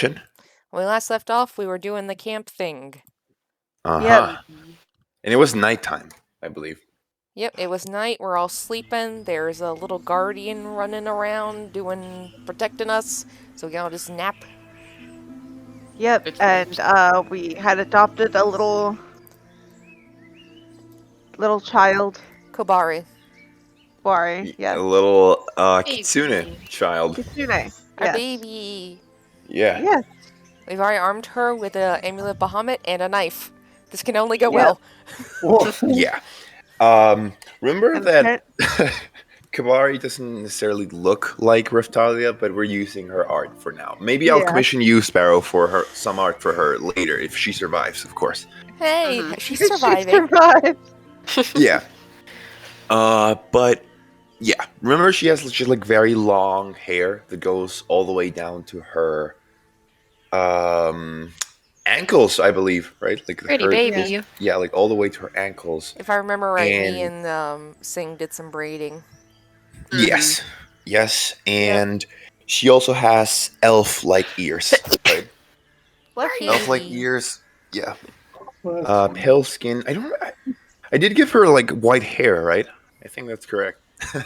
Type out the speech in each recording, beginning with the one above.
mission? When we last left off, we were doing the camp thing. Uh-huh. And it was nighttime, I believe. Yep, it was night. We're all sleeping. There's a little guardian running around protecting us. So we all just nap. Yep, and we had adopted a little child. Kobari. Kobari, yes. A little kitsune child. Kitsune. Our Yes. baby. Yeah. Yes. We've already armed her with an amulet Bahamut and a knife. This can only go Yep. well. Yeah. Remember And that Kabari doesn't necessarily look like Riftalia, but we're using her art for now. Maybe I'll commission you, Sparrow, for some art for her later, if she survives, of course. Hey, Mhm. she's She surviving. survived. Yeah. But yeah, remember she has just like very long hair that goes all the way down to her ankles, I believe, right? Like Pretty her, baby. yeah, like all the way to her ankles. If I remember right, me And- and Singh did some braiding. Yes, and she also has elf-like ears, right? Elf-like ears, yeah. Pale skin. I did give her like white hair, right? I think that's correct. I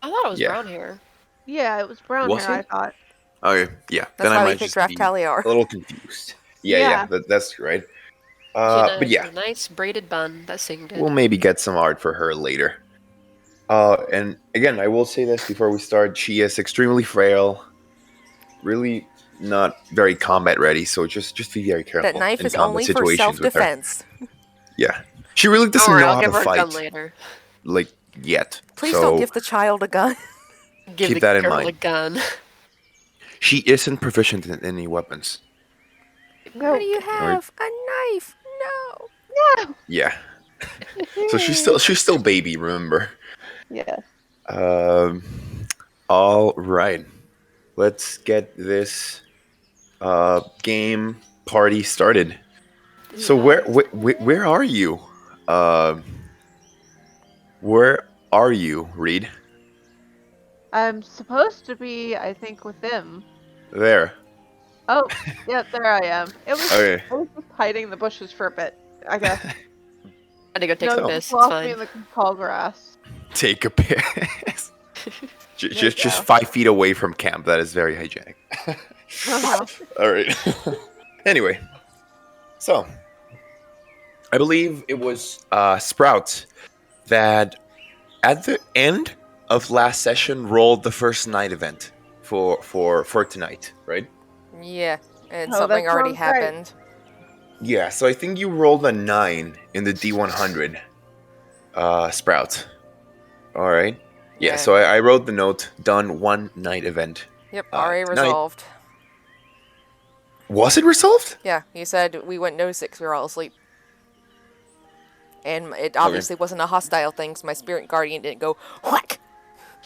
thought it was brown hair. Yeah, it was brown Was hair, it? I thought. Okay, yeah. That's then why I we might picked just be Raftalia. a little confused. Yeah, that's right. But yeah, A nice braided bun that Sing did. we'll maybe get some art for her later. And again, I will say this before we start: she is extremely frail, really not very combat ready. So just be very careful. That knife in is combat only for situations with her. self-defense. Yeah, she really doesn't Don't worry, know I'll how give to her a gun fight, later. like yet. Please so don't give the child a gun. Give keep the that in girl mind. a gun. She isn't proficient in any weapons. No. What do you have? A knife? No. Yeah. So she's still baby. Remember. Yeah. All right. Let's get this game party started. So where are you? Where are you, Reid? I'm supposed to be, I think, with them. There. Oh, yeah, there I am. Okay. I was just hiding in the bushes for a bit, I guess. Had to go take a piss. It's lost fine. me in the tall grass. Take a piss. just go. 5 feet away from camp. That is very hygienic. Uh-huh. All right. Anyway, so I believe it was Sprout that at the end of last session rolled the first night event for tonight, right? Yeah, and Oh, something that already sounds right. happened. Yeah, so I think you rolled a 9 in the D100 Sprout. All right. Yeah, so I wrote the note, done 1 night event. Yep, already tonight. resolved. Was it resolved? Yeah, you said we went no 6, we were all asleep. And it obviously wasn't a hostile thing, so my spirit guardian didn't go whack.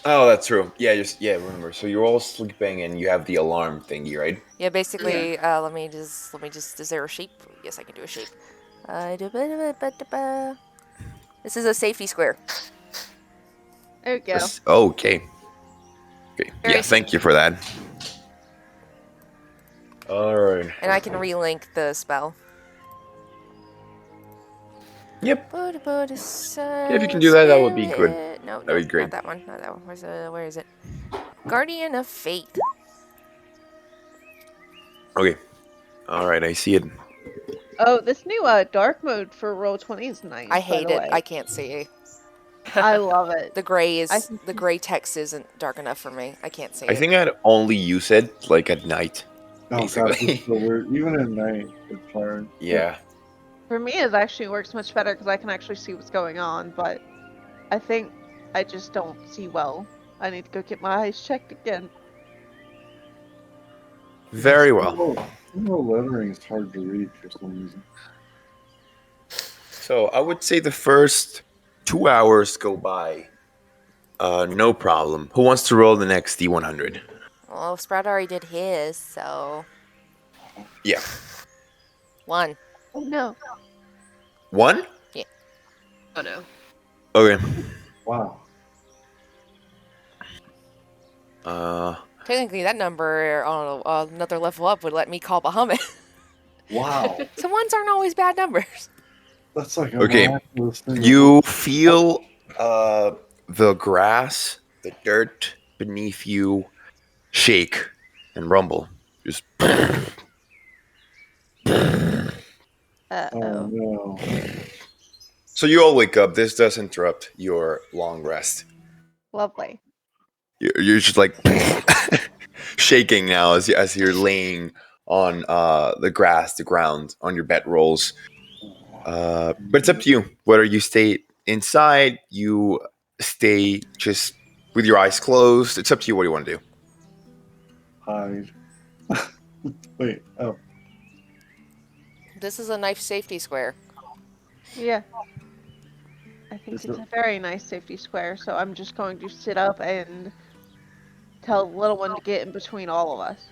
Oh, that's true. Yeah, remember. So you're all sleeping and you have the alarm thingy, right? Yeah, basically, let me just, is there a shape? Yes, I can do a shape. This is a safety square. There we go. Okay. Very Yeah, thank you for that. Alright. And I can relink the spell. Yep. Yeah, if you can do that, that would be good. No, That'd be great. not that one. Not that one. Where is it? Guardian of Faith. Okay. Alright, I see it. Oh, this new dark mode for Roll20 is nice. I hate by the it. way. I can't see. I love it. The gray can the gray text isn't dark enough for me. I can't see I it. think I'd only use it like at night. Oh gosh, Basically. it's so weird. Even at night, it's hard. Yeah. For me, it actually works much better because I can actually see what's going on, but I think I just don't see well. I need to go get my eyes checked again. Very well. Some of the lettering is hard to read for some reason. So I would say the first 2 hours go by. No problem. Who wants to roll the next D100? Well, Sprout already did his, so... Yeah. 1. Oh no. 1? Oh no. Okay. Wow. Technically, that number on another level up would let me call Bahamut. Wow. So ones aren't always bad numbers. That's like a Okay, miraculous thing. You feel the grass, the dirt beneath you shake and rumble. Just Oh no. so you all wake up. This does interrupt your long rest. Lovely. You're just like shaking now as you're laying on the grass, the ground, on your bedrolls. But it's up to you whether you stay inside, you stay just with your eyes closed. It's up to you what you want to do. Hide. Wait. Oh. This is a nice safety square. Yeah. I think it's a very nice safety square, so I'm just going to sit up and tell the little one to get in between all of us.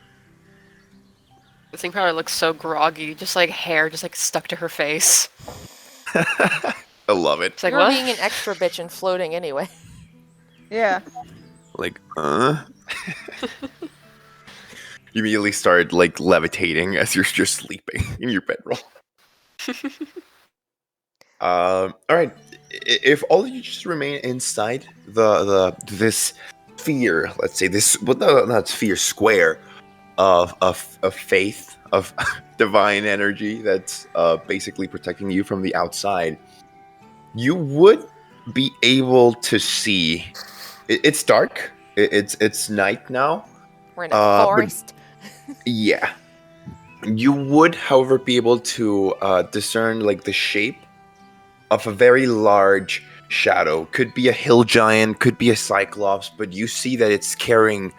This thing probably looks so groggy, just like hair just like stuck to her face. I love it. It's like, You're what? being an extra bitch and floating anyway. Yeah. Like, You immediately start like levitating as you're just sleeping in your bedroll. All right. If all of you just remain inside this sphere, let's say this, well, not sphere, square of faith, of divine energy that's basically protecting you from the outside, you would be able to see. It's dark. It's night now. We're in a forest. Yeah. You would, however, be able to discern like the shape of a very large shadow. Could be a hill giant, could be a cyclops, but you see that it's carrying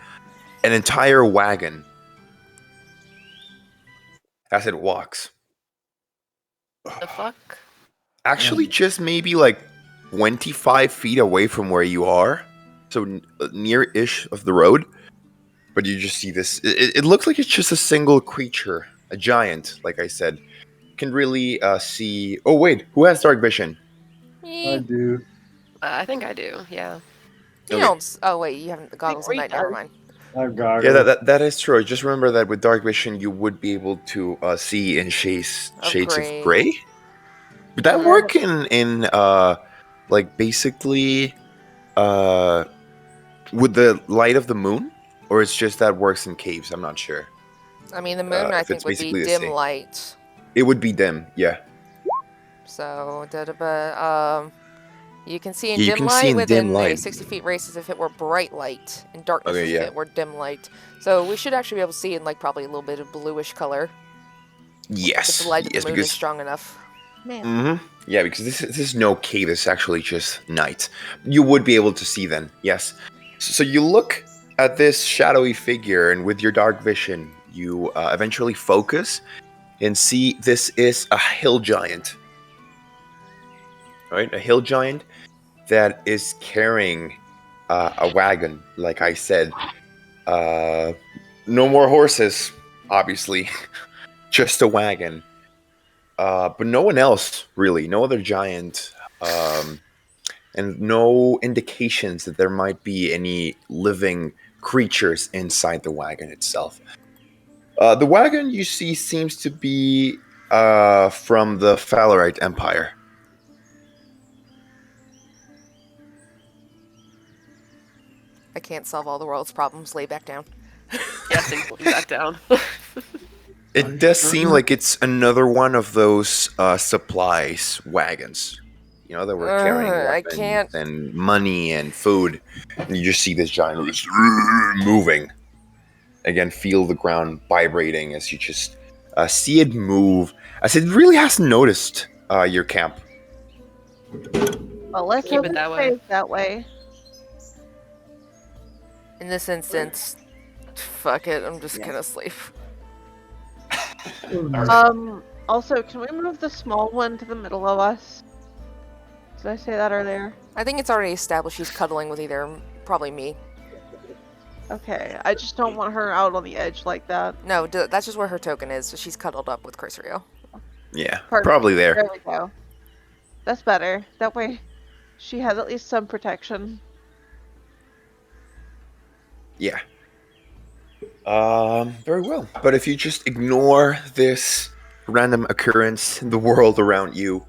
an entire wagon as it walks. The fuck? Actually, just maybe like 25 feet away from where you are, so near-ish of the road. But you just see this. It looks like it's just a single creature, a giant, like I said. Can really see. Oh wait, who has dark vision? I do. I think I do, yeah. You Okay. don't. Oh wait, you haven't the goggles of night. Never mind. I've got Yeah, that is true. Just remember that with dark vision, you would be able to see in shades of gray. Would that work in like basically with the light of the moon, or it's just that works in caves? I'm not sure. I mean, the moon I think would be dim light. It would be dim, yeah. So, you can see in Yeah, you dim can light see in within dim a light. 60 feet radius as if it were bright light, and darkness Okay, as yeah. if it were dim light. So we should actually be able to see in like probably a little bit of bluish color Yes. if the light of yes, the moon because is strong enough. Man. yeah, because this is no cave. It's actually just night. You would be able to see then. Yes. So you look at this shadowy figure, and with your dark vision, you eventually focus and see this is a hill giant. Right, a hill giant that is carrying a wagon. Like I said, no more horses, obviously, just a wagon. But no one else, really. No other giant. And no indications that there might be any living creatures inside the wagon itself. The wagon you see seems to be from the Falarite Empire. I can't solve all the world's problems. Lay back down. Yes, and put that down. It does seem like it's another one of those supplies wagons. You know, that were carrying I weapons can't. and money and food. And you just see this giant just moving. Again, feel the ground vibrating as you just see it move. As it really hasn't noticed your camp. Well, let's Keep hope it that it way. stays that way. In this instance, fuck it. I'm just gonna sleep. Also, can we move the small one to the middle of us? Did I say that earlier? I think it's already established she's cuddling with probably me. Okay, I just don't want her out on the edge like that. No, that's just where her token is. So she's cuddled up with Crisriel. Yeah, Perfect. probably there. There we go. That's better. That way, she has at least some protection. Yeah. Very well. But if you just ignore this random occurrence in the world around you,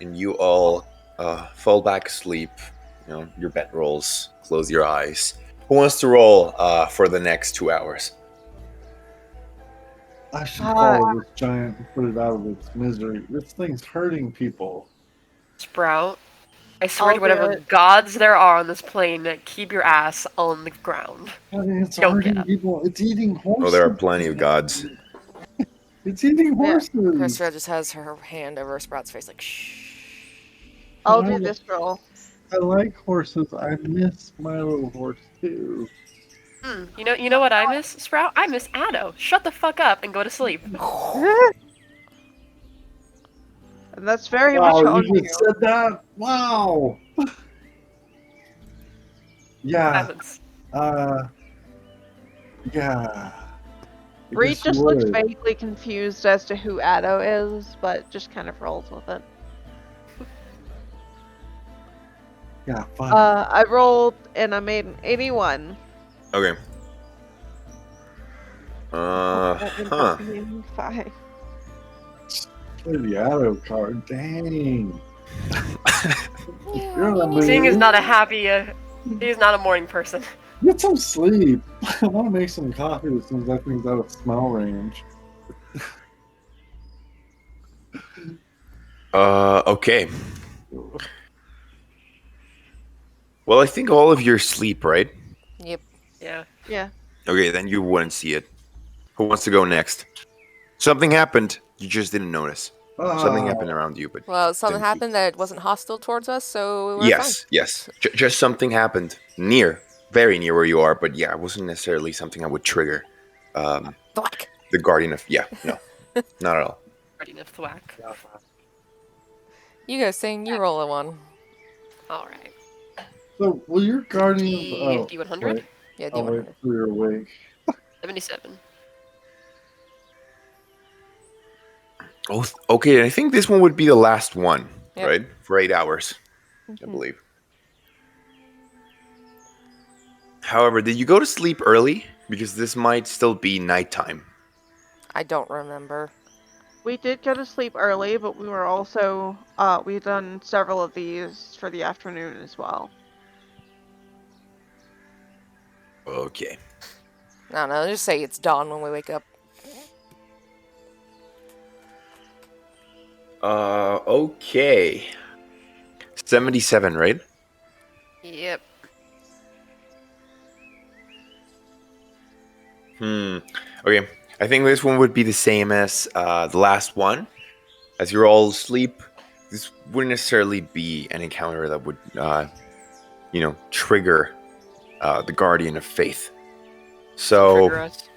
and you all fall back asleep, your bed rolls, close your eyes. Who wants to roll for the next 2 hours? I should follow this giant and put it out of its misery. This thing's hurting people. Sprout, I swear I'll to do whatever it. gods there are on this plane, keep your ass on the ground. I mean, it's Don't get hurting up. people. It's eating horses. Oh, there are plenty of gods. It's eating Yeah. horses. Crisriel just has her hand over Sprout's face, like, shh. I'll do this roll. I like horses. I miss my little horse too. You know what I miss, Sprout? I miss Addo. Shut the fuck up and go to sleep. And that's very Wow, much on you just said that? Wow. Yeah. Happens. Yeah. I Reed guess just you looks would. vaguely confused as to who Addo is, but just kind of rolls with it. Yeah, fine. I rolled and I made an 81. Okay. Huh. 5. Play the auto card. Dang. You're in the mood. Seeing is not a happy. He's not a morning person. Get some sleep. I want to make some coffee as soon as that thing's out of smell range. Okay. Well, I think all of you are asleep, right? Yep. Yeah. Yeah. Okay, then you wouldn't see it. Who wants to go next? Something happened. You just didn't notice. Something happened around you, but Well, something Didn't happened that wasn't hostile towards us, so we're yes. Just something happened very near where you are, but yeah, it wasn't necessarily something I would trigger. fine. Thwack. The guardian of no, not at all. Ready to thwack. You go sing, you roll a 1. Alright. So, will your guardian... D100? wait. Yeah, I'll wait D100. till you're awake. 77. Oh, okay. I think this one would be the last one, Yep. right? For 8 hours, I Mhm. believe. However, did you go to sleep early? Because this might still be nighttime. I don't remember. We did go to sleep early, but we were also, we've done several of these for the afternoon as well. Okay. I don't know, just say it's dawn when we wake up. Okay. 77, right? Yep. Okay. I think this one would be the same as the last one. As you're all asleep, this wouldn't necessarily be an encounter that would, trigger the Guardian of Faith. So, Trigger us.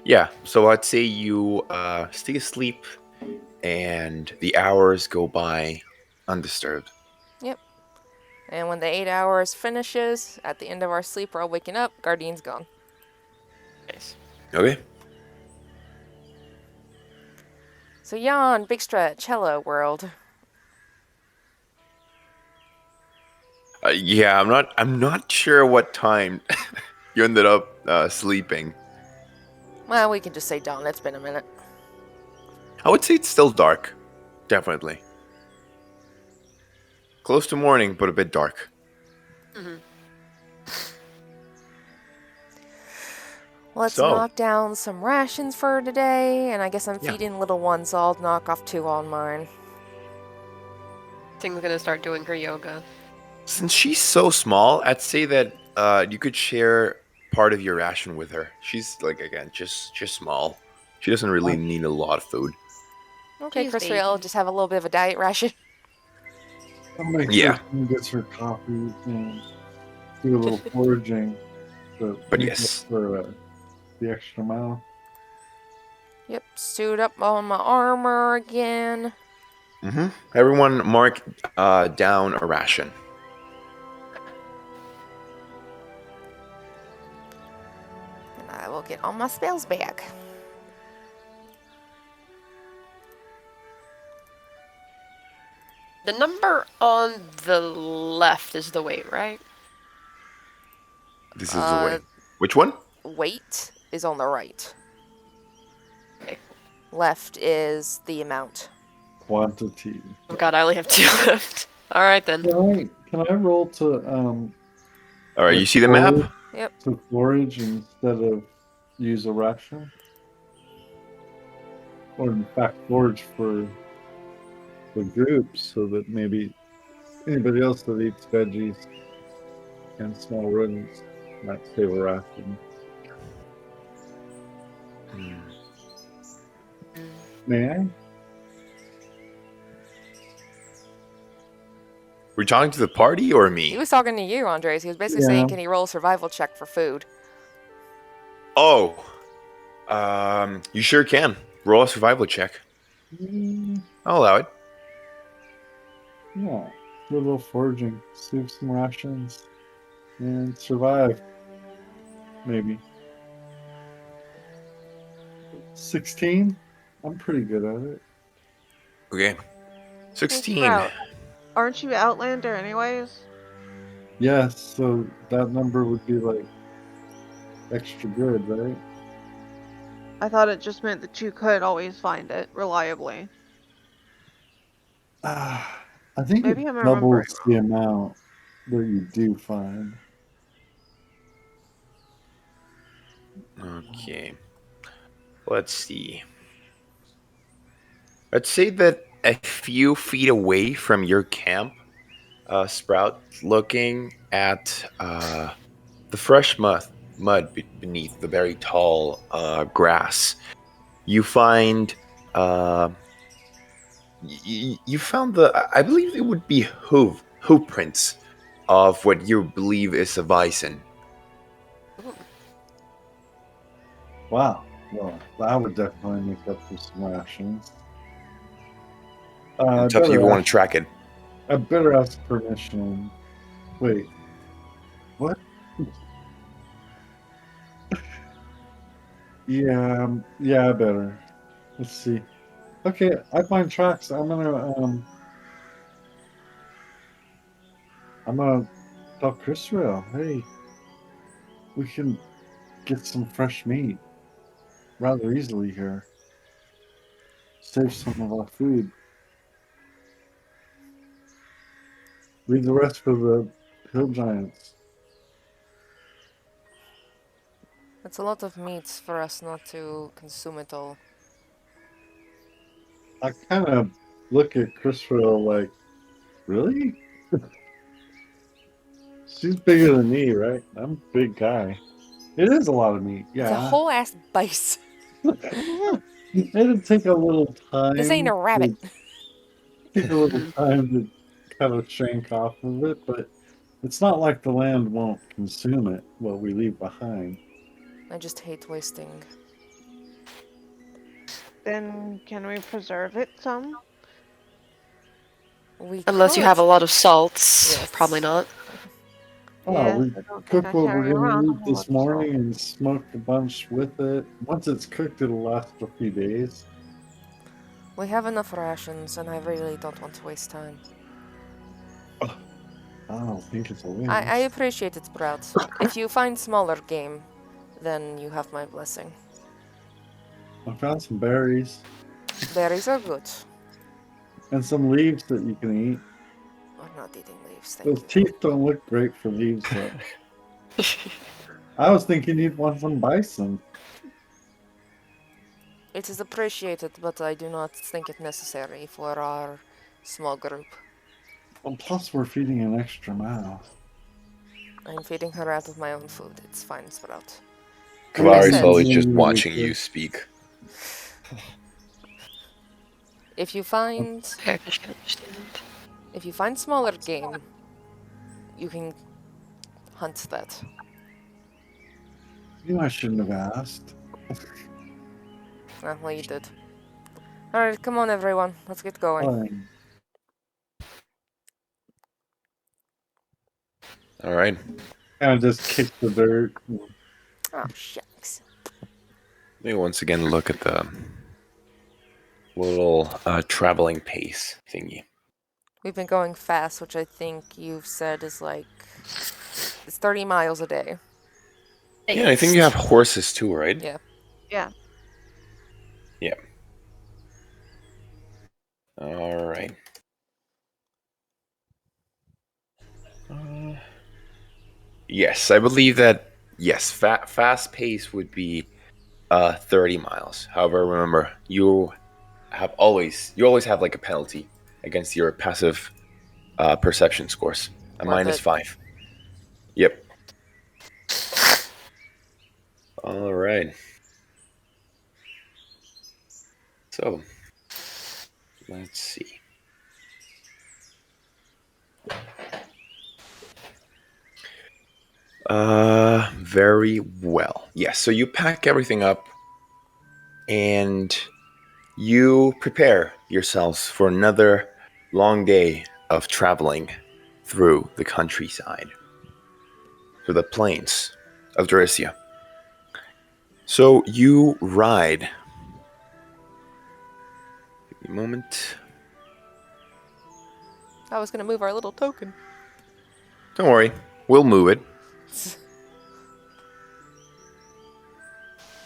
yeah. So I'd say you stay asleep, and the hours go by undisturbed. And when the 8 hours finishes, at the end of our sleep, we're all waking up, Guardian's gone. Nice. Okay. So yawn, big stretch, hello world. Yeah, I'm not sure what time you ended up sleeping. Well, we can just say dawn, it's been a minute. I would say it's still dark. Definitely. Close to morning, but a bit dark. Let's So- knock down some rations for today, and I guess I'm Yeah. feeding little one, so I'll knock off 2 on mine. Ting's gonna start doing her yoga. Since she's so small, I'd say that you could share part of your ration with her. She's again, just small. She doesn't really need a lot of food. Okay, Jeez, Crisriel, baby. just have a little bit of a diet ration. I'll make Yeah. sure she gets her coffee and do a little foraging. To But make yes. up for the extra mile. Yep, suit up on my armor again. Mm-hmm. Everyone mark down a ration. And I will get all my spells back. The number on the left is the weight, right? This is the Uh, way. Which one? Weight. is on the right. Okay. Left is the amount. Quantity. Oh god, I only have 2 left. Alright then. Can I roll to All right, you like see the map? Yep. to forage instead of use a ration? Or in fact forage for the group so that maybe anybody else that eats veggies and small rodents might save a ration. May I? Were you talking to the party or He me? was talking to you, Andres. He was basically Yeah. saying, can he roll a survival check for food? Oh, you sure can. Roll a survival check. I'll allow it. Yeah. Do a little foraging, save some rations, and survive. Maybe. 16? I'm pretty good at it. Okay. Hey, 16. Sprout, aren't you Outlander anyways? Yes, so that number would be like extra good, right? I thought it just meant that you could always find it reliably. I think Maybe it I'm remembering doubles the amount that you do find. Okay. Let's see. Let's say that a few feet away from your camp, Sprout, looking at the fresh mud beneath the very tall grass, you find you found I believe it would be hoof prints of what you believe is a bison. Wow. Well, that would definitely make up for some rations. It's up to you if you want to track it. I better ask permission. Wait. What? Yeah, I better. Let's see. Okay, I find tracks. I'm gonna tell Crisriel, hey, we can get some fresh meat rather easily here. Save some of our food. Leave the rest for the hill giants. It's a lot of meat for us not to consume it all. I kind of look at Crisriel like, really? She's bigger than me, right? I'm a big guy. It is a lot of meat, It's a yeah. whole ass bison. It'd take a little time. This ain't a rabbit. Take a little time to kind of shank off of it, but it's not like the land won't consume it, what we leave behind. I just hate wasting. Then can we preserve it some? We Unless you have a lot of salts. Yes. Probably not. Oh, Yes, we I don't think cook I what carry we're around gonna a eat whole this lot of salt. morning and smoke a bunch with it. Once it's cooked, it'll last a few days. We have enough rations, and I really don't want to waste time. I don't think it's a waste. I appreciate it, Sprout. If you find smaller game, then you have my blessing. I found some berries Berries are good. and some leaves that you can eat. I'm not eating leaves, thank Those you. teeth don't look great for leaves, though. I was thinking you'd want some bison. It is appreciated, but I do not think it necessary for our small group. Well, plus we're feeding an extra mouth. I'm feeding her out of my own food. It's fine, Sprout. Kavari's said- always just watching you speak. If you find Characters can understand. if you find smaller game, you can hunt that. You know, I shouldn't have asked. Well, you did. Alright, come on everyone, let's get going. Fine. All right. Kind of just kick the dirt. Oh, shucks. Let me once again look at the little traveling pace thingy. We've been going fast, which I think you've said is like... It's 30 miles a day. Yeah, I think you have horses too, right? Yeah. Yeah. Yep. All right. Yes, I believe that. Yes, fast pace would be 30 miles. However, remember you always have like a penalty against your passive perception scores. A Worth minus it. 5. Yep. All right. So let's see. Very well. Yes. So you pack everything up and you prepare yourselves for another long day of traveling through the countryside, through the plains of Doricia. So you ride. Give me a moment. I was gonna move our little token. Don't worry, we'll move it.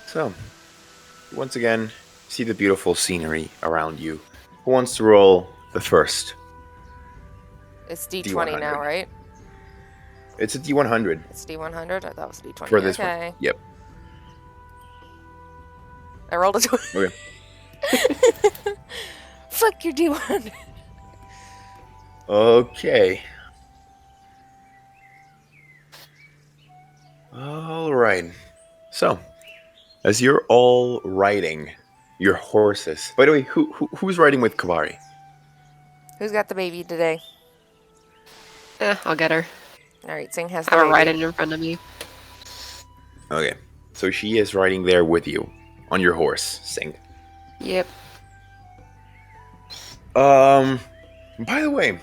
So, once again, see the beautiful scenery around you. Who wants to roll the first? It's D20 now, D100. right? It's a D100 It's D100? I thought it was D20. for this okay. one. Yep. I rolled a 20. Okay. Fuck your D100. Okay. All right. So, as you're all riding your horses. By the way, who's riding with Kavari? Who's got the baby today? I'll get her. Alright, Sing has the Have her baby. riding in front of me. Okay. So she is riding there with you on your horse, Sing. Yep. By the way,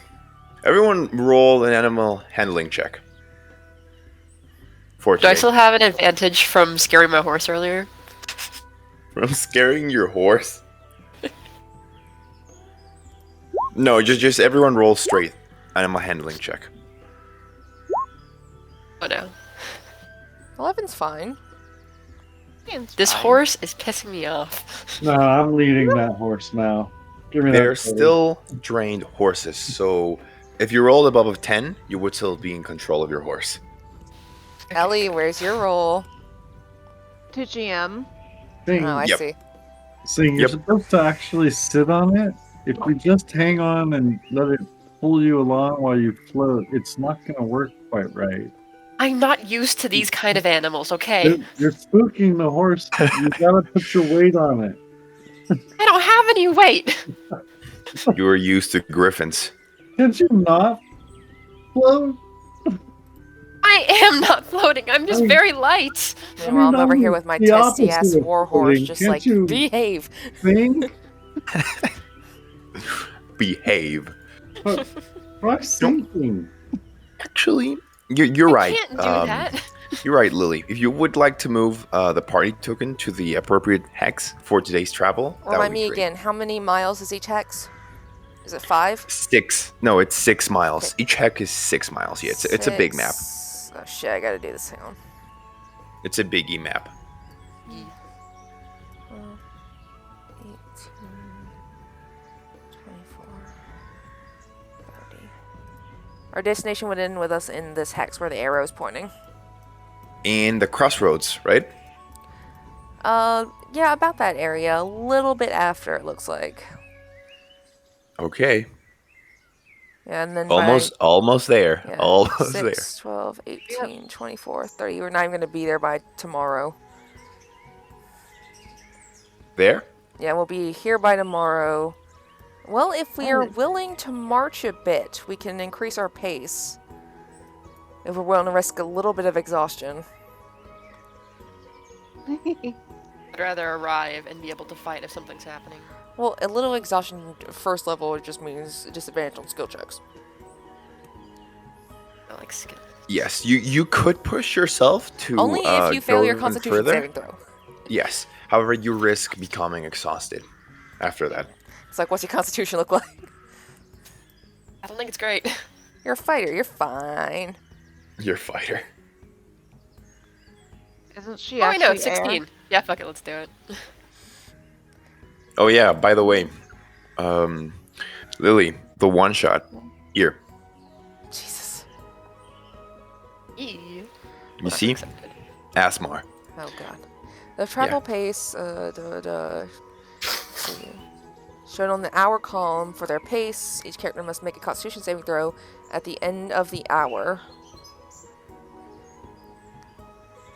everyone roll an animal handling check. For Do I today. still have an advantage from scaring my horse earlier? From scaring your horse? No, just everyone roll straight. Animal handling check. Oh no. 11's fine. This horse is pissing me off. No, I'm leading that horse now. Give me They're that. still trained horses, so if you rolled above a 10, you would still be in control of your horse. Ellie, where's your roll? To GM. Thing, Oh, I Yep. see. Saying you're Yep. supposed to actually sit on it. If you just hang on and let it pull you along while you float, it's not going to work quite right. I'm not used to these kind of animals, okay? You're spooking the horse. You gotta put your weight on it. I don't have any weight! You are used to griffins. Can't you not float? I am not floating, I'm just I mean- very light! Meanwhile, I'm over here with my the testy ass opposite of war horse, floating. just Can't like, you behave. think? Behave. Try sinking. Actually, you're I right. can't do that. You're right, Lily. If you would like to move the party token to the appropriate hex for today's travel, that would Remind be me great. again, how many miles is each hex? Is it 5? 6. No, it's 6 miles. Okay. Each hex is 6 miles. Yeah, it's a big map. 6. Oh shit, I gotta do this. Hang on. It's a biggie map. 18, 24, 30. Our destination would end with us in this hex where the arrow is pointing. And the crossroads, right? Yeah, about that area. A little bit after, it looks like. Okay. Yeah, and then Almost there. yeah, Almost 6, 12, 18, 24, 30. We're not even going to be there by tomorrow. there. Yeah, we'll be here by tomorrow. Well, if we are willing to march a bit, we can increase our pace. If we're willing to risk a little bit of exhaustion. I'd rather arrive and be able to fight if something's happening. Well, a little exhaustion first level just means disadvantage on skill checks. I like skill. Yes, you could push yourself to Only if you fail go your even Constitution further. saving throw. Yes. However, you risk becoming exhausted after that. It's like, what's your Constitution look like? I don't think it's great. You're a fighter. You're fine. You're a fighter. Isn't she Oh, wait, no, actually it's air? 16. Yeah, fuck it, let's do it. Oh yeah, by the way, Lily, the one shot here. Jesus. Eee. You see, Accepted. Asmar. Oh god. The travel pace, let's see. Shown on the hour column for their pace, each character must make a Constitution saving throw at the end of the hour.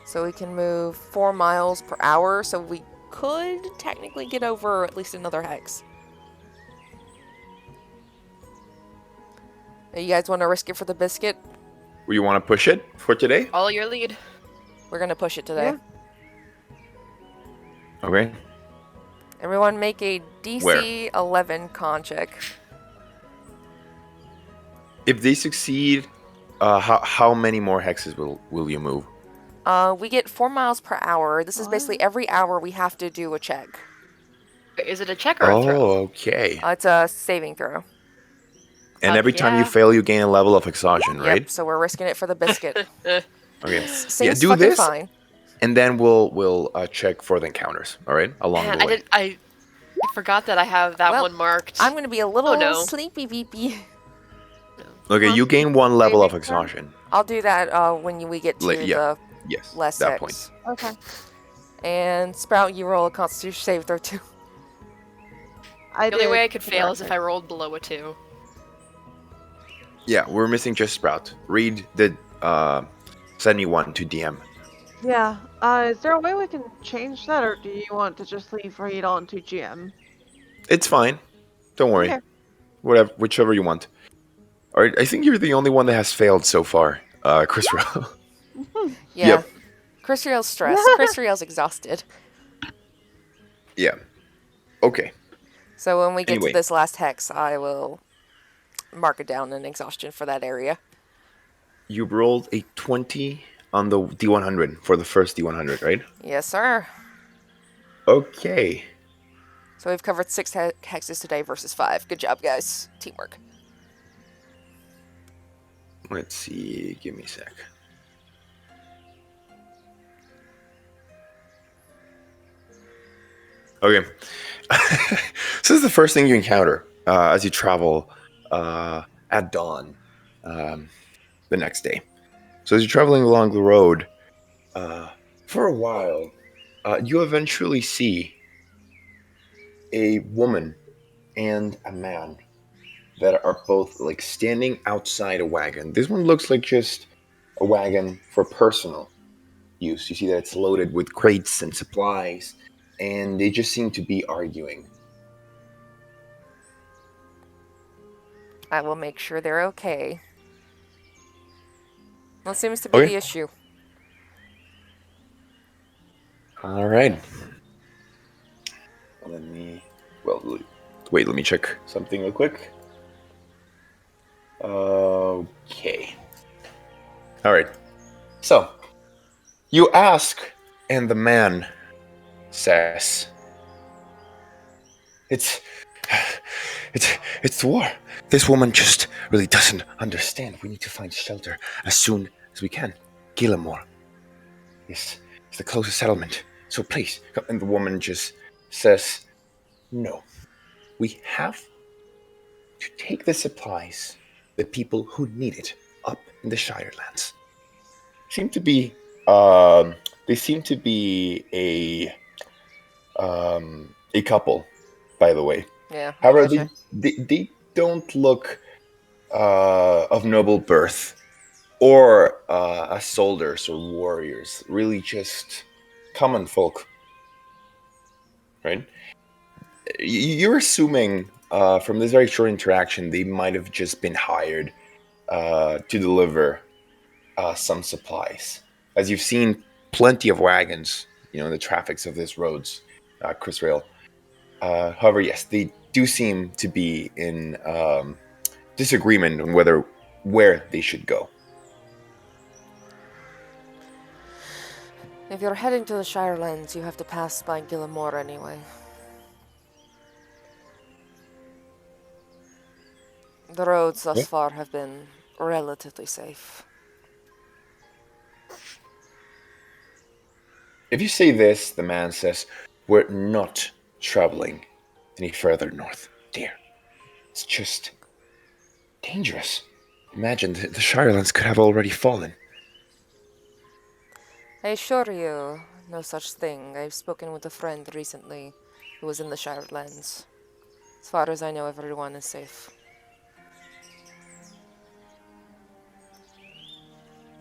So we can move 4 miles per hour, so we could technically get over at least another hex. You guys want to risk it for the biscuit? You want to push it for today? Follow your lead. We're going to push it today. Yeah. Okay. Everyone make a DC 11 con check. If they succeed, how many more hexes will you move? We get 4 miles per hour. This is basically every hour we have to do a check. Is it a check or a throw? Oh, okay. It's a saving throw. And Fuck every time you yeah. fail, you gain a level of exhaustion, right? Yep, so we're risking it for the biscuit. Okay. Seems do fucking this, fine. and then we'll check for the encounters. All right, along Man, the way. I forgot that I have that Well, one marked. I'm going to be a little no. sleepy beepy. Okay, you gain 1 level of exhaustion. I'll do that when we get to the Yes, last that hex. point. Okay. And Sprout, you roll a Constitution save throw too. The only way I could fail is if I rolled below a 2. Yeah, we're missing just Sprout. Reid did send me one to DM. Yeah. Is there a way we can change that, or do you want to just leave Reid on to GM? It's fine. Don't worry. Okay. Whichever you want. All right, I think you're the only one that has failed so far, Crisriel. Yeah. Yep. Crisriel's stressed. Crisriel's exhausted. Yeah. Okay. So when we get Anyway. to this last hex, I will mark it down in exhaustion for that area. You rolled a 20 on the D100 for the first D100, right? Yes, sir. Okay. So we've covered 6 hexes today versus 5. Good job, guys. Teamwork. Let's see. Give me a sec. Okay. So this is the first thing you encounter as you travel at dawn the next day. So as you're traveling along the road, for a while, you eventually see a woman and a man that are both like standing outside a wagon. This one looks like just a wagon for personal use. You see that it's loaded with crates and supplies, and they just seem to be arguing. I will make sure they're okay. That seems to be Okay. the issue. All right. Let me check something real quick. Okay. All right. So, you ask, and the man says, It's war. This woman just really doesn't understand. We need to find shelter as soon as we can. Gillamore is the closest settlement. So please come. And the woman just says, no. We have to take the supplies, the people who need it, up in the Shirelands. They seem to be a couple, by the way. Yeah. However, gotcha. they don't look of noble birth or as soldiers or warriors. Really just common folk. Right? You're assuming from this very short interaction they might have just been hired to deliver some supplies. As you've seen plenty of wagons, in the traffics of these roads, Crisriel. However, yes, they do seem to be in disagreement on where they should go. If you're heading to the Shirelands, you have to pass by Gillamore anyway. The roads thus far have been relatively safe. If you say this, the man says, we're not traveling any further north, dear. It's just dangerous. Imagine the Shirelands could have already fallen. I assure you, no such thing. I've spoken with a friend recently who was in the Shirelands. As far as I know, everyone is safe.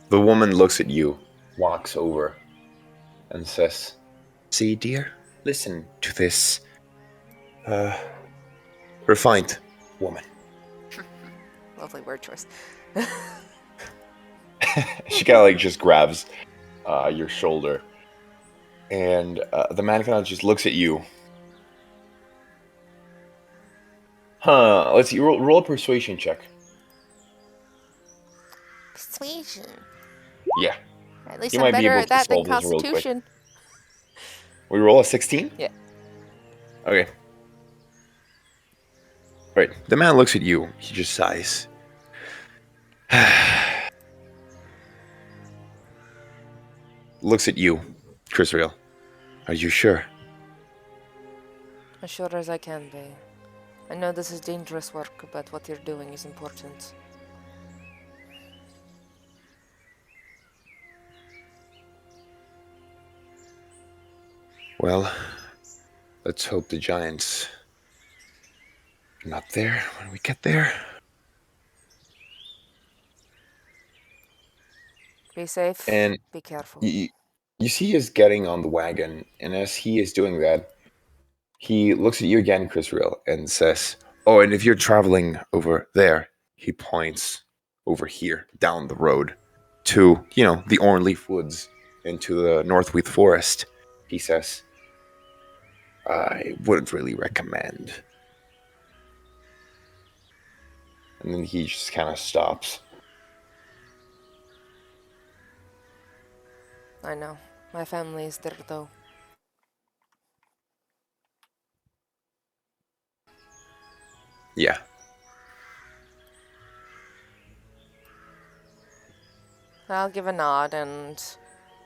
The woman looks at you, walks over, and says, see, dear, listen to this refined woman. Lovely word choice. She kind of like just grabs your shoulder, and the man kind of just looks at you. Let's see, roll a persuasion check. Persuasion. Yeah. At least You I'm might be better able at to that than solve this real quick. Constitution. We roll a 16? Yeah. Okay. Right. The man looks at you. He just sighs. Looks at you, Crisriel. Are you sure? As sure as I can be. I know this is dangerous work, but what you're doing is important. Well, let's hope the giants are not there when we get there. Be safe. And be careful. You see us getting on the wagon, and as he is doing that, he looks at you again, Crisriel, and says, oh, and if you're traveling over there, he points over here, down the road, to, the Ornleaf Woods, into the Northweath Forest, he says, I wouldn't really recommend. And then he just kind of stops. I know. My family is there, though. Yeah. I'll give a nod, and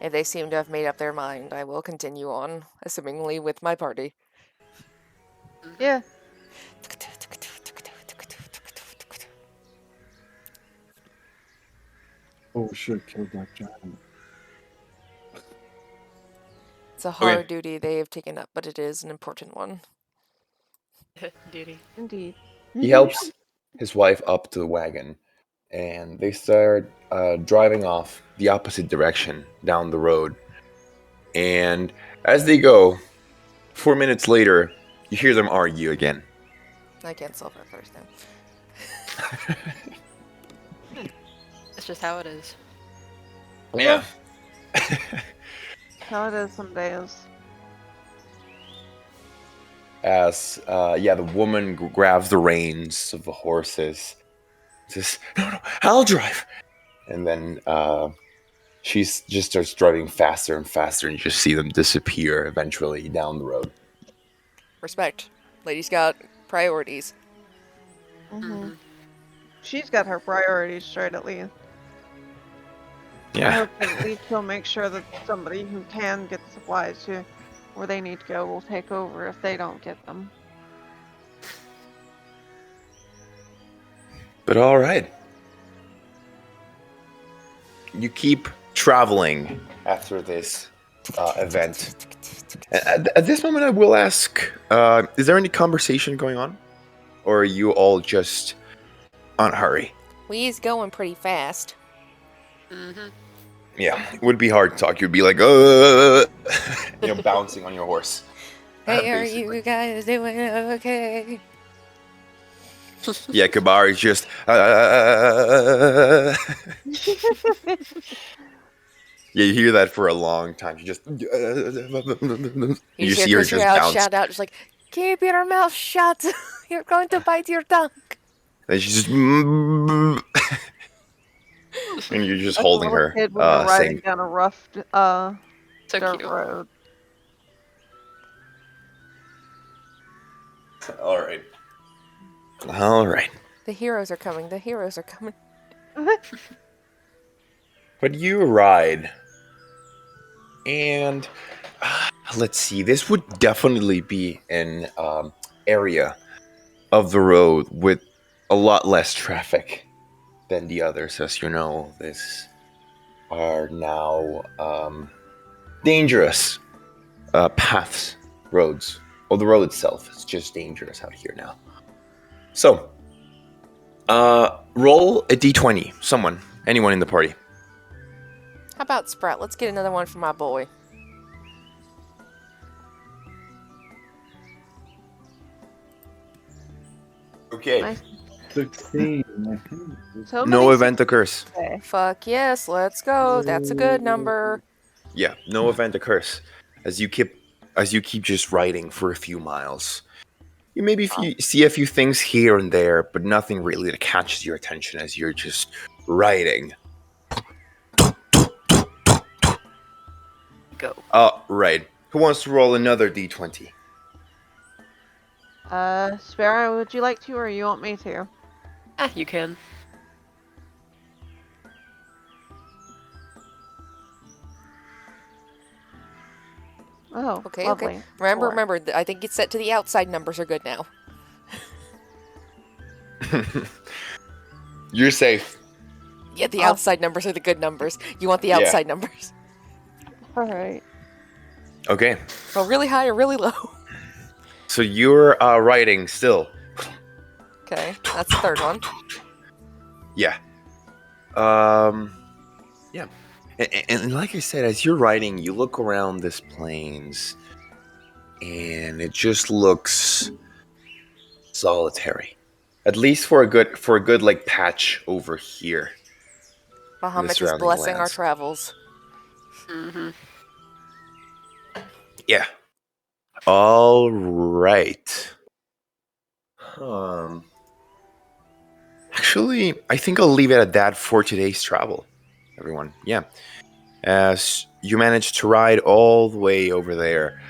if they seem to have made up their mind, I will continue on, assumingly with my party. Yeah. Oh, we should have killed that giant. It's a hard duty they have taken up, but it is an important one. Duty. Indeed. He helps his wife up to the wagon, and they start driving off the opposite direction down the road. And as they go, 4 minutes later, you hear them argue again. I can't solve that first time. It's just how it is. Yeah. How it is some days. As the woman grabs the reins of the horses, says, "No, I'll drive." And then she just starts driving faster and faster, and you just see them disappear eventually down the road. Respect. Lady's got priorities. Mm-hmm. She's got her priorities straight, at least. I Yeah. hope that at least she'll make sure that somebody who can get supplies to where they need to go will take over if they don't get them. But all right. You keep traveling after this event. At this moment, I will ask, is there any conversation going on? Or are you all just on hurry? We's going pretty fast. Mm-hmm. Yeah, it would be hard to talk. You'd be like, bouncing on your horse. Hey, are basically. you guys doing okay? Yeah, Kabari's just. Yeah, you hear that for a long time. You just. You You just hear hear her Crisriel just bounce. shout out, just like, keep your mouth shut. You're going to bite your tongue. And she's just. And you're just Like a holding little her. kid when they're riding Saying, down a rough So dirt cute. road. all right. All right. The heroes are coming. The heroes are coming. But you ride. And let's see. This would definitely be an area of the road with a lot less traffic than the others, as you know. These are now dangerous paths, roads. Well, the road itself is just dangerous out here now. So, roll a d20. Someone, anyone in the party. How about Sprout? Let's get another one for my boy. Okay. Nice. 16. So No many event occurs. Okay. Fuck yes, let's go. That's a good number. Yeah, no event occurs. As you keep just riding for a few miles. You maybe see a few things here and there, but nothing really that catches your attention as you're just riding. Go. Right. Who wants to roll another d20? Sparrow, would you like to, or you want me to? You can. Oh, Okay, lovely. okay. Remember, 4. remember. I think it's set to the outside numbers are good now. You're safe. Yeah, the Oh. outside numbers are the good numbers. You want the Yeah. outside numbers. All right. Okay. Well, really high or really low. So you're riding still. Okay, that's the third one. Yeah. Yeah. And like I said, as you're riding, you look around this plains, and it just looks solitary. At least for a good like patch over here. Bahamut is surrounding blessing our lands. travels. Mm-hmm. Yeah. All right. Actually, I think I'll leave it at that for today's travel, everyone. Yeah. As you managed to ride all the way over there.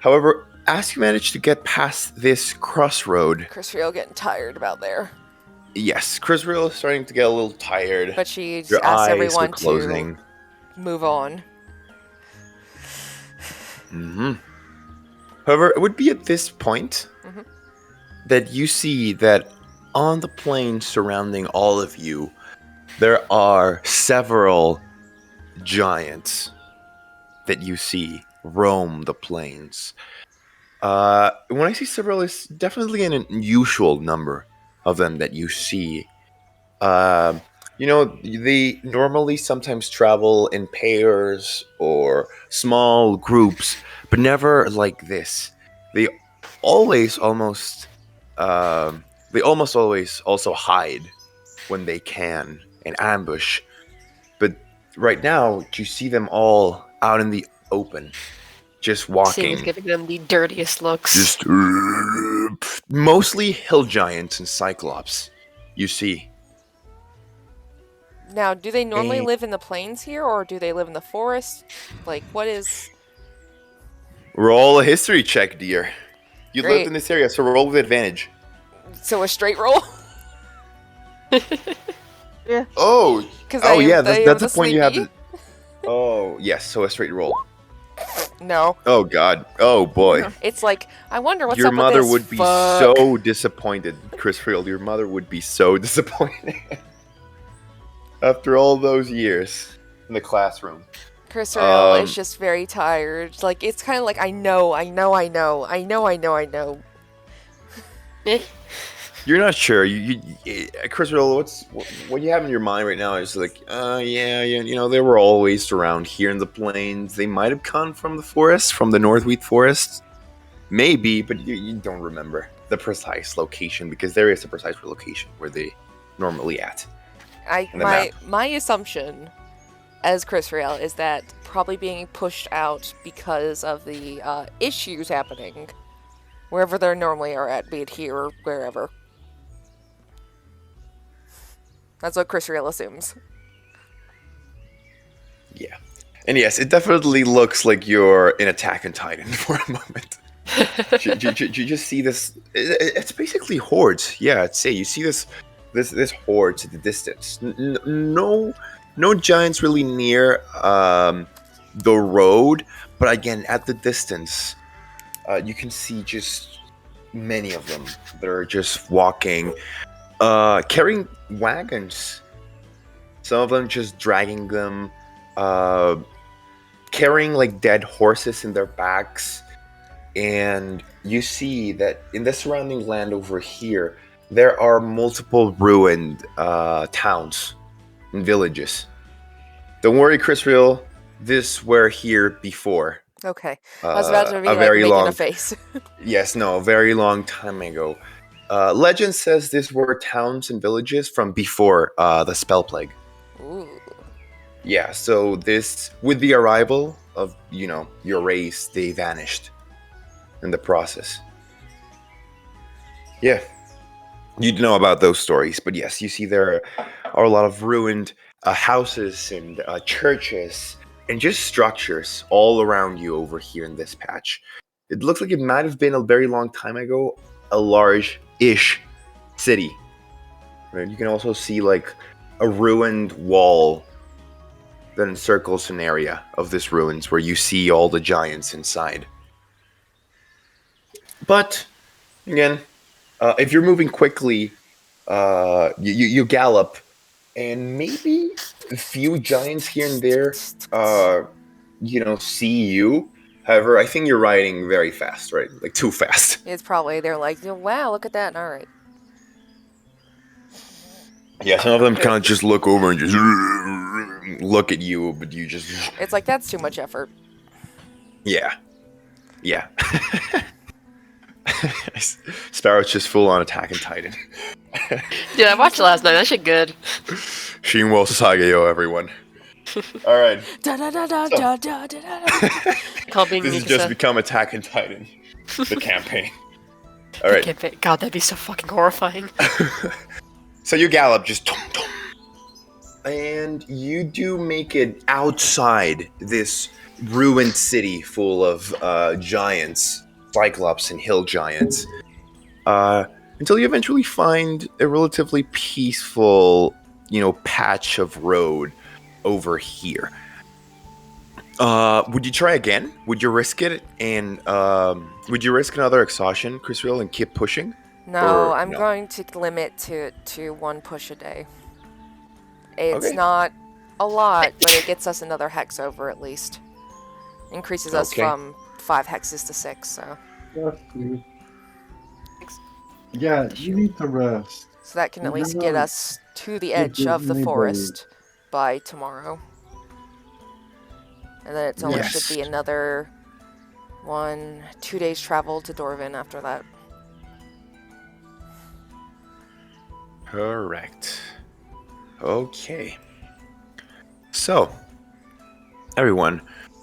However, as you managed to get past this crossroad, Crisriel getting tired about there. yes, Crisriel is starting to get a little tired. But she Your asked eyes everyone are closing. to move on. Mm-hmm. However, it would be at this point Mhm. that you see that on the plain surrounding all of you, there are several giants that you see roam the plains. When I say several, it's definitely an unusual number of them that you see. They normally sometimes travel in pairs or small groups, but never like this. They always almost always also hide when they can and ambush. But right now, you see them all out in the open, just walking. Seems giving them the dirtiest looks. Just mostly hill giants and cyclops. You see. Now, do they normally And- live in the plains here, or do they live in the forest? Like, what is... Roll a history check, dear. You Great. lived in this area, so roll with advantage. So a straight roll? Yeah. Oh, Because yeah, that's the point you have. Oh, yes, so a straight roll. No. Oh God. Oh boy. It's like, I wonder what's Your up mother with this. would be Fuck. so disappointed, Crisriel. Your mother would be so disappointed. After all those years in the classroom. Crisriel is just very tired. Like, it's kind of like, I know. Eh. You're not sure. Crisriel, what you have in your mind right now is like, they were always around here in the plains. They might have come from the forest, from the Northwheat Forest. Maybe, but you don't remember the precise location, because there is a precise location where they normally at. in the map. My assumption as Crisriel is that probably being pushed out because of the issues happening wherever they normally are at, be it here or wherever. That's what Crisriel assumes. Yeah. And yes, it definitely looks like you're in Attack on Titan for a moment. you just see this. It's basically hordes. Yeah, I'd say you see this hordes at the distance. No giants really near. the road, but again, at the distance, you can see just many of them that are just walking, carrying wagons. Some of them just dragging them, carrying like dead horses in their backs. And you see that in the surrounding land over here, there are multiple ruined towns and villages. Don't worry, Crisriel, this were here before. Okay. I was about to be A like very making long a face. Yes, no, a very long time ago. Legend says these were towns and villages from before the spell plague. Ooh. Yeah, so this, with the arrival of, your race, they vanished in the process. Yeah, you'd know about those stories, but yes, you see there are a lot of ruined houses and churches and just structures all around you over here in this patch. It looks like it might have been a very long time ago a large-ish city. Right? You can also see like a ruined wall that encircles an area of this ruins where you see all the giants inside. But again, if you're moving quickly, you gallop, and maybe a few giants here and there, see you. However, I think you're riding very fast, right? Like too fast. It's probably, they're like, wow, look at that. All right. Yeah, some of them kind of just look over and just look at you, but you just... It's like, that's too much effort. Yeah. Sparrow's just full on Attack and Titan. Dude, I watched it last night. That shit good. Shinwo Sagayo, everyone. Alright. This has just become Attack and Titan. The campaign. Alright. God, that'd be so fucking horrifying. So you gallop, just... And you do make it outside this ruined city full of giants, cyclops and hill giants, until you eventually find a relatively peaceful, patch of road over here. Would you try again? Would you risk it? And would you risk another exhaustion, Crisriel, and keep pushing? No, Or I'm no? going to limit to one push a day. It's Okay. not a lot, but it gets us another hex over at least. Increases us Okay. from 5 hexes to 6, so. Bless you. Yeah, you need to rest. So that can at least get us to the edge of the forest by tomorrow. And then it's only Yes. should be another 2 days travel to Dorvin after that. Correct. Okay. So, everyone,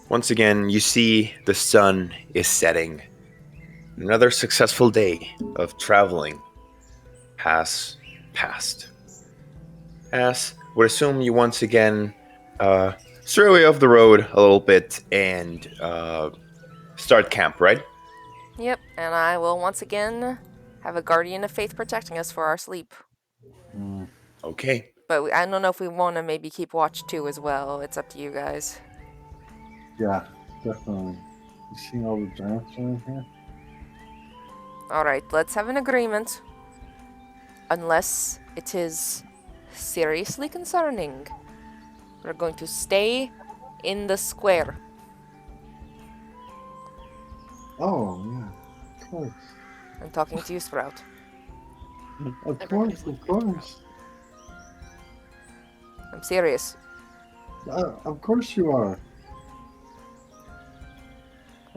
once again, you see the sun is setting. Another successful day of traveling has passed. As would assume you once again stray away off the road a little bit and start camp, right? Yep, and I will once again have a guardian of faith protecting us for our sleep. Okay. But I don't know if we want to maybe keep watch too as well. It's up to you guys. Yeah, definitely. You see all the giants around here? Alright, let's have an agreement. Unless it is seriously concerning, we're going to stay in the square. Oh, yeah. Of course. I'm talking to you, Sprout. Of course. I'm serious. Of course you are.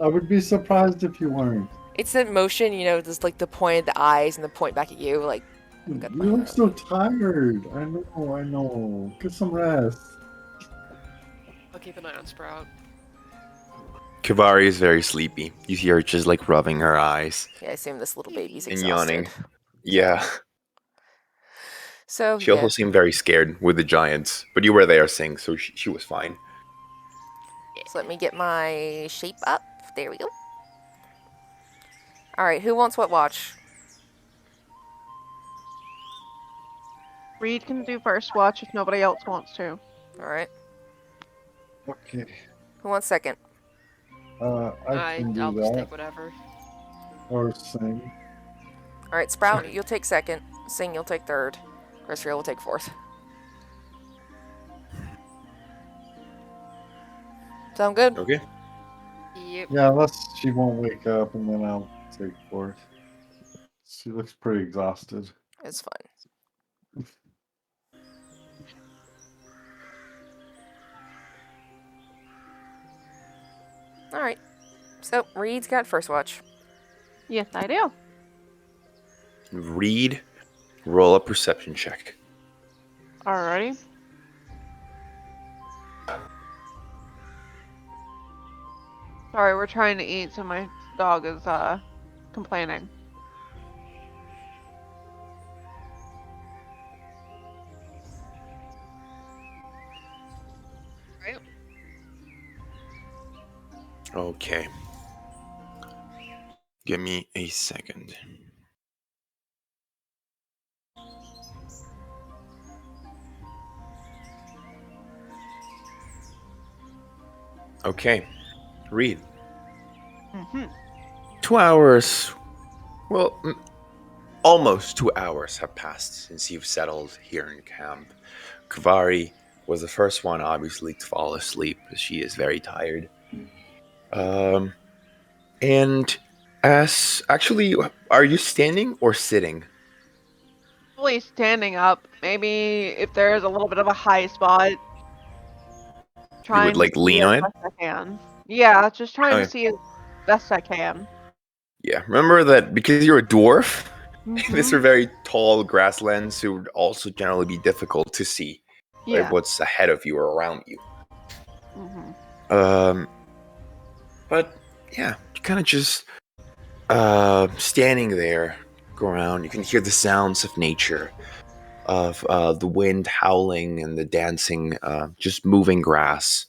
I would be surprised if you weren't. It's that motion, just like the point of the eyes and the point back at you, like... You look so tired. I know. Get some rest. I'll keep an eye on Sprout. Kivari is very sleepy. You see her just like rubbing her eyes Yeah, I assume this little baby's and exhausted. yawning. Yeah. So, She also seemed very scared with the giants, but you were there, Sing, so she was fine. So let me get my shape up. There we go. Alright, who wants what watch? Reed can do first watch if nobody else wants to. Alright. Okay. Who wants second? I can do I'll just that. take whatever. Or sing. All right, Sprout, you'll take second. Sing, you'll take third. Crisriel will take fourth. Sound good? Okay. Yep. Yeah, unless she won't wake up, and then I'll take fourth. She looks pretty exhausted. It's fine. All right. So Reed's got first watch. Yes, I do. Reed, roll a perception check. Alrighty. Sorry, we're trying to eat, so my dog is complaining. Okay. Give me a second. Okay. Reed. Mm-hmm. 2 hours. Well, almost 2 hours have passed since you've settled here in camp. Kvari was the first one, obviously, to fall asleep. She is very tired. And actually, are you standing or sitting? Probably standing up. Maybe if there's a little bit of a high spot. You would Trying to like see lean as on it? best I can. Yeah, just trying to Okay. see as best I can. Yeah, remember that because you're a dwarf, these Mhm. are very tall grasslands, so it would also generally be difficult to see Yeah. what's ahead of you or around you. Mhm. But yeah, you kind of just standing there, go around. You can hear the sounds of nature, of the wind howling and the dancing, just moving grass.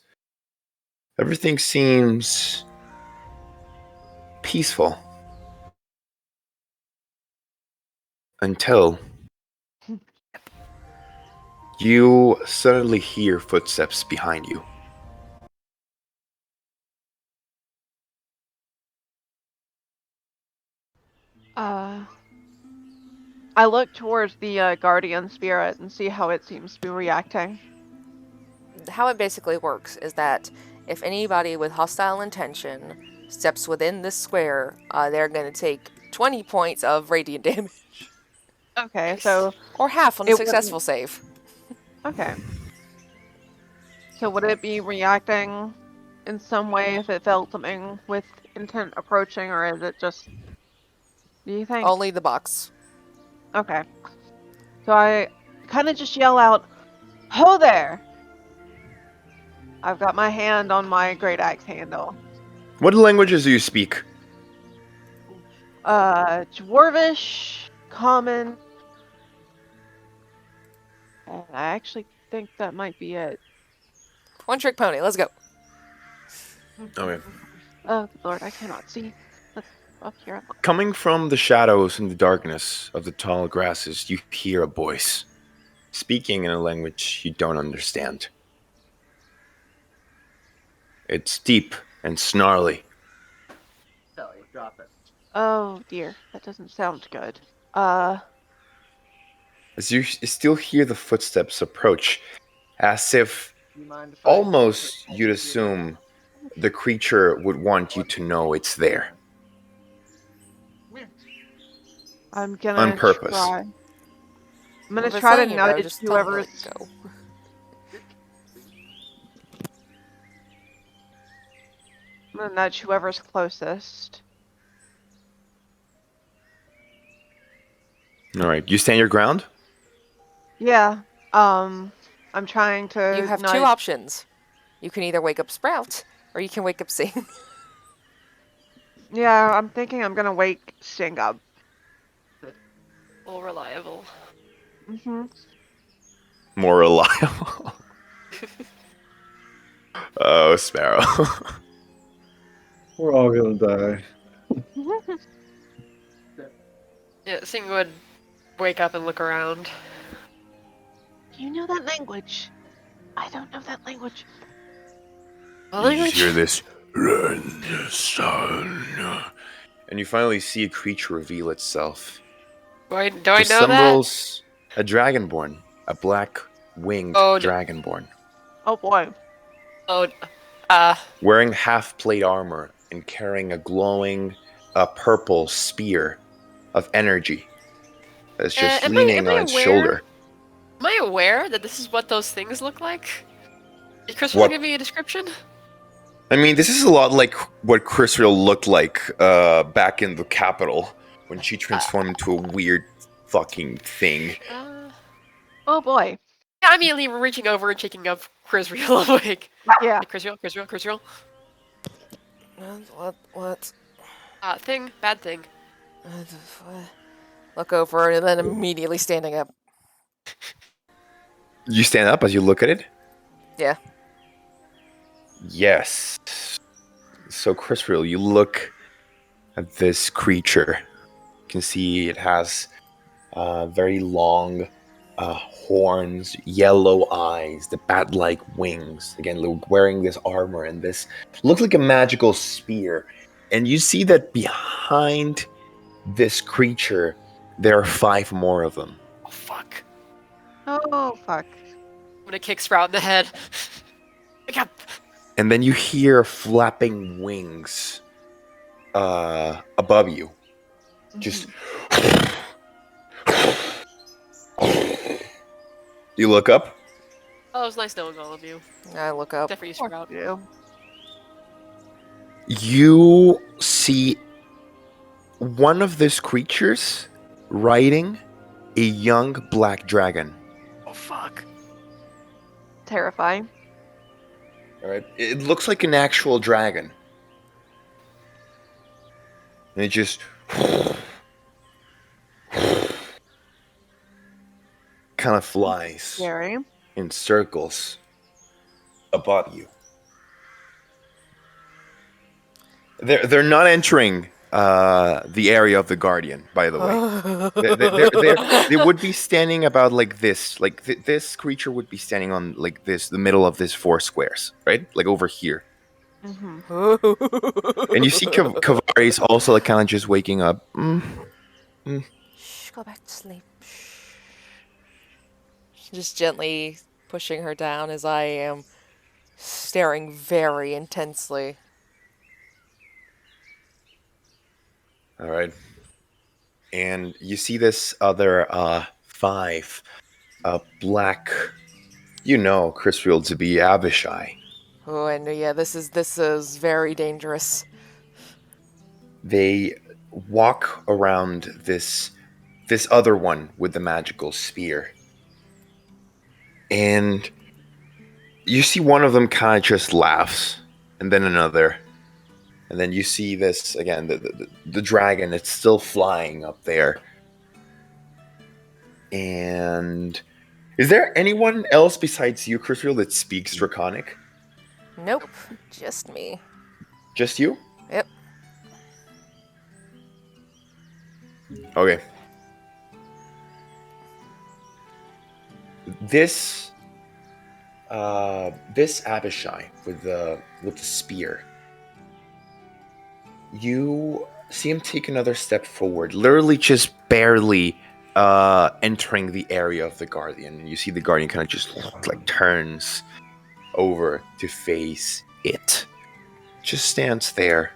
Everything seems peaceful until you suddenly hear footsteps behind you. I look towards the guardian spirit and see how it seems to be reacting. How it basically works is that if anybody with hostile intention steps within this square, they're going to take 20 points of radiant damage. Okay, Nice. so Or half on a it successful wouldn't. save. Okay. So would it be reacting in some way if it felt something with intent approaching, or is it just? Do you think? Only the box. Okay. So I kind of just yell out, "Ho there!" I've got my hand on my great axe handle. What languages do you speak? Dwarvish, common, and I actually think that might be it. One trick pony, let's go. Okay. Oh, Lord, I cannot see. Let's up here. Coming from the shadows and the darkness of the tall grasses, you hear a voice speaking in a language you don't understand. It's deep and snarly. Oh dear, that doesn't sound good. As you still hear the footsteps approach, as if almost you'd assume the creature would want you to know it's there I'm on gonna purpose. try. I'm Well, gonna if it's try to letting you know, nudge just tell them to whoever's. go. I'm gonna nudge whoever's closest. All right, you stand your ground. Yeah. I'm trying to You have nudge. 2 options. You can either wake up Sprout, or you can wake up Sing. Yeah, I'm thinking I'm gonna wake Sing up. All reliable. Mm-hmm. More reliable. Oh, Sparrow. We're all gonna die. Yeah, Sing would wake up and look around. You know that language? I don't know that language. You just hear this, "Run, son." And you finally see a creature reveal itself. Do I It know that? resembles a dragonborn, a black-winged dragonborn. Oh boy. Oh, Wearing half-plate armor and carrying a glowing purple spear of energy that's just leaning on its shoulder. Am I aware that this is what those things look like? Did Chris What? give me a description? I mean, this is a lot like what Crisriel looked like back in the capital when she transformed into a weird fucking thing. Oh boy. Yeah, I'm immediately reaching over and shaking up Crisriel awake. Yeah. Crisriel. What? Bad thing. Look over and then immediately standing up. You stand up as you look at it? Yeah. Yes. So, Crisriel, you look at this creature. You can see it has very long horns, yellow eyes, the bat-like wings. Again, wearing this armor and this looks like a magical spear. And you see that behind this creature, there are 5 more of them. Oh, fuck. Oh fuck. I'm gonna kick Sprout in the head. Wake up! And then you hear flapping wings above you. Just... You look up. Oh, it was nice knowing all of you. I look up. Except for you, Sprout. You. You see one of these creatures riding a young black dragon. Oh, fuck. Terrifying. All right, it looks like an actual dragon, and it just kind of flies Scary. in circles above you. They're not entering the area of the Guardian, by the way. They would be standing about like this. Like this creature would be standing on like this, the middle of this 4 squares, right? Like over here. Mm-hmm. And you see Kavari's also like kind of just waking up. Shh, go back to sleep. Shh. Just gently pushing her down as I am staring very intensely. All right. And you see this other 5 black, Crisriel to be Abishai. Oh, and yeah, this is very dangerous. They walk around this other one with the magical spear. And you see one of them kind of just laughs, and then another. And then you see this, again, the dragon, it's still flying up there. And is there anyone else besides you, Crisriel, that speaks Draconic? Nope, just me. Just you? Yep. Okay. This Abishai with the spear. You see him take another step forward, literally just barely entering the area of the Guardian. And you see the Guardian kind of just like turns over to face it. Just stands there.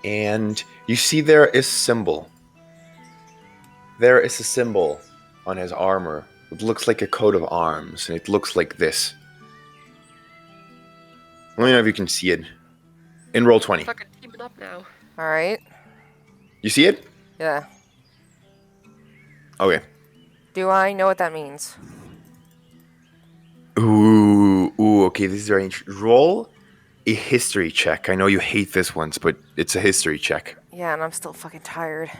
And you see there is symbol. There is a symbol on his armor. It looks like a coat of arms, and it looks like this. Let me know if you can see it. In roll 20. Fucking teaming up now. Alright. You see it? Yeah. Okay. Do I know what that means? Ooh, okay, this is very interesting. Roll a history check. I know you hate this one, but it's a history check. Yeah, and I'm still fucking tired.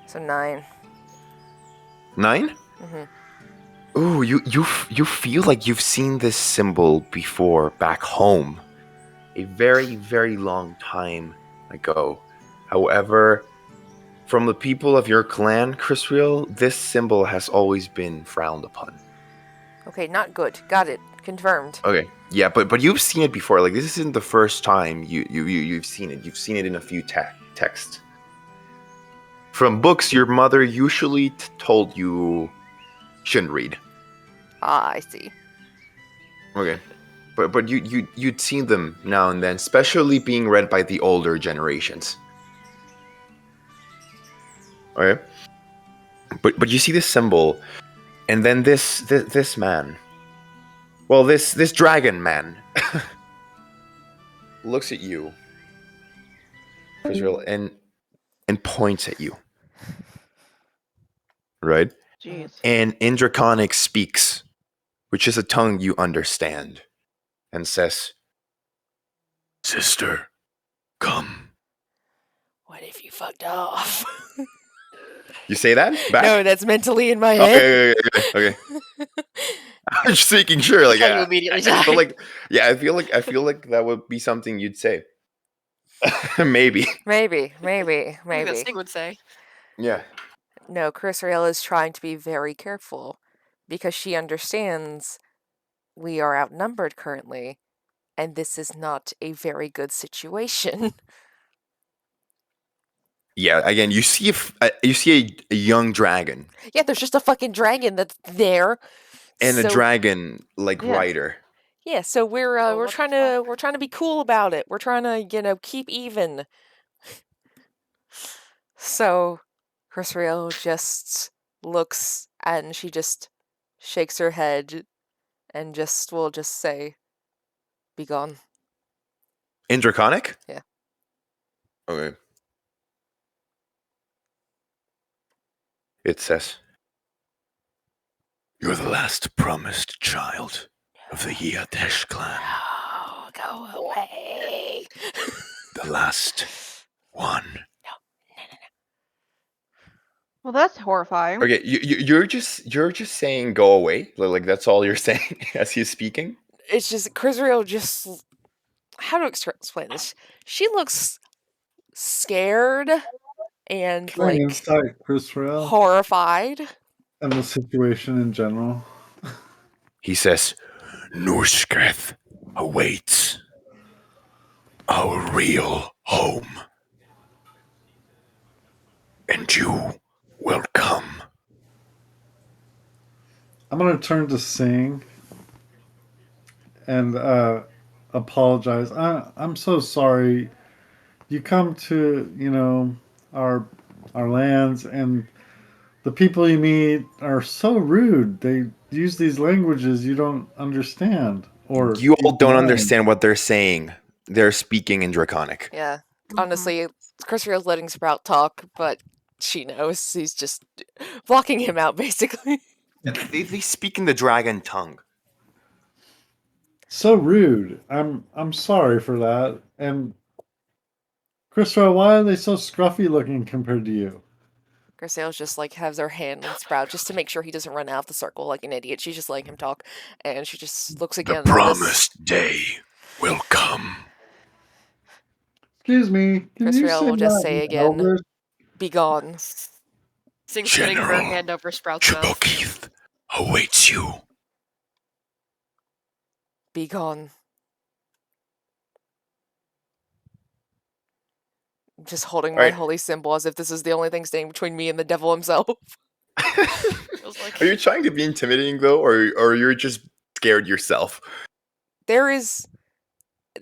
So 9. 9? Mm-hmm. Ooh, you feel like you've seen this symbol before back home. A very, very long time ago. However, from the people of your clan, Crisriel, this symbol has always been frowned upon. Okay, not good. Got it. Confirmed. Okay. Yeah, but you've seen it before. Like, this isn't the first time you've seen it. You've seen it in a few texts. From books your mother usually told you shouldn't read. Ah, I see. Okay. But you'd seen them now and then, especially being read by the older generations. Okay. But you see this symbol, and then this man. Well, this dragon man looks at you, Crisriel, and points at you. Right? Jeez. And in Draconic speaks, which is a tongue you understand, and says, "Sister, come." What if you fucked off? You say that back? No, that's mentally in my head. Okay. I'm just making sure. Like, How you immediately I feel die. like, yeah, I feel like that would be something you'd say. Maybe. Maybe. Like that Sting would say. Yeah. No, Crisriel is trying to be very careful because she understands we are outnumbered currently, and this is not a very good situation. Yeah. Again, you see a young dragon Yeah, there's just a fucking dragon that's there. and a So- dragon like Yeah. rider. Yeah, so we're Oh, we're what the trying to be cool about it. We're trying to keep even. So Crisriel just looks and she just shakes her head and will just say, "Be gone." In Draconic? Yeah. Okay. It says, "You're the last promised child of the Yadesh clan. Oh, go away. The last one." Well, that's horrifying. Okay, you're just saying go away. Like that's all you're saying as he's speaking. It's just Crisriel just how to explain this? She looks scared and Playing like insight, Crisriel, horrified. and the situation in general. He says, "Norsketh awaits our real home, and you will come." I'm gonna turn to Sing and apologize. I'm so sorry. You come to our lands, and the people you meet are so rude. They use these languages you don't understand, or You all don't learn. understand what they're saying. They're speaking in Draconic. Yeah. Honestly, Crisriel's letting Sprout talk, but she knows he's just blocking him out basically. They speak in the dragon tongue. So rude. I'm sorry for that. And Crisriel, why are they so scruffy looking compared to you? Crisriel just like has her hand on Sprout just to make sure he doesn't run out of the circle like an idiot. She's just letting him talk, and she just looks again The at this. promised day will come. Excuse me. Can you Crisriel say will just that say in again, Elvish? "Be gone." Sting's putting her General hand over Sprout's mouth. Chibokith awaits you. Be gone. I'm just holding my Alright. holy symbol as if this is the only thing standing between me and the devil himself. Feels like Are you trying to be intimidating though, or you're just scared yourself? There is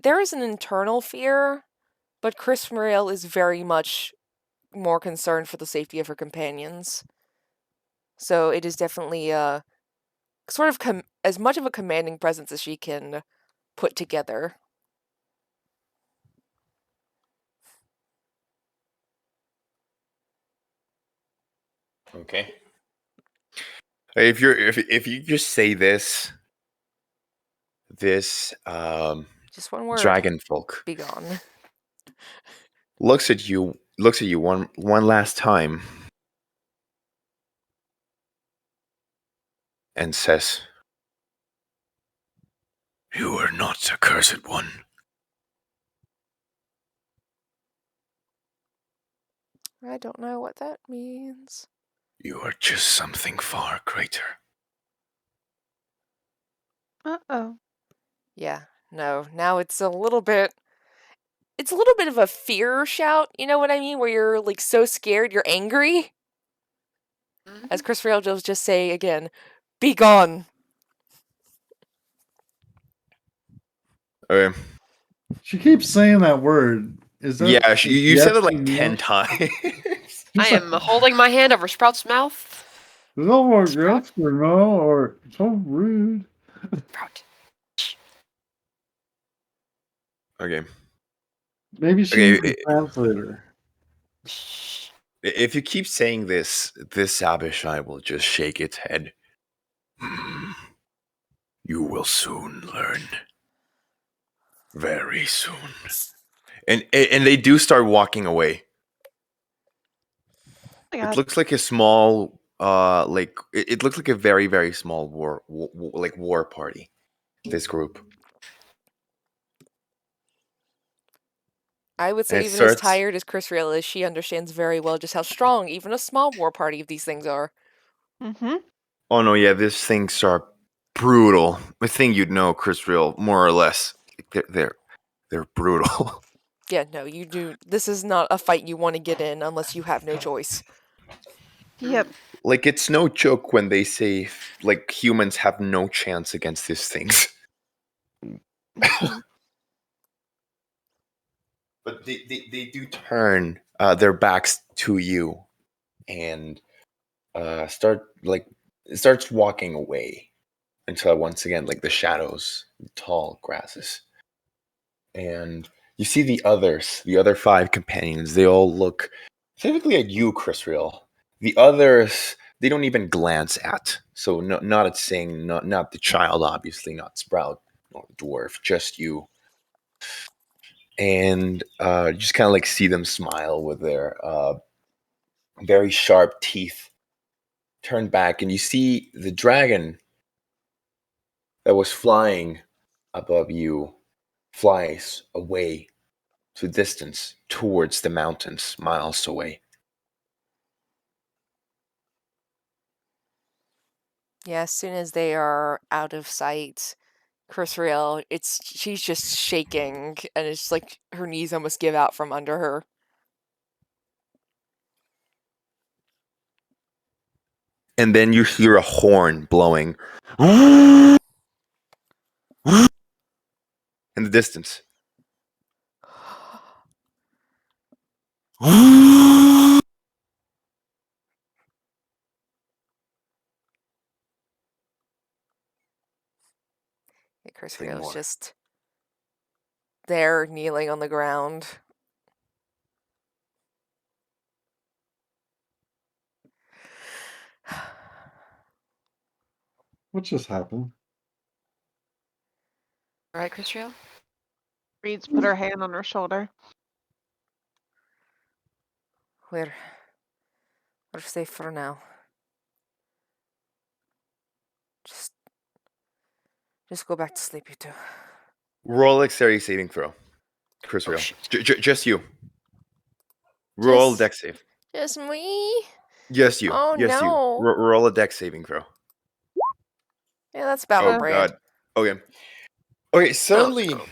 an internal fear, but Crisriel is very much more concerned for the safety of her companions. So it is definitely sort of as much of a commanding presence as she can put together. Okay. If you just say this Just one word. dragon folk Be gone. looks at you one last time and says, "You are not a cursed one. I don't know what that means. You are just something far greater." Uh-oh. Yeah, no. Now it's a little bit. It's a little bit of a fear shout. You know what I mean? Where you're like so scared, you're angry. As Crisriel will just say again, "Be gone." Okay. She keeps saying that word. Is that Yeah, you yes said it or like no? 10 times. I am holding my hand over Sprout's mouth. No more Sprout. yes or no, or so rude. Sprout. Okay. Maybe she Okay, needs a translator. Shh. if you keep saying this abishai will just shake its head. You will soon learn. Very soon. And they do start walking away. Oh my It God. looks like a small, it looks like a very, very small war party. This group. I would And say it even as starts. tired as Crisriel is, she understands very well just how strong even a small war party of these things are. Mm-hmm. Oh no, yeah, these things are brutal. I think you'd know, Crisriel, more or less. They're brutal. Yeah, no, you do. This is not a fight you want to get in unless you have no choice. Yep. Like, it's no joke when they say like humans have no chance against these things. But they do turn their backs to you and starts walking away until once again like the shadows, the tall grasses, and you see the other 5 companions. They all look specifically at you, Crisriel. The others they don't even glance at. So not at Sing, not the child, obviously, not Sprout, nor the dwarf, just you. And just kind of like see them smile with their very sharp teeth turned back, and you see the dragon that was flying above you flies away to a distance towards the mountains, miles away. Yeah, as soon as they are out of sight, Crisriel, she's just shaking, and it's like her knees almost give out from under her. And then you hear a horn blowing in the distance. Yeah, Nothing Crisriel's more. just there, kneeling on the ground. What just happened? All right, Crisriel? Reed's put her hand on her shoulder. We're safe for now. Just go back to sleep, you two. Roll dexterity saving throw. Oh, Crisriel. shit. Just you. Roll Just- dex save. Just me? Just you. Oh, Just you. no. Roll a dex saving throw. Yeah, that's Oh battle brand. god. Okay, suddenly no.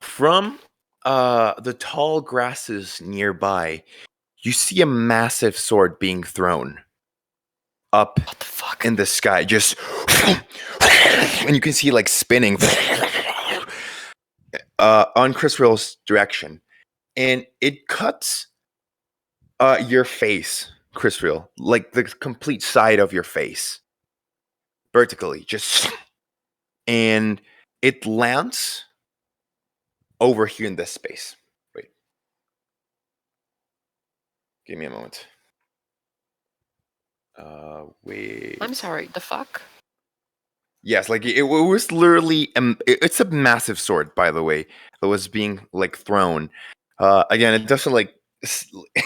from the tall grasses nearby, you see a massive sword being thrown up What the fuck? in the sky, just and you can see like spinning on Crisriel's direction, and it cuts your face, Crisriel, like the complete side of your face, vertically, just, and it lands over here in this space. Wait, give me a moment. Wait. I'm sorry, the fuck? Yes, like it was literally. It's a massive sword, by the way, that was being like thrown. Again, it doesn't like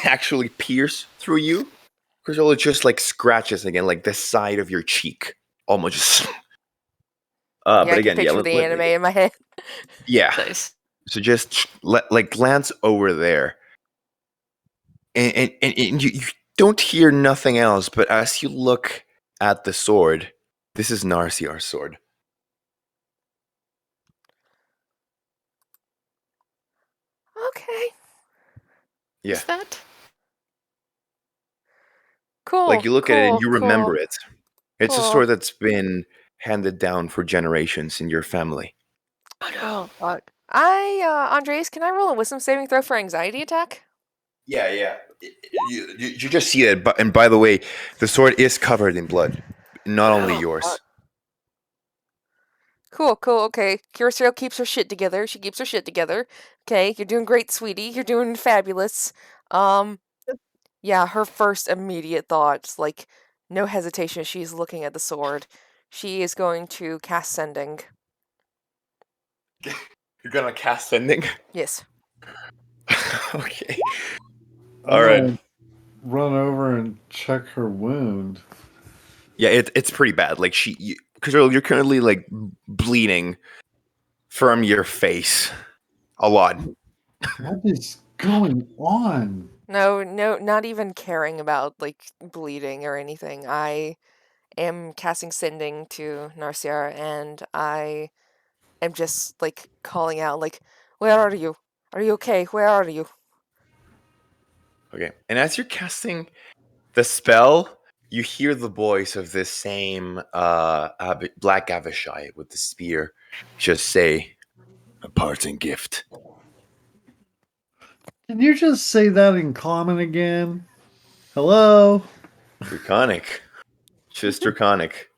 actually pierce through you, because it just like scratches again, like the side of your cheek, almost just. Yeah, But I can again, yeah, picture the anime in my head. yeah. Nice. So just like glance over there, and you don't hear nothing else. But as you look at the sword, this is Narciar's sword. Okay. Yeah. Is that? Cool. Like you look at it and you cool. remember it. It's a Cool. sword that's been handed down for generations in your family. Oh no. Oh, fuck. Andres, can I roll a wisdom saving throw for anxiety attack? Yeah. You just see it, and by the way, the sword is covered in blood. Not only Oh, yours. fuck. Cool, okay. Crisriel keeps her shit together. She keeps her shit together. Okay, you're doing great, sweetie. You're doing fabulous. Yeah, her first immediate thoughts, like, no hesitation, she's looking at the sword. She is going to cast Sending. You're gonna cast sending? Yes. Okay. I'm All right. gonna run over and check her wound. Yeah, it's pretty bad. Like because you're currently like bleeding from your face a lot. What is going on? No, not even caring about, like, bleeding or anything. I am casting Sending to Narciar, and I am just, like, calling out, like, where are you? Are you okay? Where are you? Okay. And as you're casting the spell, you hear the voice of this same black abishai with the spear just say, "A parting gift." Can you just say that in common again? Hello? Draconic. Just draconic.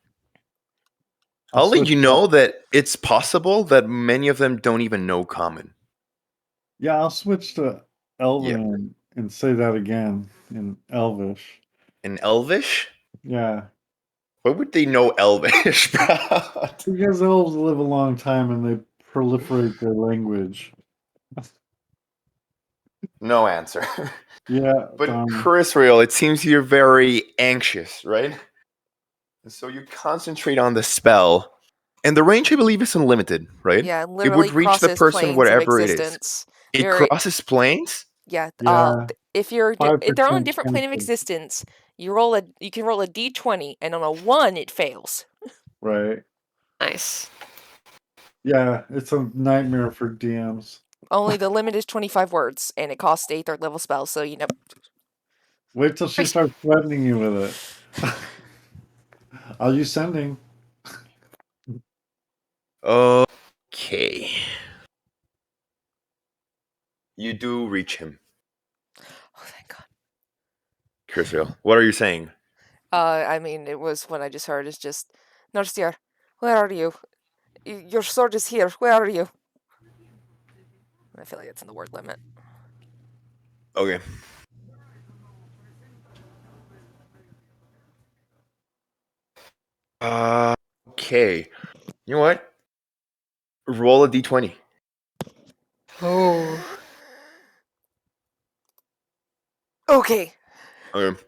I'll I'll let switch you back. know that it's possible that many of them don't even know common. Yeah, I'll switch to Elven and say that again in Elvish. In Elvish? Yeah. Why would they know Elvish, bro? Because elves live a long time and they proliferate their language. No answer. Yeah, But Tom. Crisriel, it seems you're very anxious, right? And so you concentrate on the spell. And the range, I believe, is unlimited, right? Yeah, It literally would reach the crosses person planes of wherever it is. existence. It You're crosses planes? Yeah, Yeah, if if they're on a 5% different plane of chance. existence, you can roll a d20, and on a 1 it fails. Right. Nice. Yeah, it's a nightmare for DMs. Only the limit is 25 words, and it costs a 3rd level spell, so Wait till she starts threatening you with it. Are you sending? Okay. You do reach him, Oh, thank God. Crisriel. What are you saying? I mean, it was when I just heard it's just, Narciar, where are you? Your sword is here, where are you? I feel like it's in the word limit. Okay. Okay. You know what? Roll a d20. Oh. Okay. Okay.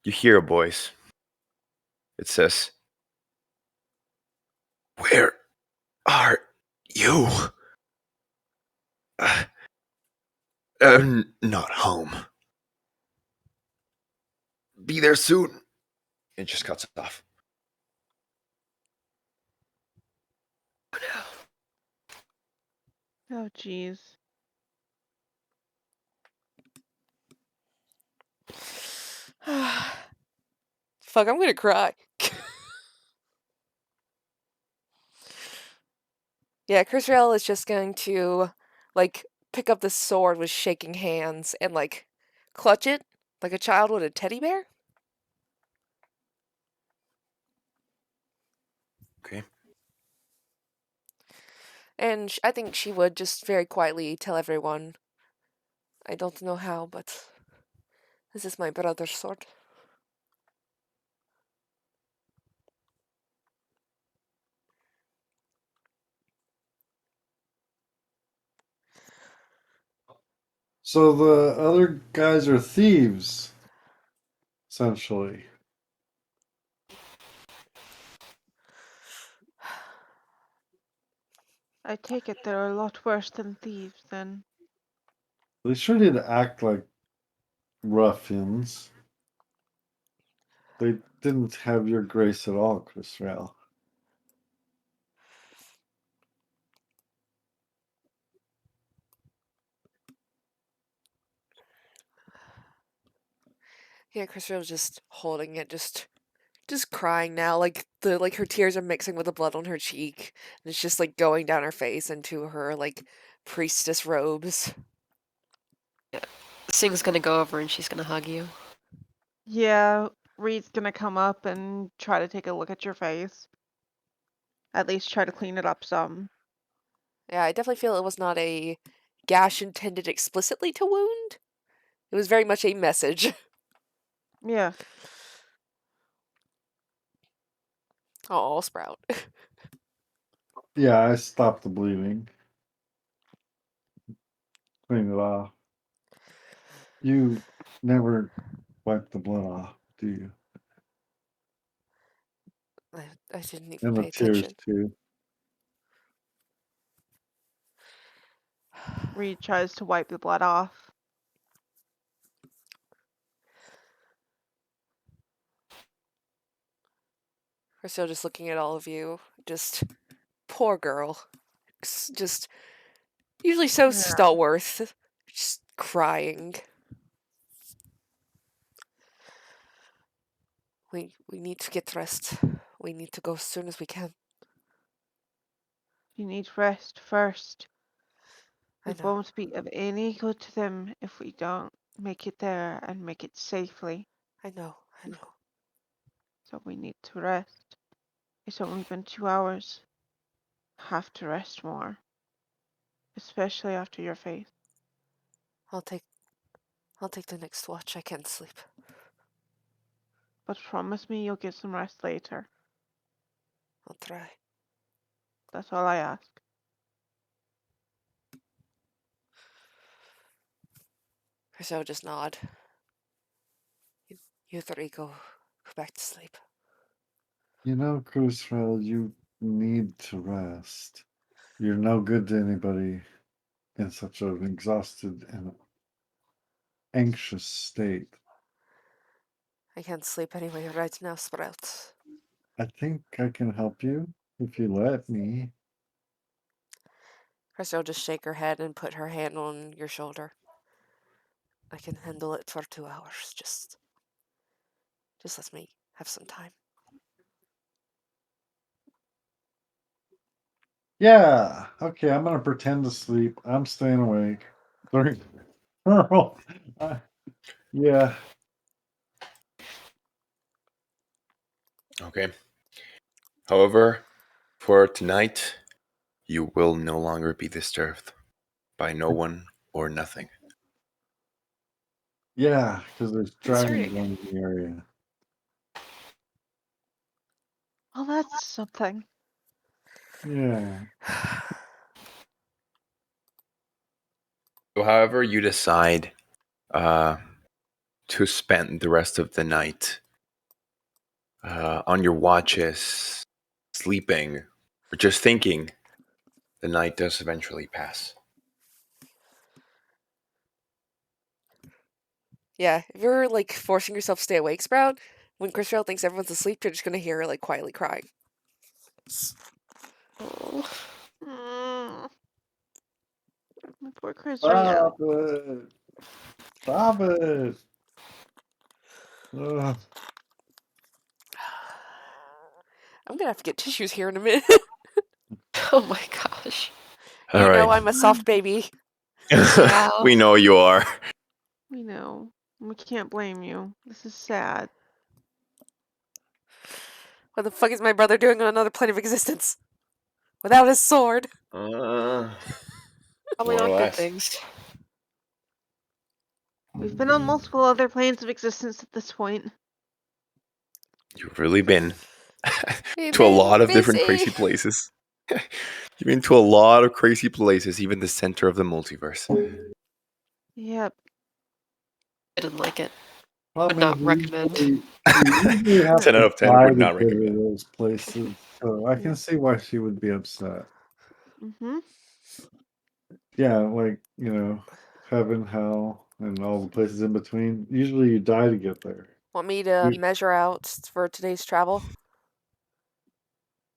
You hear a voice. It says, "Where are you?" Not home. Be there soon. It just cuts it off. Oh, jeez. Fuck, I'm gonna cry. Yeah, Crisriel is just going to, like, pick up the sword with shaking hands and, like, clutch it like a child would a teddy bear. Okay. And I think she would just very quietly tell everyone, I don't know how, but this is my brother's sword. So the other guys are thieves, essentially. I take it they're a lot worse than thieves then. They sure did act like ruffians. They didn't have your grace at all, Crisrael. Yeah, Crisriel's just holding it, just crying now. Like her tears are mixing with the blood on her cheek, and it's just like going down her face into her like priestess robes. Sing's gonna go over and she's gonna hug you. Yeah, Reed's gonna come up and try to take a look at your face. At least try to clean it up some. Yeah, I definitely feel it was not a gash intended explicitly to wound. It was very much a message. Yeah. Oh, Sprout. Yeah, I stopped the bleeding. Clean it off. You never wipe the blood off, do you? I didn't even And the pay tears attention. too. Reed tries to wipe the blood off. We're still just looking at all of you. Just poor girl. Just usually so Yeah. stalwart. Just crying. We need to get dressed. We need to go as soon as we can. You need rest first. I It know. won't be of any good to them if we don't make it there and make it safely. I know. So we need to rest. It's only been 2 hours. Have to rest more. Especially after your face. I'll take the next watch. I can't sleep. But promise me you'll get some rest later. I'll try. That's all I ask. So just nod. You three go back to sleep. You know, Crisriel, you need to rest. You're no good to anybody in such an exhausted and anxious state. I can't sleep anyway right now, Sprout. I think I can help you if you let me. Crystal will just shake her head and put her hand on your shoulder. I can handle it for 2 hours. Just let me have some time. Yeah. Okay, I'm gonna pretend to sleep. I'm staying awake. Sorry. Yeah. Okay. However, for tonight, you will no longer be disturbed by no one or nothing. Yeah, because there's Concerning. dragonborn in the area. Oh, that's something. Yeah. So, however, you decide to spend the rest of the night on your watches, sleeping, or just thinking, the night does eventually pass. Yeah, if you're like forcing yourself to stay awake, Sprout, when Crisriel thinks everyone's asleep, you're just gonna hear her like quietly crying. Oh. Mm. Poor Stop Crisriel. it. Stop it. Ugh. I'm gonna have to get tissues here in a minute. Oh my gosh. You All know right. I'm a soft baby. Yeah. We know you are. We know. We can't blame you. This is sad. What the fuck is my brother doing on another plane of existence? Without his sword. Probably Probably more or not good less. things. We've been on multiple other planes of existence at this point. You've really been We've to a been lot of different busy. crazy places. You've been to a lot of crazy places, even the center of the multiverse. Yep. I didn't like it. I Would mean, not recommend. we usually have 10 out to of 10 fly would to not go to recommend. those places, so I can see why she would be upset. Mm-hmm. Yeah, like, heaven, hell, and all the places in between. Usually you die to get there. Want me to measure out for today's travel?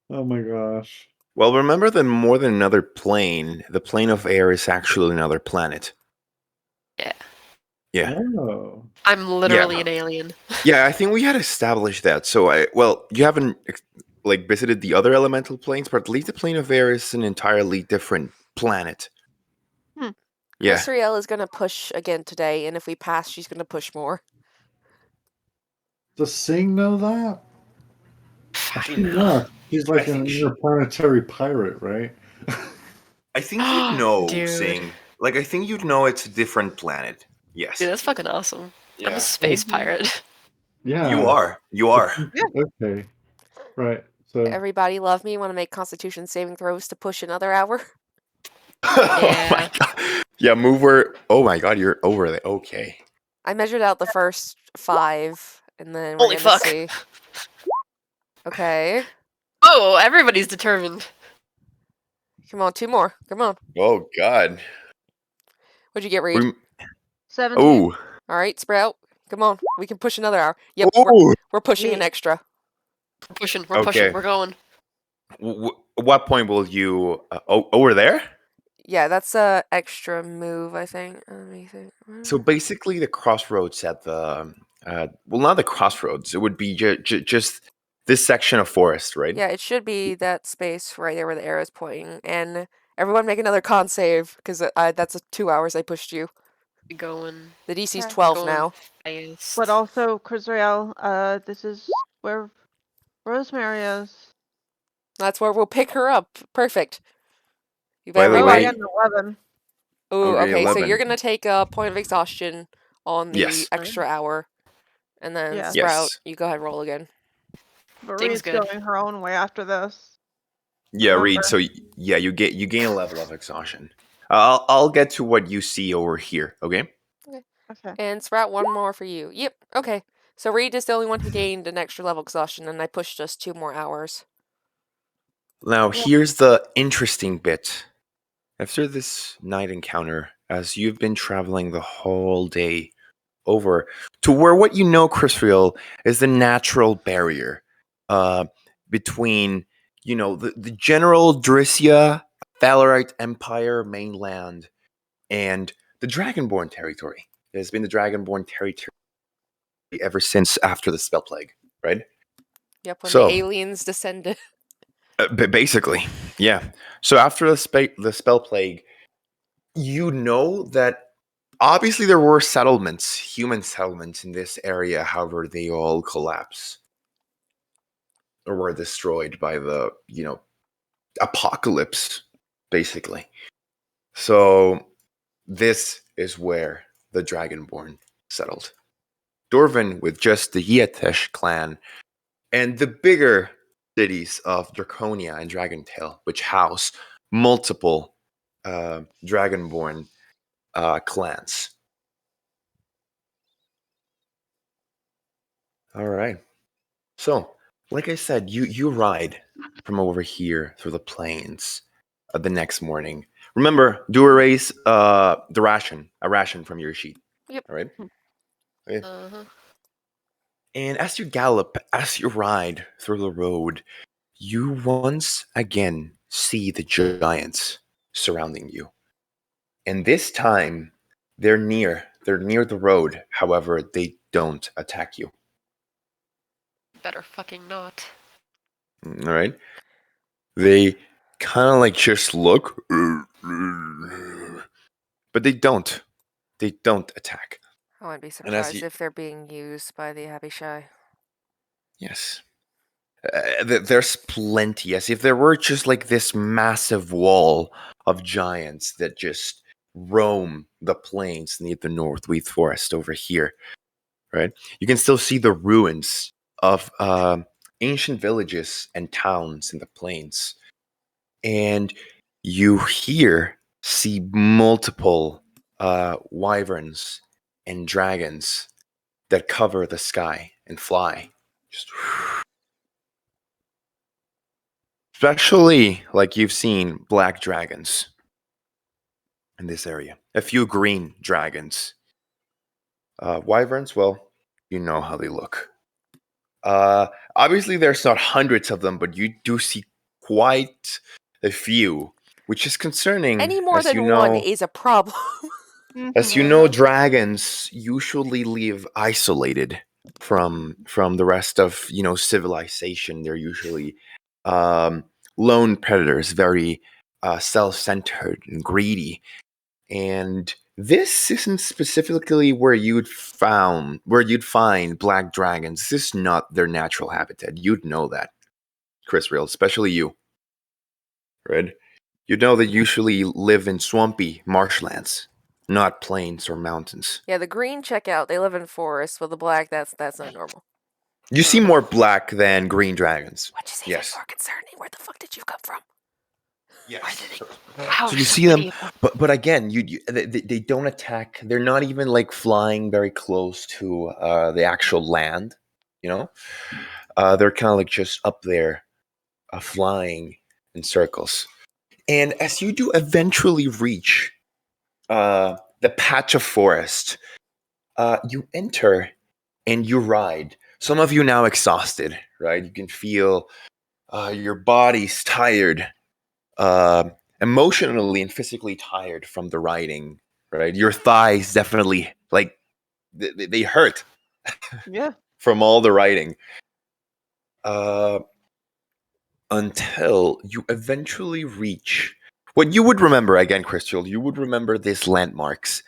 Oh my gosh. Well, remember that more than another plane, the plane of air is actually another planet. Yeah. Yeah. Oh. I'm literally an alien. Yeah, I think we had established that. So you haven't like visited the other elemental planes, but at least the plane of air is an entirely different planet. Hmm. Yeah. Crisriel is gonna push again today, and if we pass, she's gonna push more. Does Sing know that? I She don't know. must. She's like I an think interplanetary pirate, right? I think you'd know, Dude. Sing. Like I think you'd know it's a different planet. Yes. Dude, that's fucking awesome. I'm Yeah. a space Mhm. pirate. Yeah. You are. You are. Okay. Right. So Everybody love me. Want to make Constitution saving throws to push another hour? Oh my god. Yeah, move where. Oh my god, you're over there. Okay. I measured out the first 5, and then we're Holy gonna fuck. see. Okay, Oh, everybody's determined. come on, 2 more. Come on. Oh god. What'd you get, Reed? We- 17. Oh. All right, Sprout. Come on, we can push another hour. Yep, Oh. we're pushing an Yeah. extra. We're pushing, we're Okay. pushing, we're going. What point will you? Over there. Yeah, that's a extra move, I think. Let me think. So basically, the crossroads at the well, not the crossroads. It would be just this section of forest, right? Yeah, it should be that space right there where the arrow is pointing. And everyone make another con save, because that's 2 hours I pushed you. We going. The DC's Okay. 12 Going now. fast. But also, Crisriel, this is where Rosemary is. That's where we'll pick her up. Perfect. You By better the Oh, way- I remind. got an 11. Oh, Okay, okay. So 11. you're gonna take a point of exhaustion on the Yes. extra hour, and then Yeah. Sprout. Yes. You go ahead, roll again. But Seems Reed's good. going her own way after this. Yeah, Reed. Remember. So yeah, you gain a level of exhaustion. I'll get to what you see over here. Okay. Okay. And Sprout, one more for you. Yep. Okay. So Reed is the only one who gained an extra level exhaustion, and I pushed us 2 more hours. Now Yeah. here's the interesting bit. After this night encounter, as you've been traveling the whole day over to where what you know, Crisriel, is the natural barrier between, the general Dryssia, Valerite Empire mainland and the Dragonborn territory. It has been the Dragonborn territory ever since after the Spell Plague, right? Yep. When So- the aliens descended. Basically, yeah. So after the Spell Plague, you know that obviously there were settlements, human settlements in this area. However, they all collapsed or were destroyed by the, apocalypse, basically. So this is where the Dragonborn settled. Dorvan with just the Yetish clan and the bigger cities of Draconia and Dragontail, which house multiple Dragonborn clans. All right. So, like I said, you ride from over here through the plains the next morning. Remember, do erase a ration from your sheet. Yep. All right. Uh-huh. And as you ride through the road, you once again see the giants surrounding you. And this time, they're near the road. However, they don't attack you. Better fucking not. All right. They kind of like just look, but they don't. They don't attack. I wouldn't be And as surprised you- if they're being used by the abishai. Yes. There's plenty. As if there were just like this massive wall of giants that just roam the plains near the Northweed Forest over here. Right? You can still see the ruins of ancient villages and towns in the plains. And you see multiple wyverns and dragons that cover the sky and fly. Just especially like you've seen black dragons in this area. A few green dragons. Wyverns, well, you know how they look. Obviously, there's not hundreds of them, but you do see quite a few, which is concerning. Any more as than you know, one is a problem. As you know, dragons usually live isolated from the rest of civilization. They're usually lone predators, very self-centered and greedy. And this isn't specifically where you'd find black dragons. This is not their natural habitat. You'd know that, Crisriel, especially you, right? You'd know they usually live in swampy marshlands, not plains or mountains. Yeah, the green check out. They live in forests, but the black, that's not normal. You see more black than green dragons. Which is even more concerning. Where the fuck did you come from? Yes. Wow, So you see them, but again, they don't attack. They're not even like flying very close to the actual land. They're kind of like just up there, flying in circles. And as you do eventually reach the patch of forest, you enter and you ride. Some of you now exhausted, right? You can feel your body's tired. Emotionally and physically tired from the riding, right? Your thighs definitely like they hurt. Yeah. From all the riding. Until you eventually reach what you would remember again, Crisriel. You would remember these landmarks,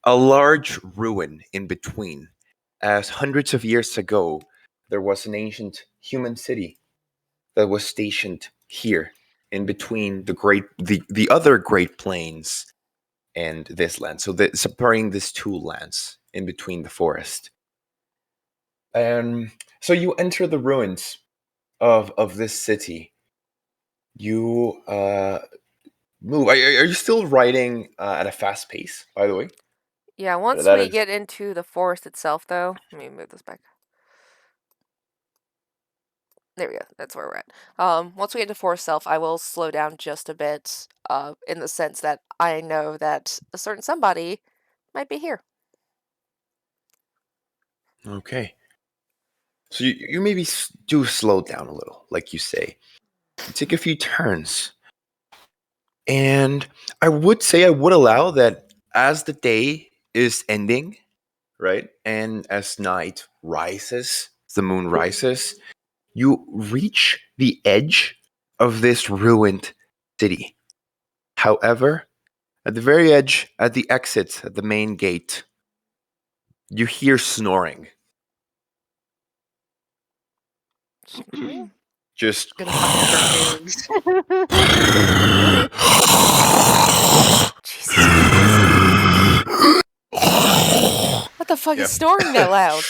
a large ruin in between, as hundreds of years ago there was an ancient human city that was stationed here in between the other Great Plains and this land. So separating these two lands in between the forest. And so you enter the ruins of this city. You move. Are you still riding at a fast pace, by the way? Yeah, once That we is- get into the forest itself, though, let me move this back. There we go. That's where we're at. Once we get to forest itself, I will slow down just a bit, in the sense that I know that a certain somebody might be here. Okay. So you maybe do slow down a little, like you say. You take a few turns. And I would say I would allow that as the day is ending, right? And as night rises, the moon rises, you reach the edge of this ruined city. However, at the very edge, at the exit, at the main gate, you hear snoring. Excuse me? Just Gonna fucking Jesus. What the fuck is snoring that loud?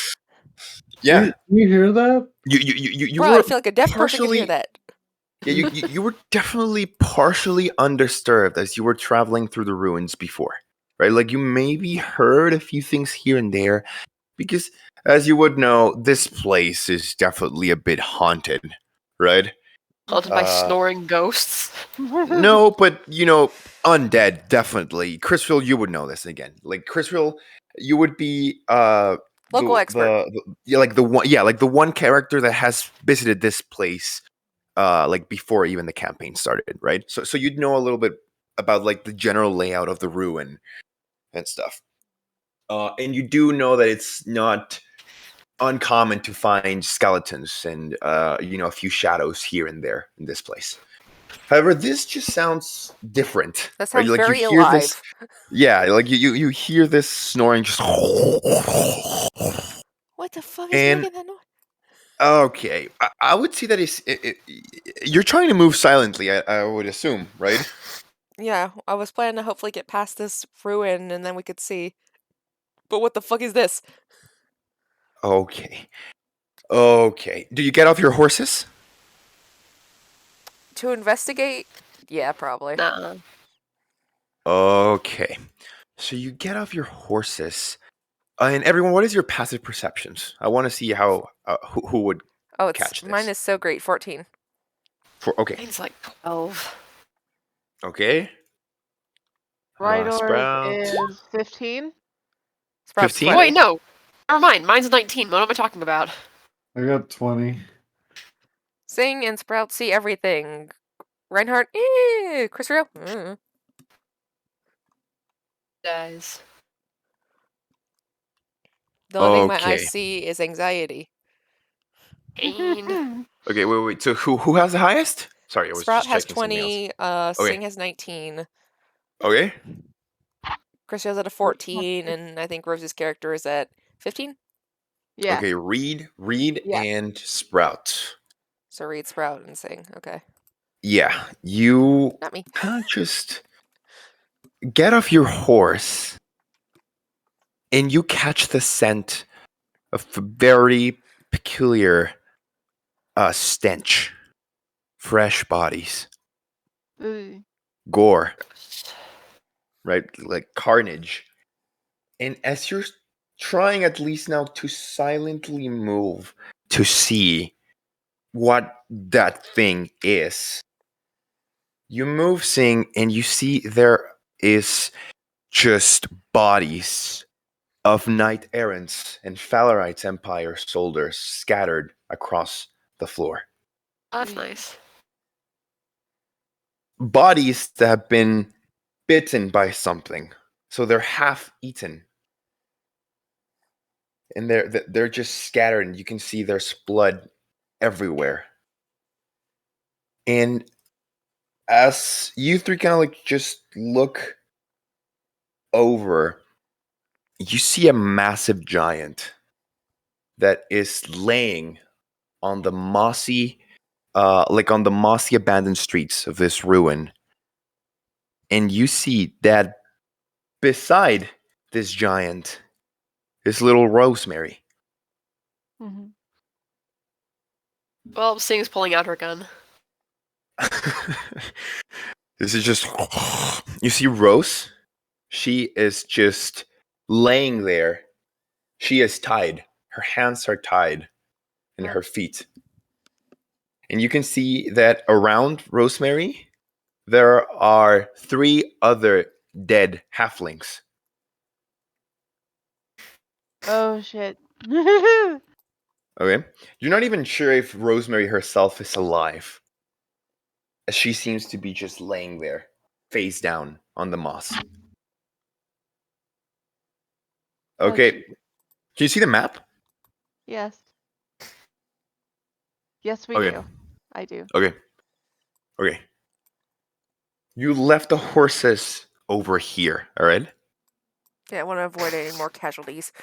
Yeah. Do you hear that? You Bro, were I feel like a deaf person could hear partially that. Yeah, you were definitely partially undisturbed as you were traveling through the ruins before, right? Like you maybe heard a few things here and there, because as you would know, this place is definitely a bit haunted, right? haunted by snoring ghosts. No, but undead definitely. Crisriel, you would know this again. Like Crisriel, you would be Local expert. like the one character that has visited this place like before even the campaign started, right? So you'd know a little bit about like the general layout of the ruin and stuff. And you do know that it's not uncommon to find skeletons and a few shadows here and there in this place. However, this just sounds different. That sounds Like very you hear alive. this, yeah, like you hear this snoring just. What the fuck is And making that noise? okay, I would see that you're trying to move silently. I would assume, right? Yeah, I was planning to hopefully get past this ruin and then we could see. But what the fuck is this? Okay. Do you get off your horses? To investigate? Yeah, probably. Nah. Okay. So you get off your horses. And everyone, what is your passive perceptions? I want to see how who would Oh, catch this. mine is so great. 14. Okay. Mine's like 12. Okay. Reiddoure Sprout. is 15. Sprout's 15? 20. Wait, no. Never mind. Mine's 19. What am I talking about? I got 20. Sing and Sprout see everything. Reinhardt, Crisriel. Guys. The only thing my Okay. eyes see is anxiety. Pain. Okay, wait. So who has the highest? Sorry, I was Sprout just has checking something else. 20, Sing has 19, Okay. Crisriel's at a 14, and I think Rose's character is at 15. Yeah. Okay, Reed, Yeah. and Sprout. So Reed, Sprout, and Sing. Okay. Yeah, you Not me. kind of just get off your horse and you catch the scent of a very peculiar stench. Fresh bodies, Ooh. gore, right? Like carnage. And as you're trying at least now to silently move to see what that thing is, you move, Sing, and you see there is just bodies of knight errants and Falarites Empire soldiers scattered across the floor. Oh, that's nice. Bodies that have been bitten by something, so they're half eaten, and they're just scattered, and you can see there's blood everywhere. And as you three kind of like just look over, you see a massive giant that is laying on the mossy, on the mossy abandoned streets of this ruin. And you see that beside this giant is little Rosemary. Mm-hmm. Well, Sing's pulling out her gun. This is just. You see Rose? She is just laying there. She is tied. Her hands are tied and her feet. And you can see that around Rosemary, there are 3 other dead halflings. Oh shit. Okay? You're not even sure if Rosemary herself is alive, as she seems to be just laying there, face down on the moss. Okay. Can you see the map? Yes. Yes, we Okay. do. I do. Okay. Okay. You left the horses over here, all right? Yeah, I want to avoid any more casualties.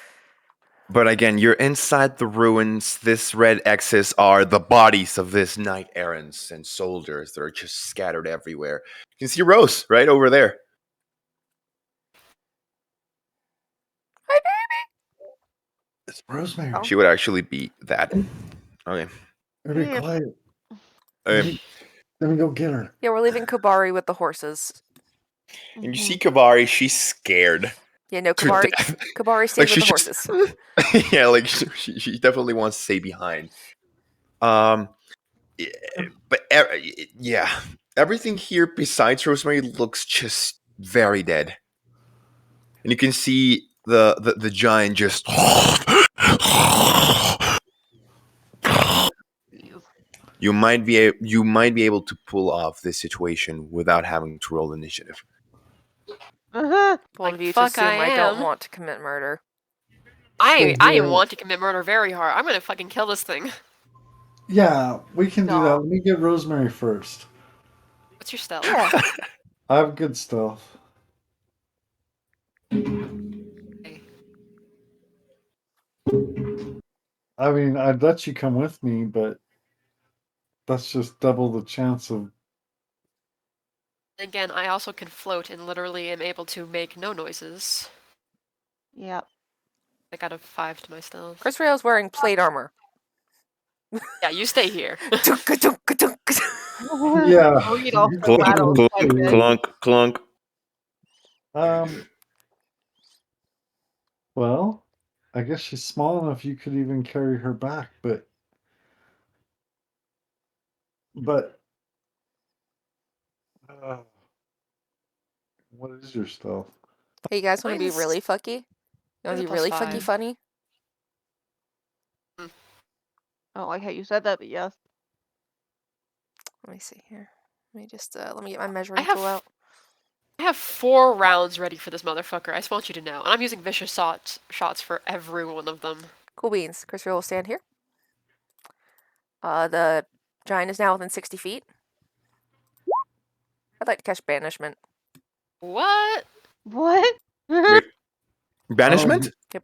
But again, you're inside the ruins. This red X's are the bodies of these knight errants and soldiers that are just scattered everywhere. You can see Rose right over there. Hi, baby. It's Rosemary. Oh. She would actually be that. Okay. Everybody Yeah. quiet. Okay. Let me go get her. Yeah, we're leaving Kabari with the horses. And you Mhm. see Kavari, she's scared. Yeah, no, to Kabari. death. Kabari stays Like with she's the just, horses. yeah, like she definitely wants to stay behind. Um, yeah, but yeah, everything here besides Rosemary looks just very dead, and you can see the giant just. You might be able to pull off this situation without having to roll initiative. Uh-huh. Bold Like, of you to fuck, assume I I don't am. want to commit murder. I yeah. want to commit murder very hard. I'm gonna fucking kill this thing. Yeah, we can do that. No. Let me get Rosemary first. What's your stealth? Yeah. I have good stealth. Okay. I mean, I'd let you come with me, but that's just double the chance of. Again, I also can float and literally am able to make no noises. Yep. Like out of 5 to my stealth. Crisriel's wearing plate armor. Yeah, you stay here. Yeah. Read off the Clunk, battle clunk, quite a bit. clunk, clunk. Well, I guess she's small enough you could even carry her back, but what is your stealth? Hey, you guys want to be Mine's- really fucky? You want mine's to a be really fucky +5. funny? I don't like how you said that, but yes. Let me see here. Let me just let me get my measuring I have tool out. I have 4 rounds ready for this motherfucker. I just want you to know. And I'm using vicious shots for every one of them. Cool beans. Crisriel will stand here. The giant is now within 60 feet. I'd like to catch banishment. What? What? Wait, banishment? Yep.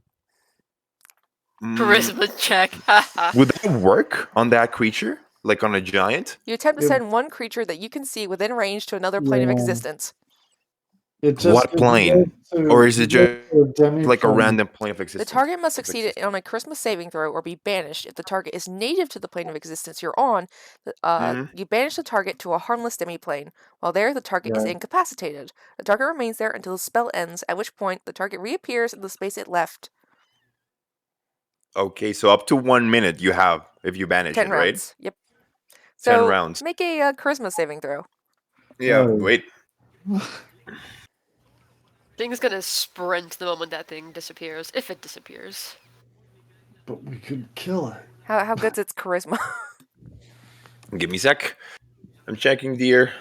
Charisma check. Haha. Would that work on that creature? Like on a giant? You attempt to Yep. send one creature that you can see within range to another plane of Yeah. existence. It just What plane? Or is it just like a random plane of The existence? target must succeed on a charisma saving throw or be banished. If the target is native to the plane of existence you're on, you banish the target to a harmless demi-plane. While there, the target is Right. incapacitated. The target remains there until the spell ends, at which point the target reappears in the space it left. Okay, so up to 1 minute you have if you banish 10 it, right? rounds. Yep. 10 So rounds. make a charisma saving throw. Yeah, Oh. wait. Thing's gonna sprint the moment that thing disappears. If it disappears. But we could kill it. How good's its charisma? Give me a sec. I'm checking, dear.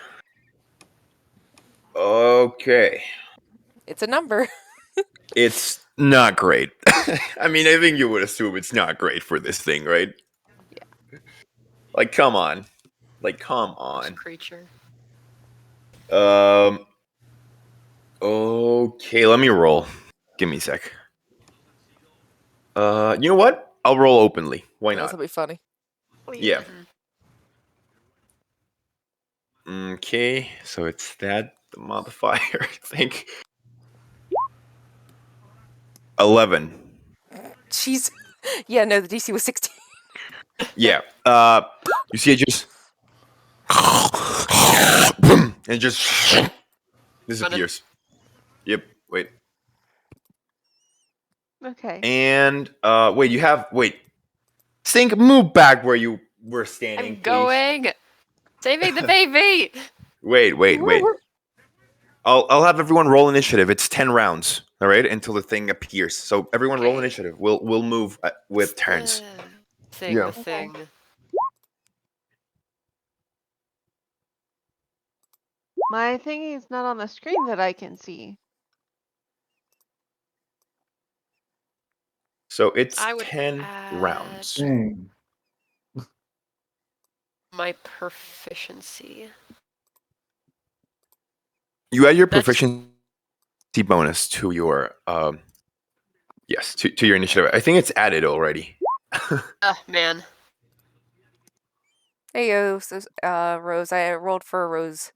Okay. It's a number. It's not great. I mean, I think you would assume it's not great for this thing, right? Yeah. Like, come on. This creature. Okay, let me roll. Give me a sec. You know what? I'll roll openly. Why This not? will be funny. Yeah. Mhm. Okay, so it's that the modifier, I think. 11. Jeez. Yeah, no, the DC was 16. Yeah. You see it just and just disappears. Yep. Wait. Okay. And wait. Stink, move back where you were standing, I'm please. going. Saving the baby. Wait. I'll have everyone roll initiative. It's 10 rounds, all right, until the thing appears. So everyone roll Okay. initiative. We'll move with turns. Yeah. The thing. My thingy is not on the screen that I can see. So it's I would 10 add- rounds. Dang. My proficiency. You add your That's- proficiency bonus to your yes, to your initiative. I think it's added already. Man. Hey, yo, so, Rose. I rolled for Rose.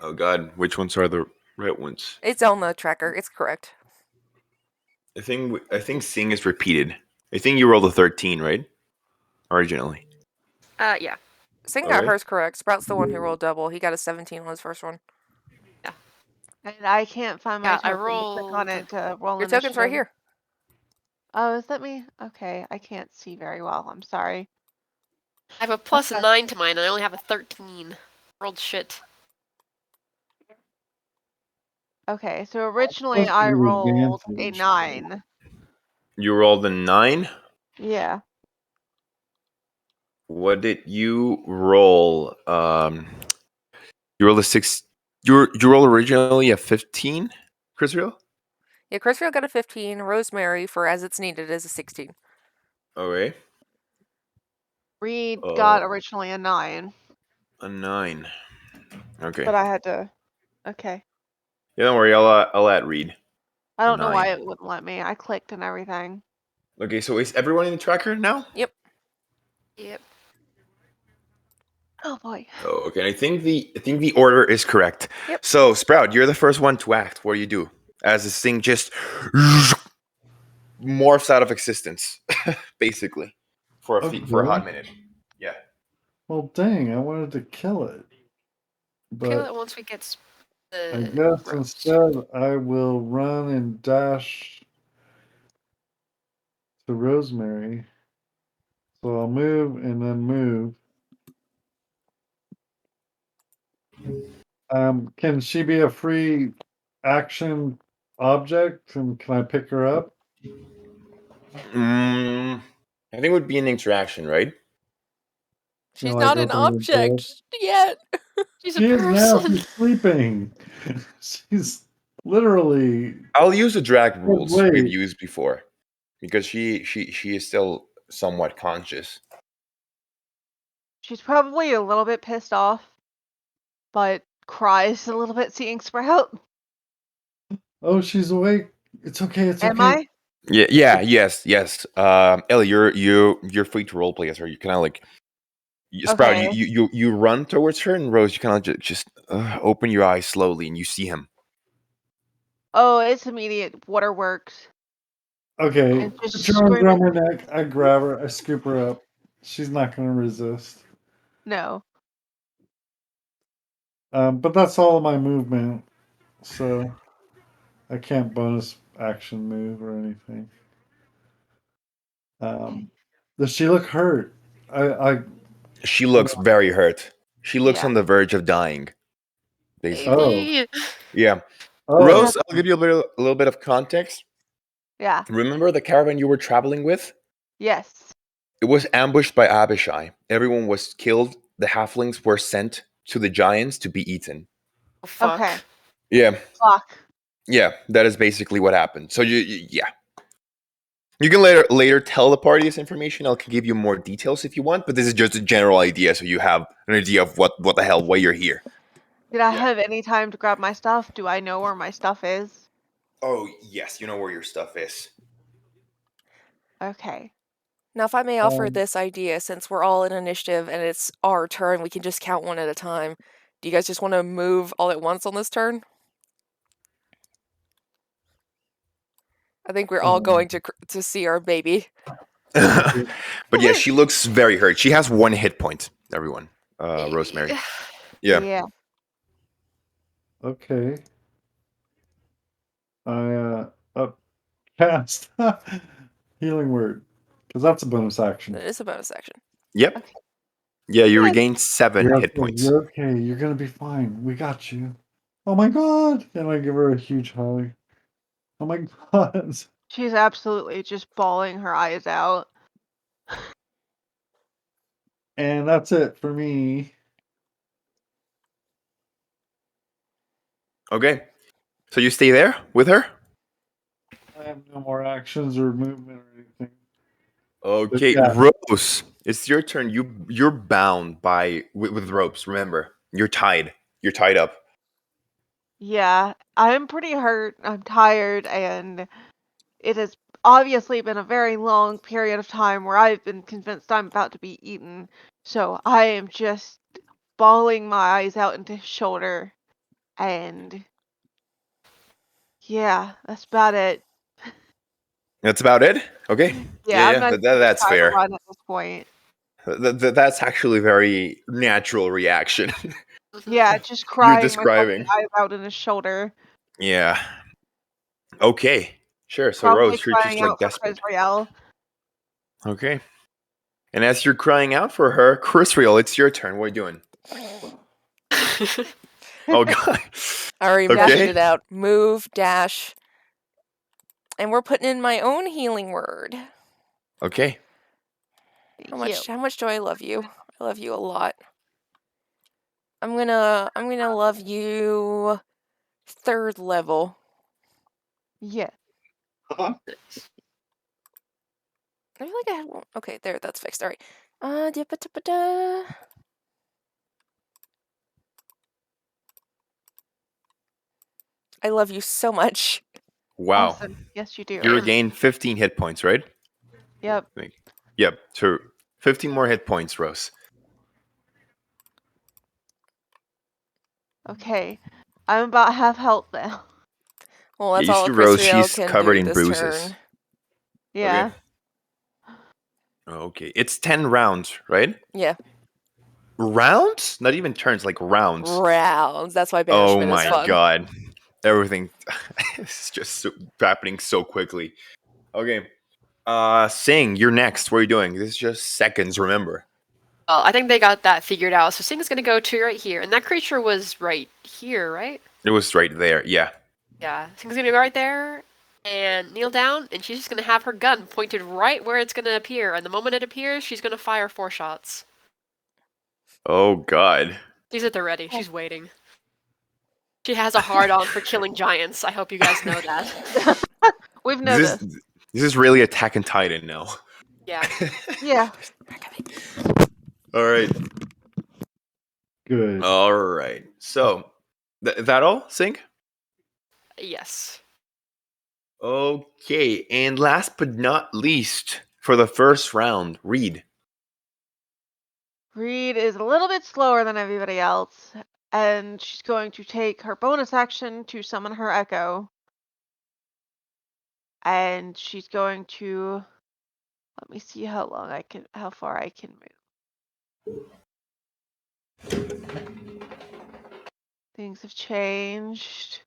Oh god, which ones are the right ones? It's on the tracker. It's correct. I think Sing is repeated. I think you rolled a 13, right? Originally. Yeah. Sing got Okay. hers correct. Sprout's the one who rolled double. He got a 17 on his first one. And I can't find my Yeah, I token to click on rolled- it to roll Your token's right initiative. here. Oh, is that me? Okay, I can't see very well. I'm sorry. I have a plus Okay. 9 to mine, and I only have a 13. Rolled shit. Okay, so originally Plus I your rolled a advantage. 9. You rolled a 9. Yeah. What did you roll? You rolled a 6. You rolled originally a 15, Crisriel? Yeah, Crisriel got a 15. Rosemary, for as it's needed, is a 16. Okay. Reed got originally a 9, A 9. Okay. but I had to. Okay. Yeah, don't worry. I'll add Reed. I don't know why 9. it wouldn't let me. I clicked and everything. Okay, so is everyone in the tracker now? Yep. Yep. Oh boy. Oh, okay. I think the order is correct. Yep. So Sprout, you're the first one to act. What do you do? As this thing just morphs out of existence, basically, for a hot minute. Yeah. Well, dang, I wanted to kill it. Kill But it once we get I the guess roast. instead I will run and dash to Rosemary. So I'll move and then move. Can she be a free action object? And can I pick her up? I think it would be an interaction, right? She's No, not I an don't think it object yet. She's a She is now. person. She's sleeping. She's literally. I'll use the drag rules we've Wait. used before because she is still somewhat conscious. She's probably a little bit pissed off, but cries a little bit seeing Sprout. Oh, she's awake. It's okay. It's Am okay. I? Yeah, yes. Ellie, you're free to roleplay as her. You kind of like Sprout. Okay. You run towards her, and Rose, you kind of just open your eyes slowly, and you see him. Oh, it's immediate waterworks. Okay. And just Put your arms around screaming. her neck. I grab her. I scoop her up. She's not going to resist. No. But that's all of my movement. So I can't bonus action move or anything. Does she look hurt? I She looks very hurt. She looks Yeah. on the verge of dying. Basically, Baby. yeah. oh Rose, I'll give you a little bit of context. Yeah. Remember the caravan you were traveling with? Yes. It was ambushed by Abishai. Everyone was killed. The halflings were sent to the giants to be eaten. Oh, fuck. Okay. Yeah, Fuck. yeah, that is basically what happened. So yeah, you can later tell the party this information. I can give you more details if you want, but this is just a general idea, so you have an idea of what the hell why you're here. Did I Yeah. have any time to grab my stuff? Do I know where my stuff is? Oh yes, you know where your stuff is. Okay. Now, if I may offer this idea, since we're all in initiative and it's our turn, we can just count one at a time. Do you guys just want to move all at once on this turn? I think we're all going to see our baby. But yeah, she looks very hurt. She has 1 hit point. Everyone, Rosemary. Yeah. Yeah. Okay. I cast healing word because that's a bonus action. That is a bonus action. Yep. Okay. Yeah, you Good. regain 7 You're hit okay. points. You're okay. You're gonna be fine. We got you. Oh my god! And I give her a huge hug. Oh my god! She's absolutely just bawling her eyes out. And that's it for me. Okay. So you stay there with her? I have no more actions or movement or anything. Okay, Yeah. Rose, it's your turn. You're bound by with ropes. Remember, you're tied. You're tied up. Yeah. I'm pretty hurt. I'm tired, and it has obviously been a very long period of time where I've been convinced I'm about to be eaten. So I am just bawling my eyes out into his shoulder. And yeah, that's about it. That's about it. Okay. Yeah, I'm Yeah. not That's trying to fair. run at this point. That's actually a very natural reaction. Yeah, just You're crying my describing. fucking eyes out in his shoulder. Yeah. Okay. Sure. So Probably Rose, you're just crying like out for desperate. Crisriel. Okay. And as you're crying out for her, Crisriel, it's your turn. What are you doing? Oh god. I already Okay. measured it out. Move, dash. And we're putting in my own healing word. Okay. How much do I love you? I love you a lot. I'm gonna love you 3rd level. Yeah. I feel like I had one. Okay, there, that's fixed. All right. Da-ba-da-ba-da. I love you so much. Wow. Awesome. Yes, you do. You regain 15 hit points, right? Yep. Yep. So 15 more hit points, Rose. Okay. I'm about half health now. Well, that's You all see a Rose, Crisriel she's can covered do in this bruises. turn. Yeah. Okay. It's 10 rounds, right? Yeah. Rounds? Not even turns, like rounds. Rounds. That's why Oh banishment is my fun. god. Everything is just happening so quickly. Okay. Sing, you're next. What are you doing? This is just seconds, remember. Well, I think they got that figured out. So Sing's gonna go to right here, and that creature was right here, right? It was right there, yeah. Yeah, Sing's gonna go right there and kneel down, and she's just gonna have her gun pointed right where it's gonna appear. And the moment it appears, she's gonna fire 4 shots. Oh god. She's at the ready. She's waiting. She has a hard-on for killing giants. I hope you guys know that. We've This noticed. is really Attack on Titan now. Yeah. Yeah. All right. Good. All right. So, that all, Sync? Yes. Okay. And last but not least, for the first round, Reid. Reed is a little bit slower than everybody else, and she's going to take her bonus action to summon her echo. And she's going to let me see how far I can move. Things have changed.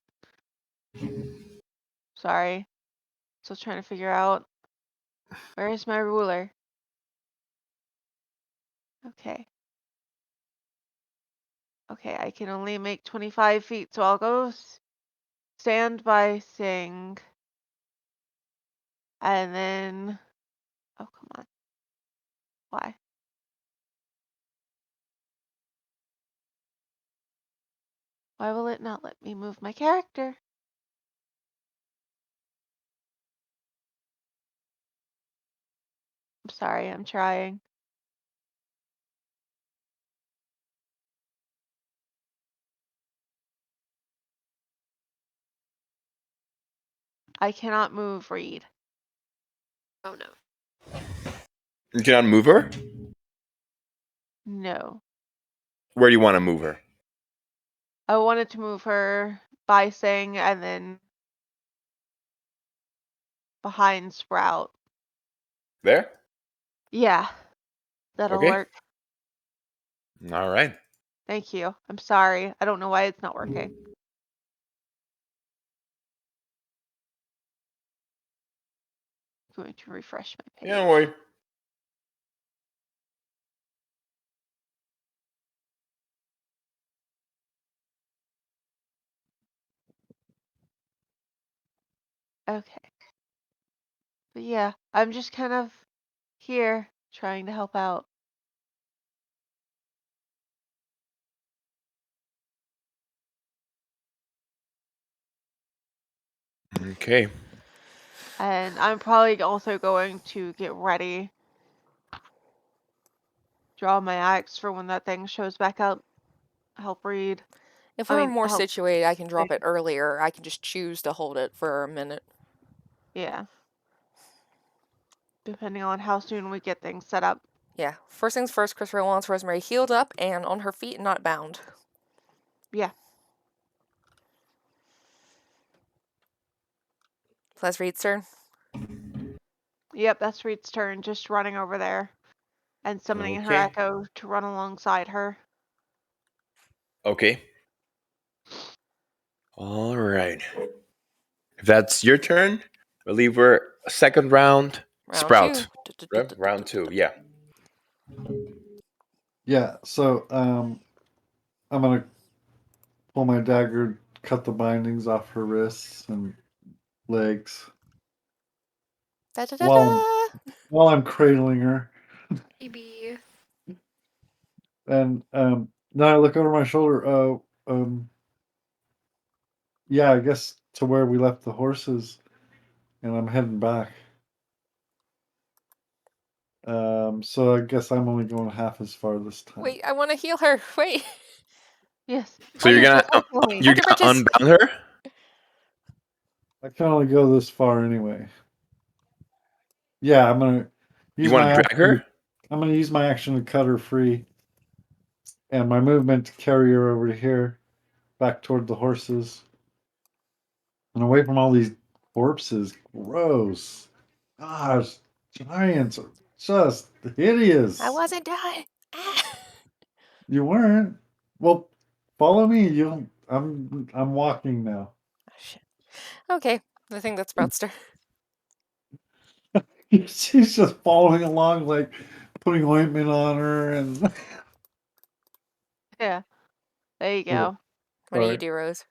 Sorry. Still trying to figure out where is my ruler. Okay. Okay, I can only make 25 feet, so I'll go stand by Sing. And then, oh, come on. Why? Why will it not let me move my character? I'm sorry, I'm trying. I cannot move Reed. Oh no. You cannot move her? No. Where do you want to move her? I wanted to move her by Sing and then behind Sprout. There? Yeah, that'll Okay. work. All right. Thank you. I'm sorry. I don't know why it's not working. I'm going to refresh my page. Yeah, don't worry. Okay. But yeah, I'm just kind of here trying to help out. Okay. And I'm probably also going to get ready. Draw my axe for when that thing shows back up. Help Reed. If I we were mean, more help. situated, I can drop it earlier. I can just choose to hold it for a minute. Yeah. Depending on how soon we get things set up. Yeah. First things first, Crisriel wants Rosemary healed up and on her feet and not bound. Yeah. So that's Reed's turn. Yep, that's Reed's turn. Just running over there. And summoning her Okay. echo to run alongside her. Okay. All right. If that's your turn, I believe we're second round. Round Sprout. two. Right? Round 2, yeah. Yeah, so I'm gonna pull my dagger, cut the bindings off her wrists and legs Da, da, da, while da. while I'm cradling her. Maybe. And then I look over my shoulder. Yeah, I guess to where we left the horses, and I'm heading back. So I guess I'm only going half as far this time. Wait, I want to heal her. Wait. Yes. So you're Yes, gonna that's going. you're Pocket gonna britches. unbound her? I can only go this far anyway. Yeah, I'm gonna You use want my to drag her? action. I'm gonna use my action to cut her free, and my movement to carry her over to here, back toward the horses, and away from all these corpses. Gross. Gosh, giants are just hideous. I wasn't done. Ah. You weren't. Well, follow me. You. I'm walking now. Oh, shit. Okay, I think that's Sprout's turn. She's just following along, like putting ointment on her and. Yeah. There you go. What do you Sorry. do, Rose?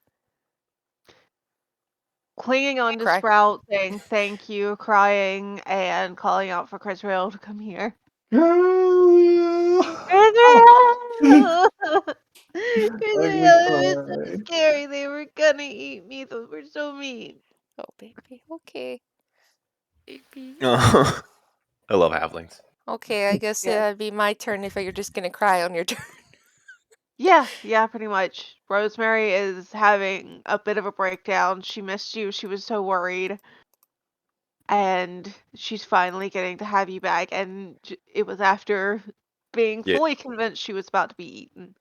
Clinging on to Cry. Sprout, saying thank you, crying, and calling out for Crisriel to come here. Girl! Crisriel! Crisriel, it was so scary. They were gonna eat me. Those were so mean. Oh, baby. Okay. Baby. I love halflings. Okay, I guess Yeah. it'd be my turn if you're just gonna cry on your turn. Yeah, pretty much. Rosemary is having a bit of a breakdown. She missed you. She was so worried. And she's finally getting to have you back. And it was after being Yeah. fully convinced she was about to be eaten.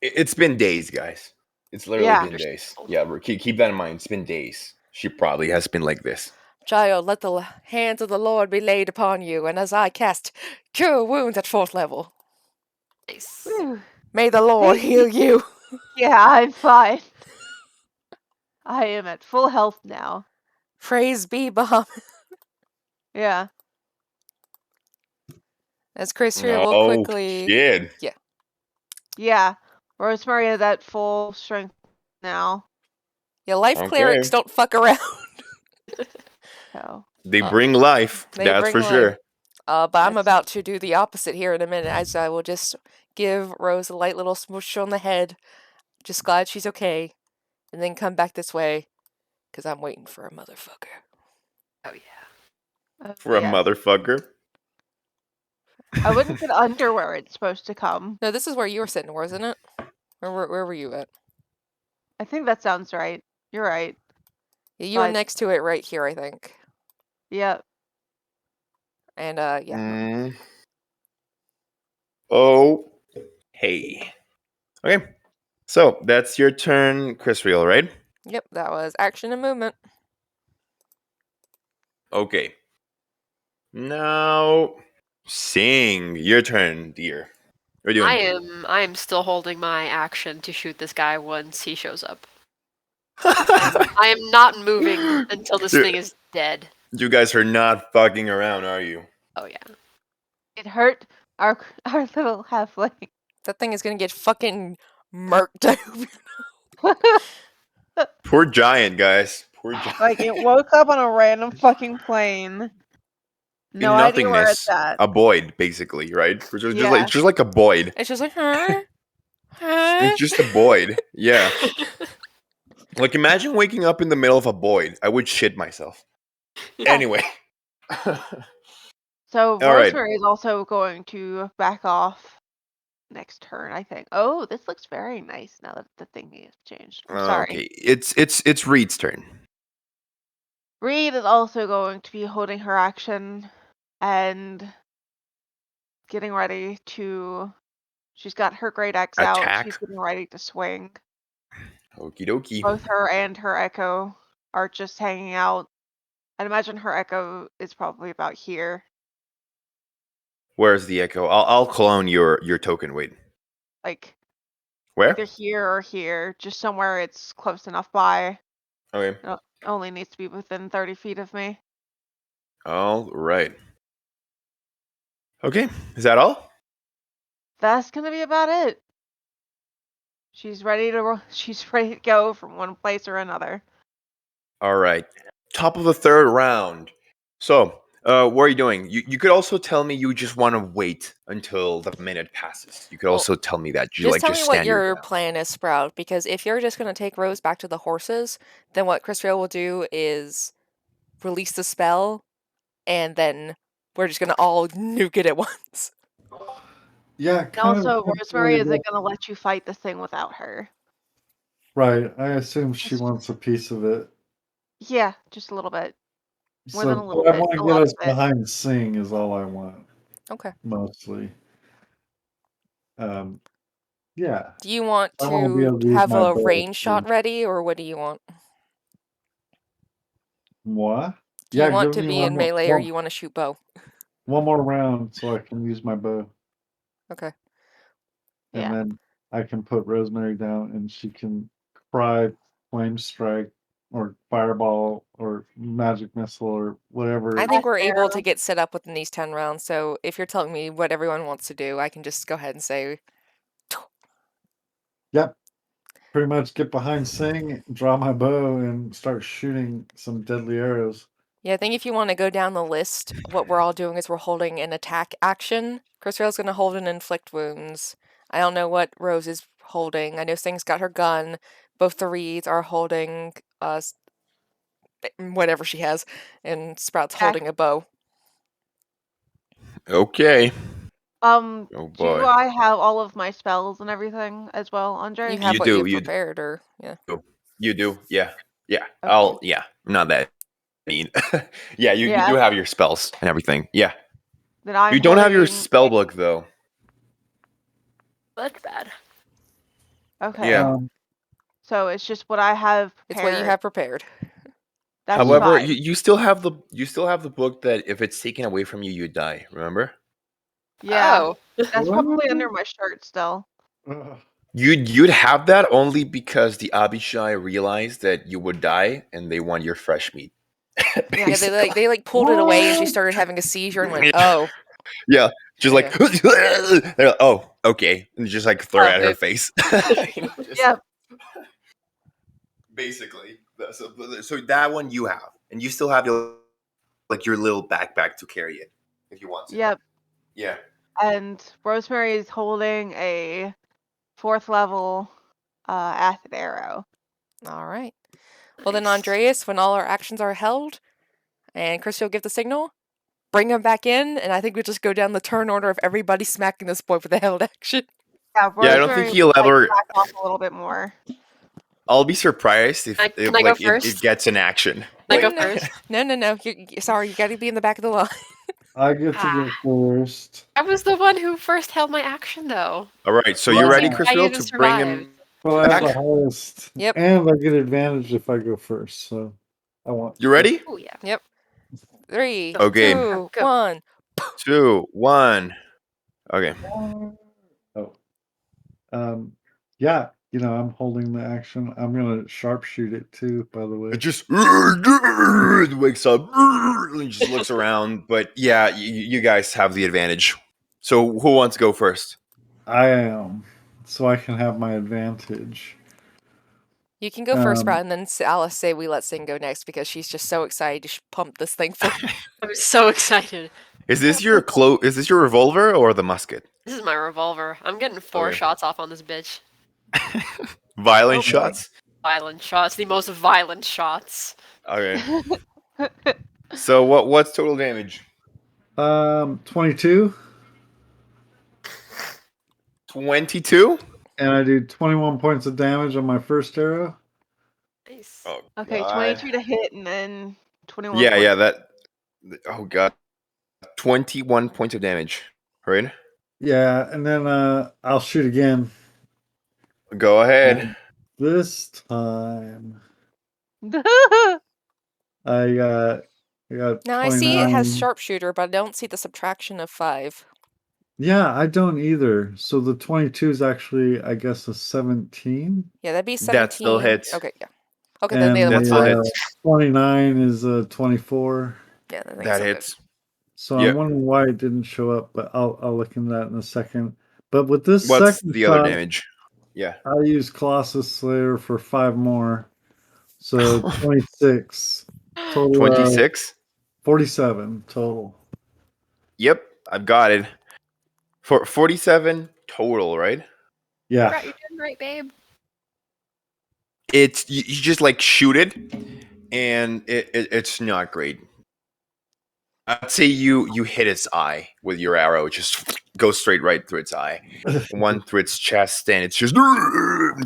It's been days, guys. It's literally Yeah. been days. Yeah, keep that in mind. It's been days. She probably has been like this. Child, let the hands of the Lord be laid upon you, and as I cast Cure Wounds at 4th level, Nice. Whew. may the Lord Thank heal you. Yeah, I'm fine. I am at full health now. Praise be Bahamut. Yeah. As Crisriel will Oh, quickly... kid. Yeah. Rosemary is at full strength now. Yeah, life Okay. clerics don't fuck around. So. They bring life. They That's bring for life. sure. But I'm Yes. about to do the opposite here in a minute, as I will just give Rose a light little smoosh on the head. Just glad she's okay. And then come back this way, because I'm waiting for a motherfucker. Oh yeah. For a Yes. motherfucker. I wouldn't get under where it's supposed to come. No, this is where you were sitting, wasn't it? Or where were you at? I think that sounds right. You're right. Yeah, you were But- next to it right here, I think. Yep. And, yeah. Mm. Oh, hey. Okay. So that's your turn, Crisriel, right? Yep, that was action and movement. Okay. Now, sing. Your turn, dear. What are you doing? I am still holding my action to shoot this guy once he shows up. I am not moving until this Dude. thing is dead. You guys are not fucking around, are you? Oh yeah. It hurt our little halfling. That thing is gonna get fucking murked. Poor giant, guys. Poor giant. Like, it woke up on a random fucking plane. No idea where it's Nothingness. at. A void, basically, right? Yeah. Just like a void. It's just like, huh? Huh? It's just a void. Yeah. Like, imagine waking up in the middle of a void. I would shit myself. Anyway. So All right. Rosemary is also going to back off next turn, I think. Oh, this looks very nice now that the thing has changed. I'm sorry. Okay. It's Reed's turn. Reed is also going to be holding her action and getting ready to. She's got her great axe out. Attack. She's getting ready to swing. Okie dokie. Both her and her echo are just hanging out. I'd imagine her echo is probably about here. Where's the echo? I'll clone your token. Wait. Like Where? either here or here. Just somewhere it's close enough by. Okay. It only needs to be within 30 feet of me. All right. Okay. Is that all? That's gonna be about it. She's ready to go from one place or another. All right. Top of the third round. So, what are you doing? You could also tell me you just want to wait until the minute passes. You could Well, also tell me that. You Just like tell just me what stand your your ground. plan is, Sprout, because if you're just going to take Rose back to the horses, then what Crisriel will do is release the spell, and then we're just going to all nuke it at once. Yeah, And kind also, of. Rosemary isn't gonna let you fight this thing without her. Right. I assume she wants a piece of it. Yeah, just a little bit. More So than a little I bit, want a to lot get us of it. behind Sing is all I want, Okay. mostly. Yeah. Do you want I wanna be able to to use have my a bow, range too. shot ready, or what do you want? What? Do you Yeah, want give to me be in melee, or you want to shoot bow? one more round so I can use my bow. Okay. And Yeah. then I can put Rosemary down and she can cry, flame strike, or fireball, or magic missile, or whatever. I think we're able fair. to get set up within these 10 rounds, so if you're telling me what everyone wants to do, I can just go ahead and say, Yep. Pretty much get behind Sing, draw my bow, and start shooting some deadly arrows. yeah, I think if you want to go down the list, what we're all doing is we're holding an attack action. Crisriel's going to hold an inflict wounds. I don't know what Rose is holding. I know Sing's got her gun. Both the Reeds are holding whatever she has, and Sprout's holding a bow. Okay. Do Oh boy. I have all of my spells and everything as well, Andre? You have You what do, you've you prepared, or yeah. You do. Yeah. Yeah. Okay. Not that mean. Yeah, you Yeah. do have your spells and everything. Yeah. Then I'm You don't have your holding spell book though. That's bad. Okay. Yeah. So it's just what I have prepared. It's what you have prepared. That's However, fine. you still have the book that if it's taken away from you, you die. Remember? Yeah. Oh. That's probably under my shirt still. You'd have that only because the abishai realized that you would die and they want your fresh meat. Yeah, they like pulled it away, and she started having a seizure and went, "Oh." Yeah, just like, they're like, oh, okay, and just like throw it at her Oops. face. Yep. Basically, so that one you have, and you still have your little backpack to carry it if you want to. Yep. Yeah. And Rosemary is holding a 4th level acid arrow. All right. Well, then, Andreas, when all our actions are held, and Christy will give the signal, bring him back in, and I think we'll just go down the turn order of everybody smacking this boy with a held action. Yeah, Rosemary Yeah, I don't think he'll ever. back off a little bit more. I'll be surprised if, Can I go first? it gets an action. Can I go No. first? No. Sorry, you got to be in the back of the line. I get to go first. I was the one who first held my action, though. All right, so Well, you ready, I Crisriel, didn't to bring survive. him Well, I have back? the highest. Yep. And I get advantage if I go first, so I want. You ready? Oh yeah. Yep. 3, Okay. 2, Go. 1. 2, 1. Okay. Oh. Yeah, I'm holding the action. I'm gonna sharpshoot it too, by the way. It just wakes up and just looks around. But yeah, you guys have the advantage. So who wants to go first? I am, so I can have my advantage. You can go first, Sprout, and then Alice say we let Sing go next because she's just so excited to pump this thing full. I'm so excited. Is this your Is this your revolver or the musket? This is my revolver. I'm getting 4 Okay. shots off on this bitch. Violent Okay. shots. Violent shots. The most violent shots. Okay. So what's total damage? 22, 22. and I do 21 points of damage on my first arrow. Nice. Oh, Okay, God. 22 to hit and then 21. Yeah. That. Oh god. 21 points of damage. Right. Yeah, and then I'll shoot again. Go ahead. This time Yeah. I got Now I see it 29. has sharpshooter, but I don't see the subtraction of 5. Yeah, I don't either. So the 22 is actually, I guess, a 17. Yeah, that'd be 17. That still hits. Okay, yeah. Okay, then And the other That one's still fine. hits. 29 is a 24. Yeah, I think That so. hits. So Yep. I'm wondering why it didn't show up, but I'll look into that in a second. But with this What's second the other shot, damage? Yeah. I use Colossus Slayer for 5 more. So 26. Total 26. 47 total. Yep, I've got it. For 47 total, right? Yeah. Right, you're doing great, babe. It's you just like shoot it, and it's not great. I'd say you hit its eye with your arrow. It just goes straight right through its eye, one through its chest, and it's just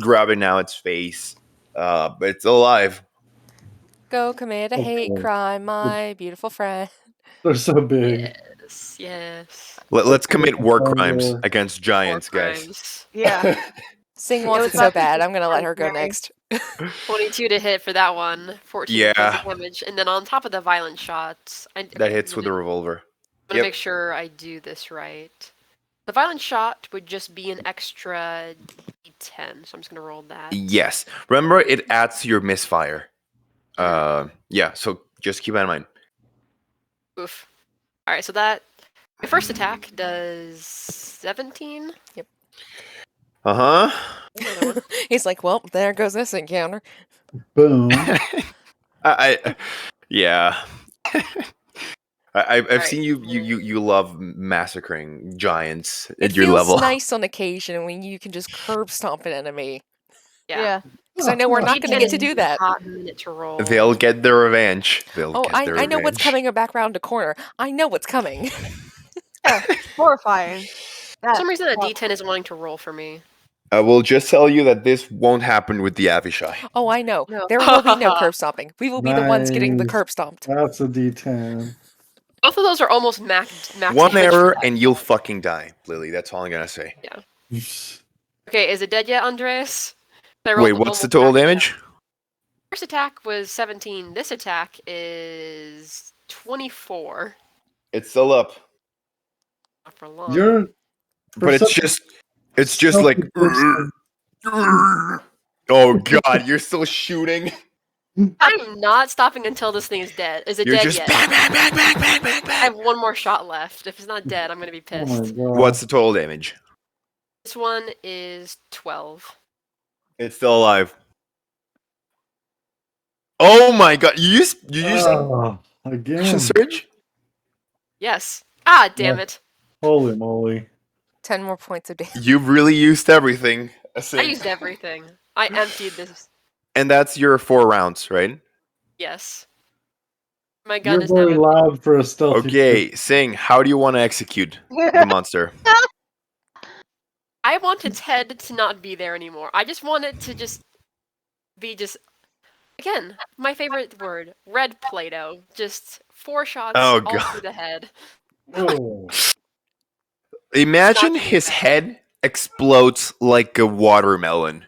grabbing now its face. But it's alive. Go commit a hate Okay. crime, my beautiful friend. They're so big. Yes. Let's commit war War. crimes against giants, War guys. crimes. Yeah. Sing It wants was it so about to bad. be I'm gonna let her go Rosemary. next. 22 to hit for that one. 14 Yeah. points of damage. And then on top of the violent shots, That hits with a revolver. I'm gonna Yep. make sure I do this right. The violent shot would just be an extra d10, so I'm just gonna roll that. Yes. Remember, it adds to your misfire. Yeah. So just keep that in mind. Oof. All right, so that my first attack does 17. Uh huh. Another one. He's like, well, there goes this encounter. Boom. Yeah. I've Alright. seen you love massacring giants It at your feels level. nice on occasion when you can just curb stomp an enemy. Yeah. Because I know we're not going to get to do that. Hot minute to roll. They'll get their revenge. Oh, I know what's coming back around the corner. I know what's coming. Yeah, horrifying. For some reason, a D10 is wanting to roll for me. I will just tell you that this won't happen with the Abishai. Oh, I know. No. There will be no curb stomping. We will be the ones getting the Nice. curb stomped. That's a D10. Both of those are almost max One damage for error that. and you'll fucking die, Lily. That's all I'm gonna say. Okay, is it dead yet, Andreas? I rolled Wait, the what's the normal total attack. damage? First attack was 17. This attack is 24. It's still up, Not for long. You're. but it's just like. Oh god, you're still shooting. I'm not stopping until this thing is dead. Is it You're dead just yet? bang, bang, bang, bang, bang, bang, I bang. have one more shot left. If it's not dead, I'm gonna be Oh my pissed. god. What's the total damage? This one is 12. It's still alive. Oh my god, you used Again. action surge? Yes. Ah, damn Yeah. it. Holy moly. 10 more points of damage. You've really used everything. I used everything. I emptied this. And that's your 4 rounds, right? Yes. My gun You're is now very empty. loud for a stealthy. Okay, Sing, how do you want to execute the monster? I want its head to not be there anymore. I just want it to just be again, my favorite word, red Play-Doh. Just 4 shots Oh, all God. through the head. Oh. Imagine Not his bad. head explodes like a watermelon.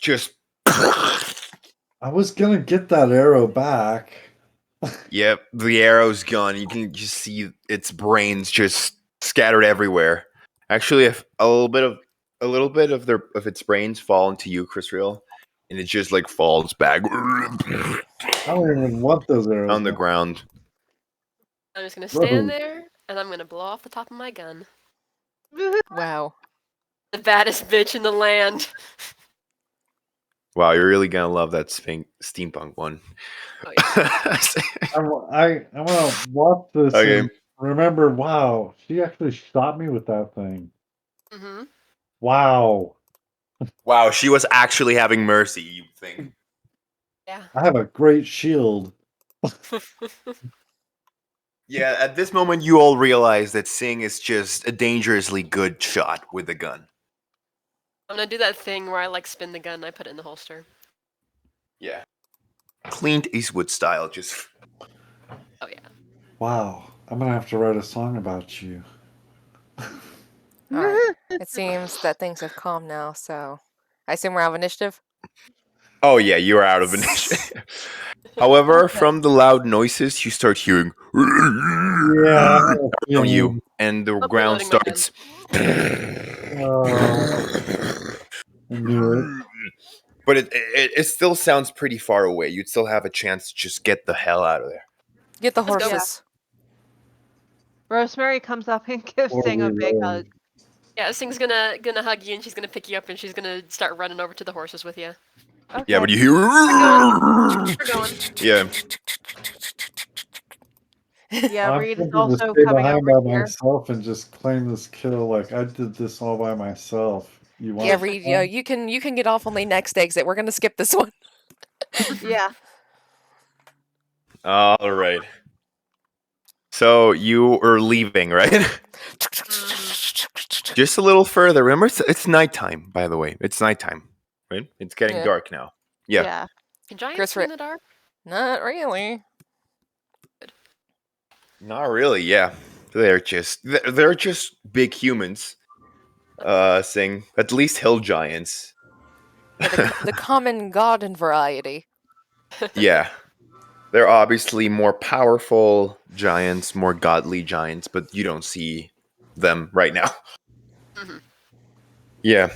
Just. I was gonna get that arrow back. Yep, the arrow's gone. You can just see its brains just scattered everywhere. Actually, if a little bit of its brains fall into you, Crisriel, and it just like falls back I don't even want those arrows. on the now. ground. I'm just gonna stand Whoa. there, and I'm gonna blow off the top of my gun. Wow. The baddest bitch in the land. Wow, you're really gonna love that steampunk one. Oh, yeah. I want to watch this Okay. and remember. Wow, she actually shot me with that thing. Mm-hmm. Wow, Wow, she was actually having mercy, you think? Yeah. I have a great shield. Yeah, at this moment, you all realize that Sing is just a dangerously good shot with a gun. I'm gonna do that thing where I like spin the gun and I put it in the holster. Yeah. Clint Eastwood style, just. Oh yeah. Wow, I'm gonna have to write a song about you. Alright. It seems that things have calmed now, so I assume we're out of initiative? Oh, yeah, you're out of initiative. However, Okay. from the loud noises, you start hearing. Yeah. On you, and the I'm ground reloading my gun. starts. I knew it. But it still sounds pretty far away. You'd still have a chance to just get the hell out of there. Get the Let's go. horses. Rosemary comes up and gives Or Sing a big reload. hug. Yeah, this thing's gonna hug you and she's gonna pick you up and she's gonna start running over to the horses with you. Okay. Yeah, but you hear. We're going. Yeah. Yeah, I'm Reed is tempted to also stay coming behind over by here. myself and just claim this kill. Like I did this all by myself. You want? Yeah, to Reed, come? you can get off on the next exit. We're gonna skip this one. Yeah. All right. So you are leaving, right? Just a little further. Remember, it's nighttime. By the way, it's nighttime, right? It's getting Yeah. dark now. Yeah. Can giants Chris see in the dark? Not really. Not really. Yeah, they're just big humans. Saying at least hill giants. Yeah, the common garden variety. Yeah. They're obviously more powerful giants, more godly giants, but you don't see them right now. Mhm. Yeah.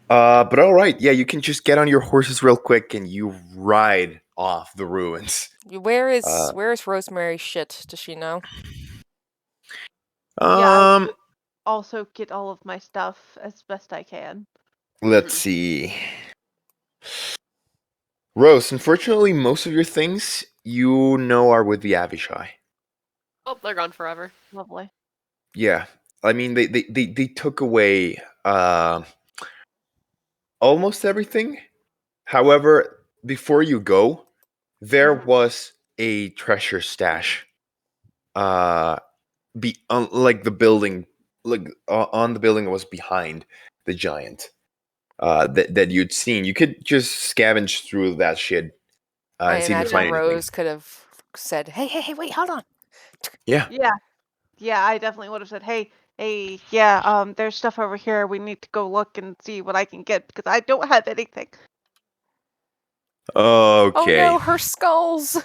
But all right. Yeah, you can just get on your horses real quick and you ride off the ruins. Where is Rosemary's shit? Does she know? Yeah. Also get all of my stuff as best I can. Let's see. Rose, unfortunately, most of your things you know are with the Abishai. Oh, they're gone forever. Lovely. Yeah, I mean they took away almost everything. However, before you go, there Mhm. was a treasure stash. Like the building, like on the building that was behind the giant. That you'd seen. You could just scavenge through that shit I and see if you imagine find anything. Rose could have said, "Hey, wait, hold on." Yeah. Yeah. Yeah, I definitely would have said, hey, yeah, there's stuff over here. We need to go look and see what I can get because I don't have anything. Oh Okay. no, her skulls.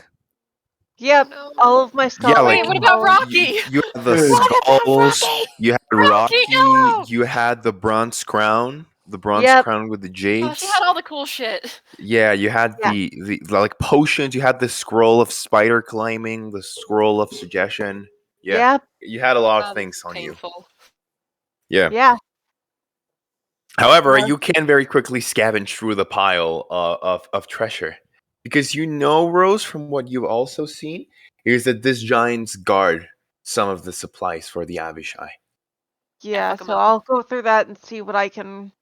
Yep, No. all of my skulls. Yeah, Wait, like what about all- Rocky? you had the Hey. What about skulls. Rocky? You had Rocky, Rocky. no! You had the bronze crown. The bronze Yep. crown with the Oh, jades. she had all the cool shit. Yeah, you had Yeah. the like potions. You had the scroll of spider climbing. The scroll of suggestion. Yeah, Yep. you had a lot of That's things on you. painful. Yeah. Yeah. However, Yeah. you can very quickly scavenge through the pile of treasure. Because you know, Rose, from what you've also seen, is that this giants guard some of the supplies for the Abishai. Yeah. fuck 'em So up. I'll go through that and see what I can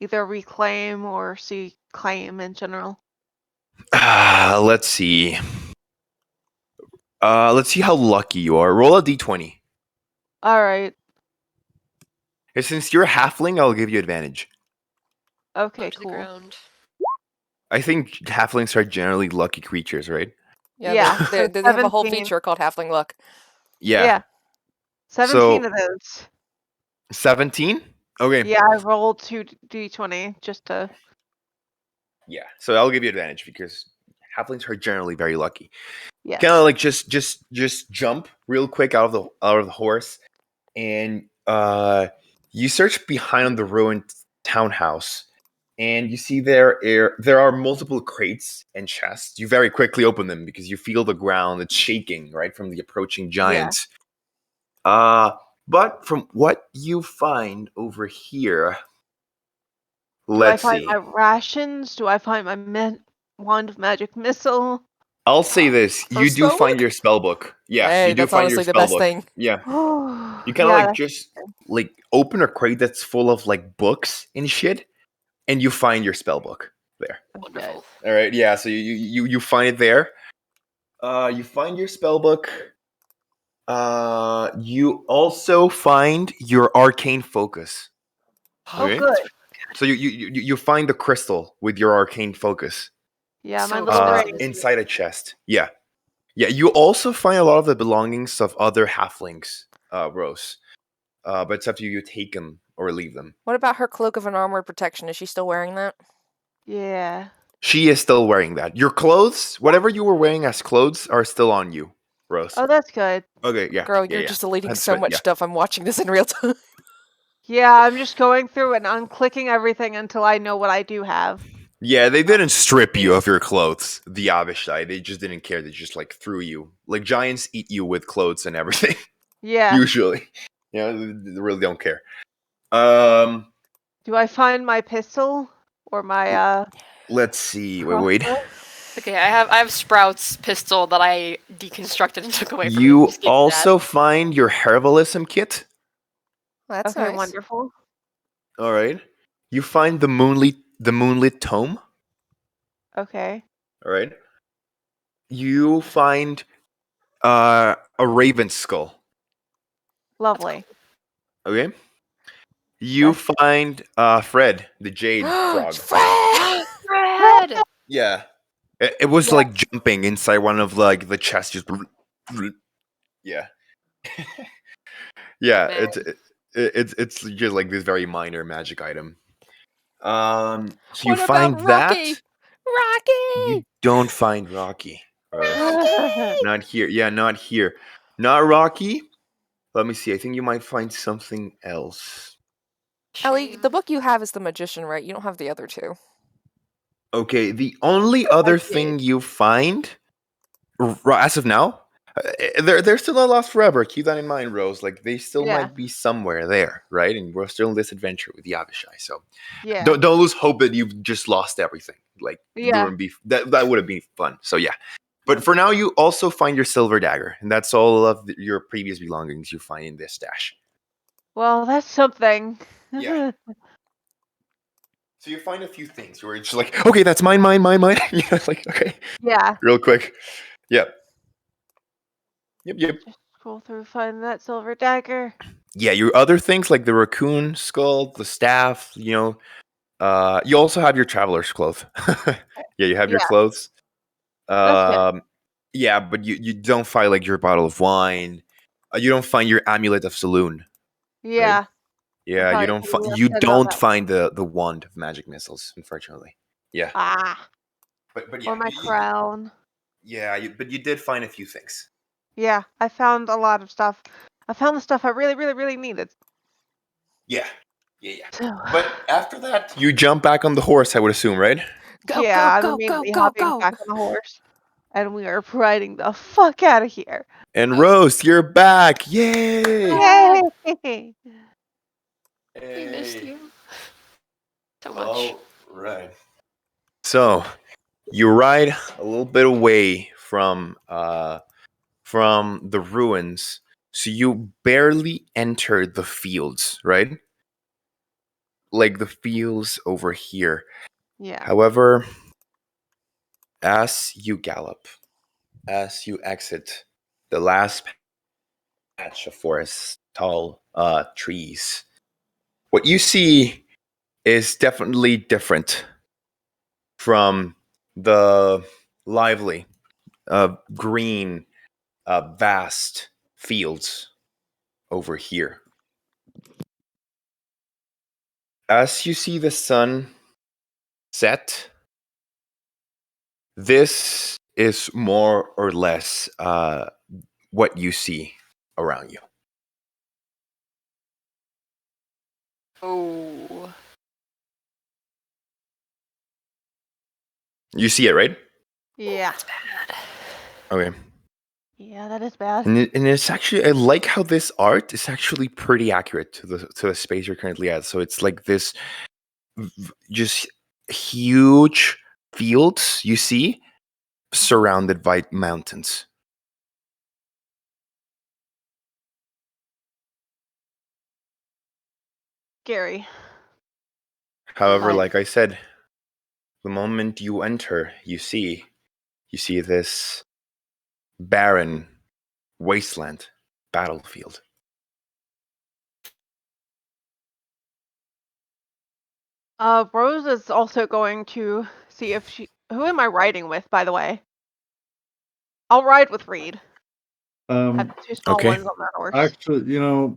either reclaim or see claim in general. Let's see. Let's see how lucky you are. Roll a d20. All right. And since you're a halfling, I'll give you advantage. Okay. Up to the Cool. ground. I think halflings are generally lucky creatures, right? Yeah, Yeah, they so have a whole 17. feature called Halfling Luck. Yeah. Yeah. 17 So of those. 17? Okay. Yeah, I rolled 2d20 just to. Yeah. So I'll give you advantage because halflings are generally very lucky. Yes. Kind of like just jump real quick out of the horse, and you search behind the ruined townhouse, and you see there are multiple crates and chests. You very quickly open them because you feel the ground it's shaking right from the approaching giants. But from what you find over here, Do I let's find see. my rations? Do I find my wand of magic missile? I'll say this: Her you do find spellbook? your spellbook. Yeah, Hey, you do that's find your honestly the best spellbook. thing. Yeah. Oh, You kind of yeah, like just like open a crate that's full of like books and shit, and you find your spell book there. that's Wonderful. All right, yeah. So you find it there. You find your spell book. You also find your arcane focus. Oh, Okay. good. So you find the crystal with your arcane focus. Yeah, my So little close. ring. Inside a chest. Yeah. Yeah. You also find a lot of the belongings of other halflings, Rose. But it's up to you. You take them or leave them. What about her cloak of an armored protection? Is she still wearing that? Yeah. She is still wearing that. Your clothes, whatever you were wearing as clothes, are still on you, Rose. Oh, that's good. Okay, yeah. Girl, yeah, you're yeah. just deleting That's so good, much yeah. stuff. I'm watching this in real time. Yeah, I'm just going through and unclicking everything until I know what I do have. Yeah, they didn't strip you of your clothes, the Abishai. They just didn't care. They just like threw you. Like giants eat you with clothes and everything. Yeah. Usually. Yeah, they really don't care. Do I find my pistol or my Let's see. Wait. crossbow? Okay, I have Sprout's pistol that I deconstructed and took away from him. You Just give me that. also find your herbalism kit. That's Okay, nice. wonderful. All right. You find the moonlit tome. Okay. All right. You find a raven skull. Lovely. Okay. You That's- find Fred, the jade frog. Fred! Fred! Yeah. It was Yeah. like jumping inside one of like the chests. Just yeah. Yeah. Man. It's just like this very minor magic item. So you What find about that. Rocky? Rocky! You don't find Rocky. Rose. Rocky! Not here. Yeah, not here. Not Rocky. Let me see. I think you might find something else. Ellie, Shame. the book you have is The Magician, right? You don't have the other two. Okay, the only other thing you find, as of now, they're still not lost forever. Keep that in mind, Rose. Like they still Yeah. might be somewhere there, right? And we're still in this adventure with the Abishai. So Yeah. don't lose hope that you've just lost everything. Like Yeah. that would have been fun. So yeah, But for now, you also find your silver dagger, and that's all of your previous belongings you find in this stash. Well, that's something. Yeah. So you find a few things where it's just like, okay, that's mine. It's like, okay, Yeah. real quick. Yep. Yep. Just scroll through, find that silver dagger. Yeah, your other things like the raccoon skull, the staff, you also have your traveler's clothes. Yeah, you have your Yeah. clothes. That's good. Yeah, but you don't find like your bottle of wine. You don't find your amulet of saloon. Yeah. Yeah, probably be you upset about don't that. find the wand of magic missiles, unfortunately. Yeah, Ah. but yeah, Or my crown. but you did find a few things. Yeah, I found a lot of stuff. I found the stuff I really, really, really needed. Yeah. So, But after that, you jump back on the horse, I would assume, right? Go, yeah, I'm go, go, go, immediately go, hopping go. back on the horse. And we are riding the fuck out of here. And Rose, you're back! Yay! Yeah. Yay! We missed you so much. All right. So you ride a little bit away from the ruins, so you barely enter the fields, right? Like the fields over here. Yeah. However, as you gallop, as you exit the last patch of forest, tall trees, what you see is definitely different from the lively, green, vast fields over here. As you see the sun set, this is more or less what you see around you. Oh. You see it, right? Yeah. That's bad. Okay. Yeah, that is bad. And it's actually, I like how this art is actually pretty accurate to the space you're currently at. So it's like this just huge fields you see surrounded by mountains. Scary. However, Right. like I said, the moment you enter, you see this barren wasteland battlefield. Rose is also going to see if she. Who am I riding with, by the way? I'll ride with Reed. Have the two small Okay. ones on that horse. Actually,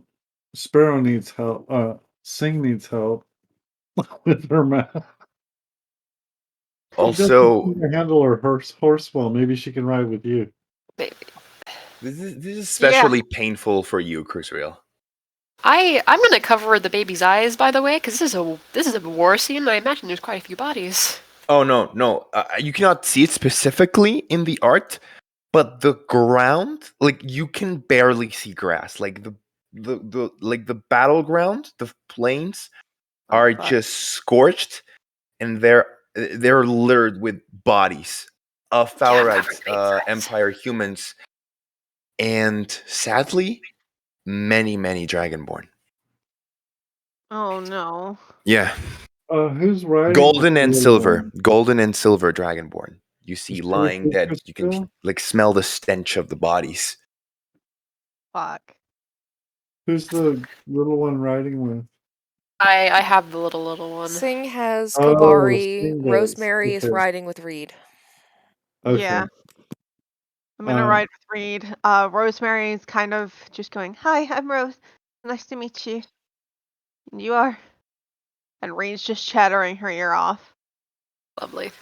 Sparrow needs help. Sing needs help with her mouth. Also, Handle her horse well. Maybe she can ride with you. Maybe. this is especially painful for you, Crisriel. I'm gonna cover the baby's eyes, by the way, because this is a war scene. I imagine there's quite a few bodies. Oh no! You cannot see it specifically in the art, but the ground, like you can barely see grass. Like the battleground, the plains are fuck. just scorched, and they're littered with bodies of Yeah, I'm Falarites, covering the baby's eyes. Empire humans, and sadly, many dragonborn. Oh no. Yeah, Who's riding? golden and silver dragonborn. You see Is lying there a dead. You can Crisriel? like smell the stench of the bodies. Fuck. Who's the little one riding with? I have the little one. Sing has Oh, Kavari. Sing does. Rosemary is Okay. riding with Reed. Okay. Yeah. I'm gonna ride with Reed. Rosemary's kind of just going, "Hi, I'm Rose. Nice to meet you." And you are. And Reed's just chattering her ear off, Lovely.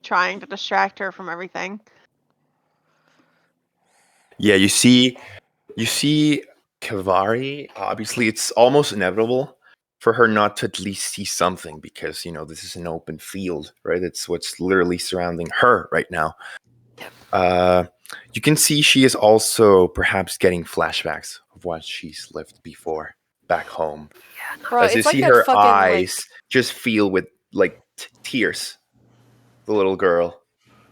trying to distract her from everything. Yeah, you see Kavari. Obviously, it's almost inevitable for her not to at least see something because this is an open field, right? It's what's literally surrounding her right now. You can see she is also perhaps getting flashbacks of what she's lived before back home. Bro, As you it's like see that her fucking eyes just feel with like tears. The little girl.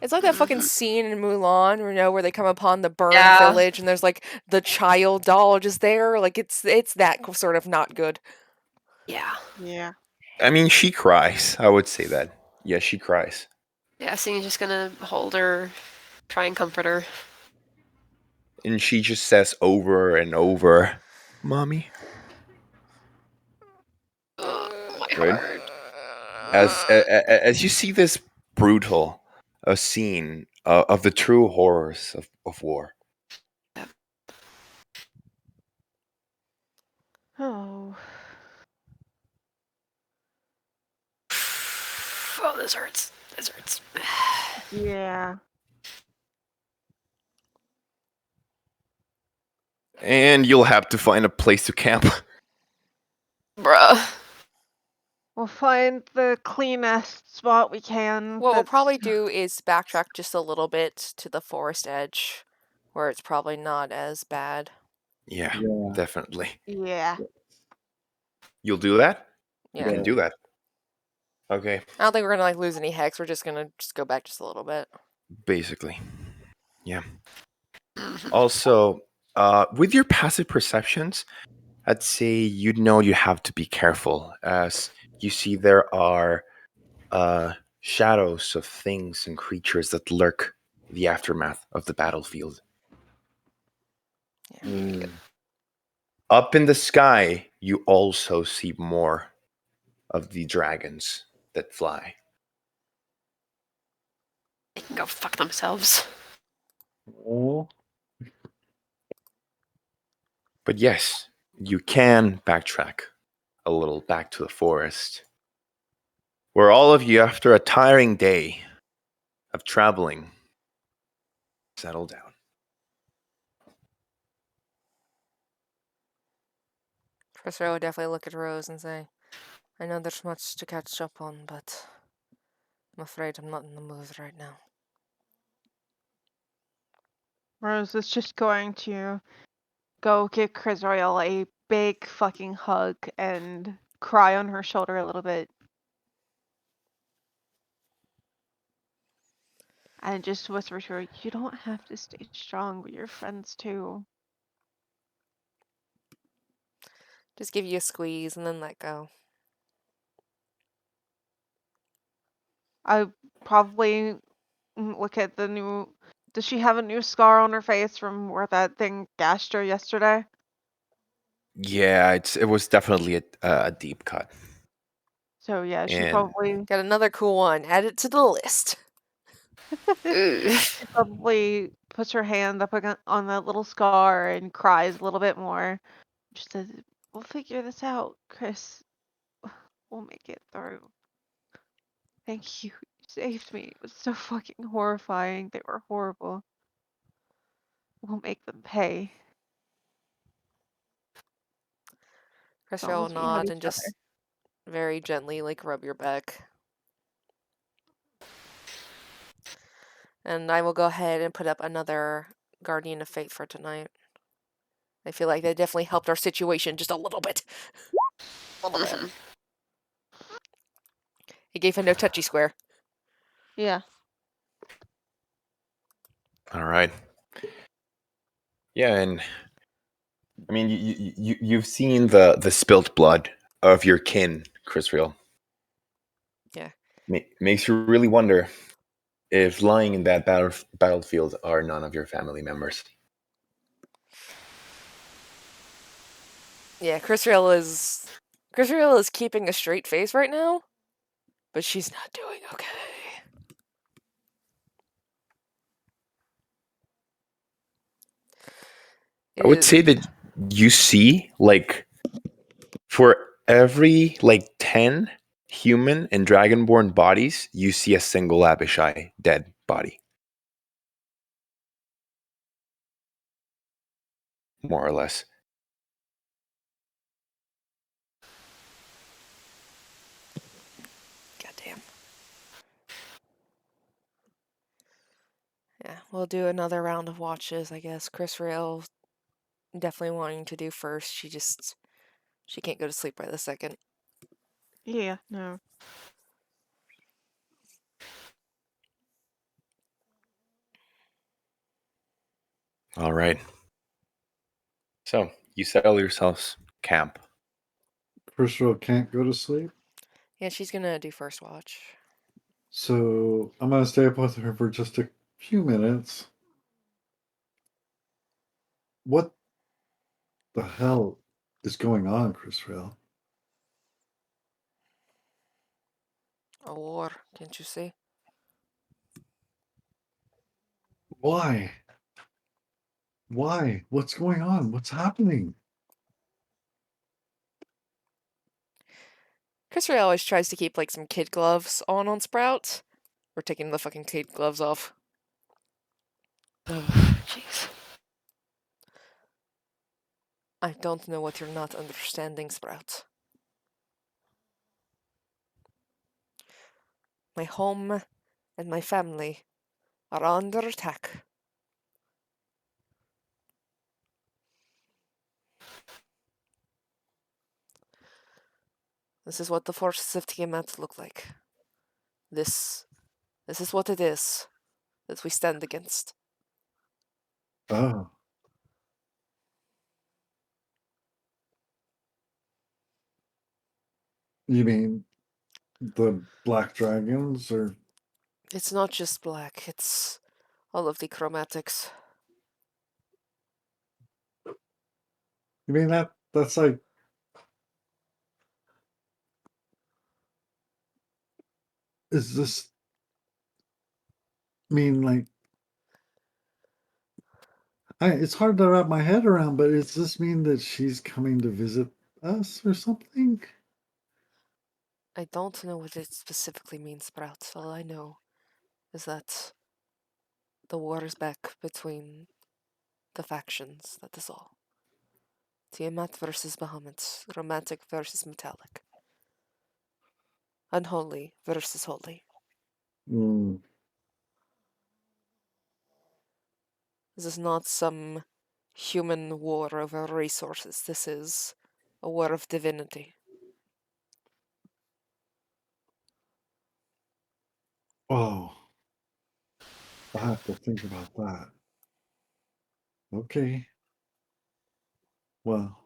It's like that fucking scene in Mulan, where they come upon the burned Yeah. village and there's like the child doll just there. Like it's that sort of not good. Yeah. Yeah. I mean, she cries. I would say that. Yeah, she cries. Yeah, Sing's just gonna hold her, try and comfort her. And she just says over and over, "Mommy." My Right? heart. As you see this brutal scene of the true horrors of war. Oh. Oh, this hurts. This hurts. Yeah. And you'll have to find a place to camp. Bruh. We'll find the cleanest spot we can. What we'll that's- probably do is backtrack just a little bit to the forest edge, where it's probably not as bad. Yeah, Yeah. definitely. Yeah. You'll do that? Yeah. You can do that. Okay, I don't think we're gonna lose any hex. We're just gonna go back just a little bit. basically. Yeah. Also, with your passive perceptions, I'd say you have to be careful, as you see there are shadows of things and creatures that lurk in the aftermath of the battlefield. Up in the sky, you also see more of the dragons that fly. They can go fuck themselves. Oh, But yes, you can backtrack a little back to the forest, where all of you, after a tiring day of traveling, settle down. Crisriel would definitely look at Rose and say, "I know there's much to catch up on, but I'm afraid I'm not in the mood right now." Rose is just going to go give Crisriel a big fucking hug and cry on her shoulder a little bit. And just whisper to her, you don't have to stay strong with your friends too. Just give you a squeeze and then let go. I probably look at the new. Does she have a new scar on her face from where that thing gashed her yesterday? Yeah, it was definitely a deep cut. So yeah, she And probably Got another cool one. Add it to the list. she probably puts her hand up on that little scar and cries a little bit more. She says, "We'll figure this out, Chris. We'll make it through. Thank you. You saved me. It was so fucking horrifying. They were horrible. We'll make them pay." As long Crisriel will as we have nod each and other. just very gently rub your back. And I will go ahead and put up another Guardian of Fate for tonight. I feel like they definitely helped our situation just a little bit. He gave a no touchy square. Yeah. all right. Yeah, and I mean, you've seen the spilt blood of your kin, Crisriel. Yeah. Makes you really wonder if lying in that battlefield are none of your family members. Yeah, Crisriel is keeping a straight face right now, but she's not doing okay. I would say that you see, like, for every, 10 human and dragonborn bodies, you see a single abishai dead body. More or less. Goddamn. Yeah, we'll do another round of watches, I guess. Crisriel definitely wanting to do first. She can't go to sleep by the second. Yeah, no. All right. So you settle yourselves camp. Crisriel can't go to sleep, Yeah, she's gonna do first watch. so I'm gonna stay up with her for just a few minutes. What the hell is going on, Crisriel? A war, can't you see? Why? Why? What's going on? What's happening? Crisriel always tries to keep like some kid gloves on Sprout. We're taking the fucking kid gloves off. Jeez. I don't know what you're not understanding, Sprout. My home and my family are under attack. This is what the forces of Tiamat look like. This is what it is that we stand against. Oh. You mean the black dragons or It's not just black, it's all of the chromatics. you mean that's like is this mean like it's hard to wrap my head around, but does this mean that she's coming to visit us or something? I don't know what it specifically means, Sprout. All I know is that the war is back between the factions, that is all. Tiamat versus Bahamut, romantic versus metallic. Unholy versus holy. Mm. This is not some human war over resources. This is a war of divinity. Oh, I have to think about that. Okay. Well,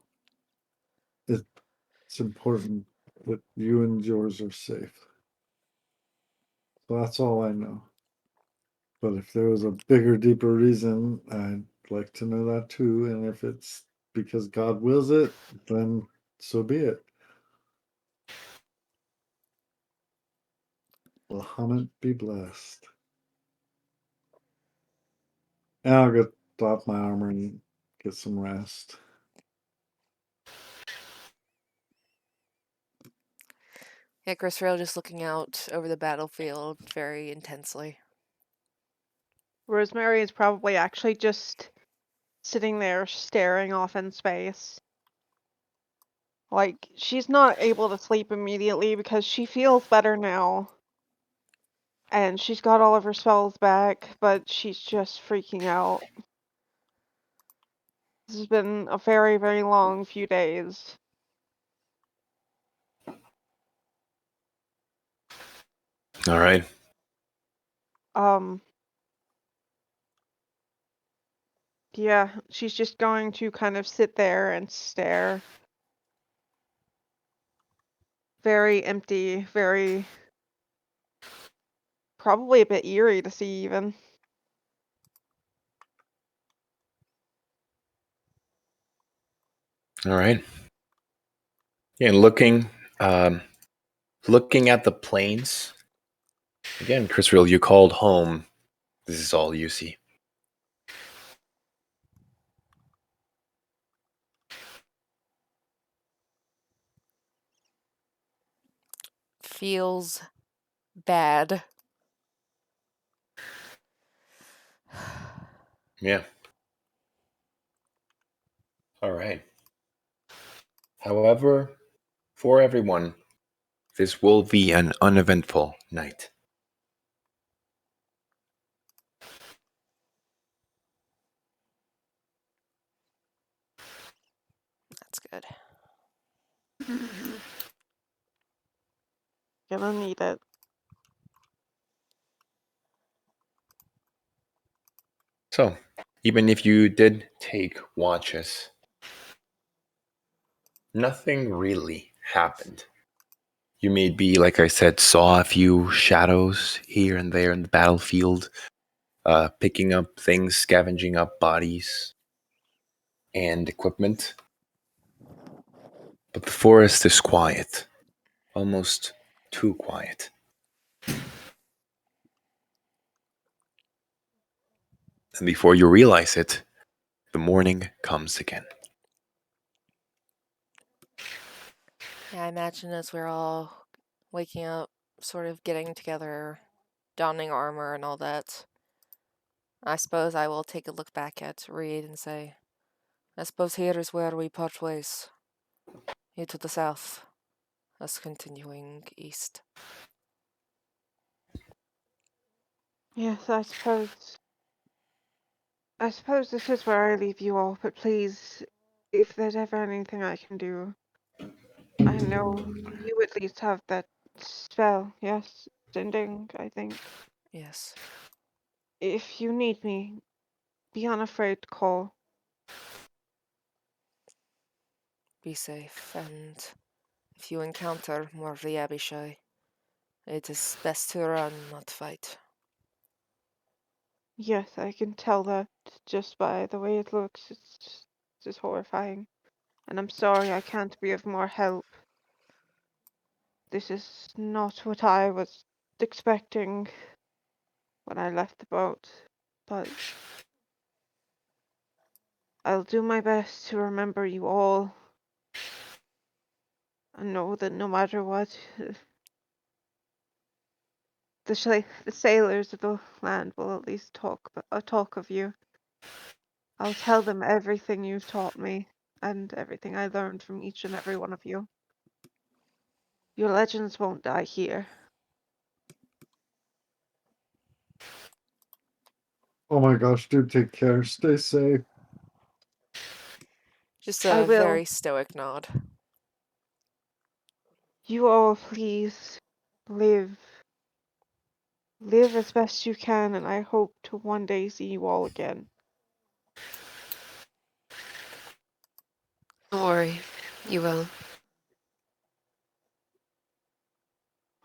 it's important that you and yours are safe. So that's all I know. But if there was a bigger, deeper reason, I'd like to know that too. And if it's because God wills it, then so be it. Bahamut be blessed. And I'll get off my armor and get some rest. Yeah, Crisriel just looking out over the battlefield very intensely. Rosemary is probably actually just sitting there staring off in space. Like, she's not able to sleep immediately because she feels better now. And she's got all of her spells back, but she's just freaking out. This has been a very, very long few days. All right. Yeah, she's just going to kind of sit there and stare. Very empty, very probably a bit eerie to see even. All right. Yeah, and looking at the plains. Again, Crisriel, you called home. This is all you see. Feels bad. Yeah. All right. However, for everyone, this will be an uneventful night. That's good. Gonna need it. So, even if you did take watches, nothing really happened. You maybe, like I said, saw a few shadows here and there in the battlefield, picking up things, scavenging up bodies and equipment. But the forest is quiet, almost too quiet. And before you realize it, the morning comes again. Yeah, I imagine as we're all waking up, sort of getting together, donning armor and all that, I suppose I will take a look back at Reed and say, I suppose here is where we part ways. You to the south, us continuing east. Yes, I suppose. I suppose this is where I leave you all, but please, if there's ever anything I can do, I know you at least have that spell, yes? Sending, I think. Yes. If you need me, be unafraid to call. Be safe, and if you encounter more of the abishai, it is best to run, not fight. Yes, I can tell that just by the way it looks. It's just horrifying. And I'm sorry I can't be of more help. This is not what I was expecting when I left the boat, but I'll do my best to remember you all and know that no matter what, the sailors of the land will at least talk of you. I'll tell them everything you've taught me and everything I learned from each and every one of you. Your legends won't die here. Oh my gosh, dude, take care. Stay safe. Just I a will. very stoic nod. You all, please live. Live as best you can, and I hope to one day see you all again. Don't worry, you will.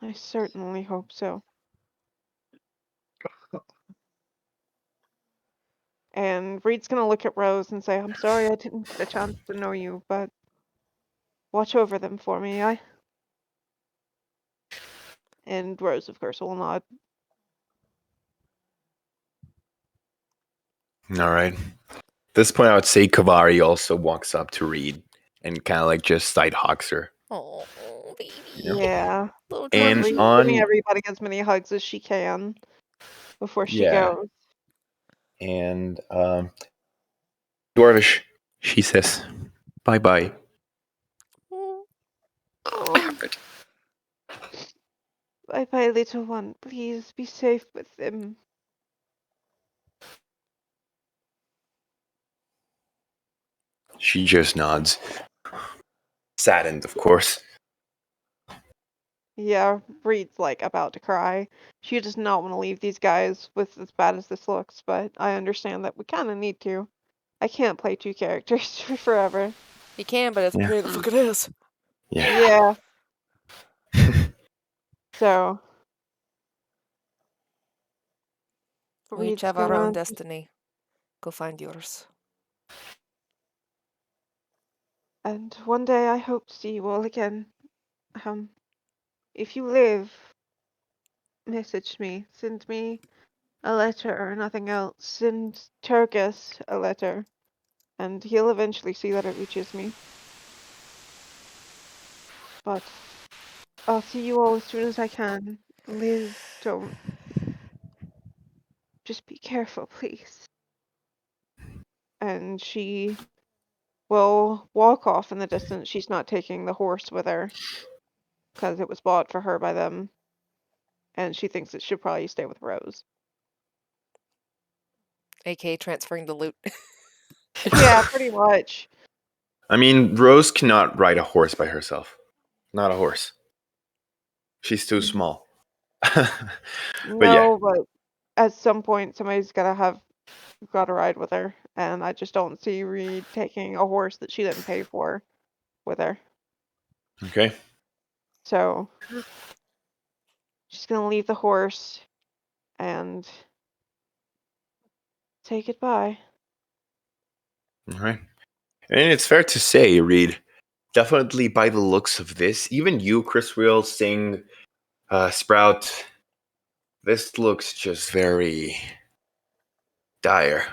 I certainly hope so. And Reed's gonna look at Rose and say, I'm sorry I didn't get a chance to know you, but watch over them for me, I. And Rose, of course, will nod. All right. At this point, I would say Kavari also walks up to Reed and kind of like just side hawks her. Oh, baby. You know? Yeah. Little And Reed's Georgie. giving on, everybody as many hugs as she can before she yeah, goes. and Dwarvish, she says, bye bye. Mm. Oh, Herbert. Bye bye, little one. Please be safe with them. She just nods. Saddened, of course. Yeah, Reed's like about to cry. She does not want to leave these guys with as bad as this looks, but I understand that we kind of need to. I can't play two characters forever. You can, but it's Yeah. pretty the fuck it is. Yeah. Yeah, so We each Reed's have our own gonna. destiny. Go find yours. And one day I hope to see you all again. If you live, message me. Send me a letter or nothing else. Send Turgus a letter, and he'll eventually see that it reaches me. But I'll see you all as soon as I can. Live, don't. Just be careful, please. And she will walk off in the distance. She's not taking the horse with her because it was bought for her by them, and she thinks it should probably stay with Rose. AK transferring the loot. Yeah, pretty much. I mean, Rose cannot ride a horse by herself. Not a horse. She's too small. But yeah, No, but at some point somebody's gotta have got to ride with her, and I just don't see Reed taking a horse that she didn't pay for with her. Okay. So she's gonna leave the horse and say goodbye. All right. And it's fair to say, Reed, definitely by the looks of this, even you, Crisriel, Sing, Sprout, this looks just very dire.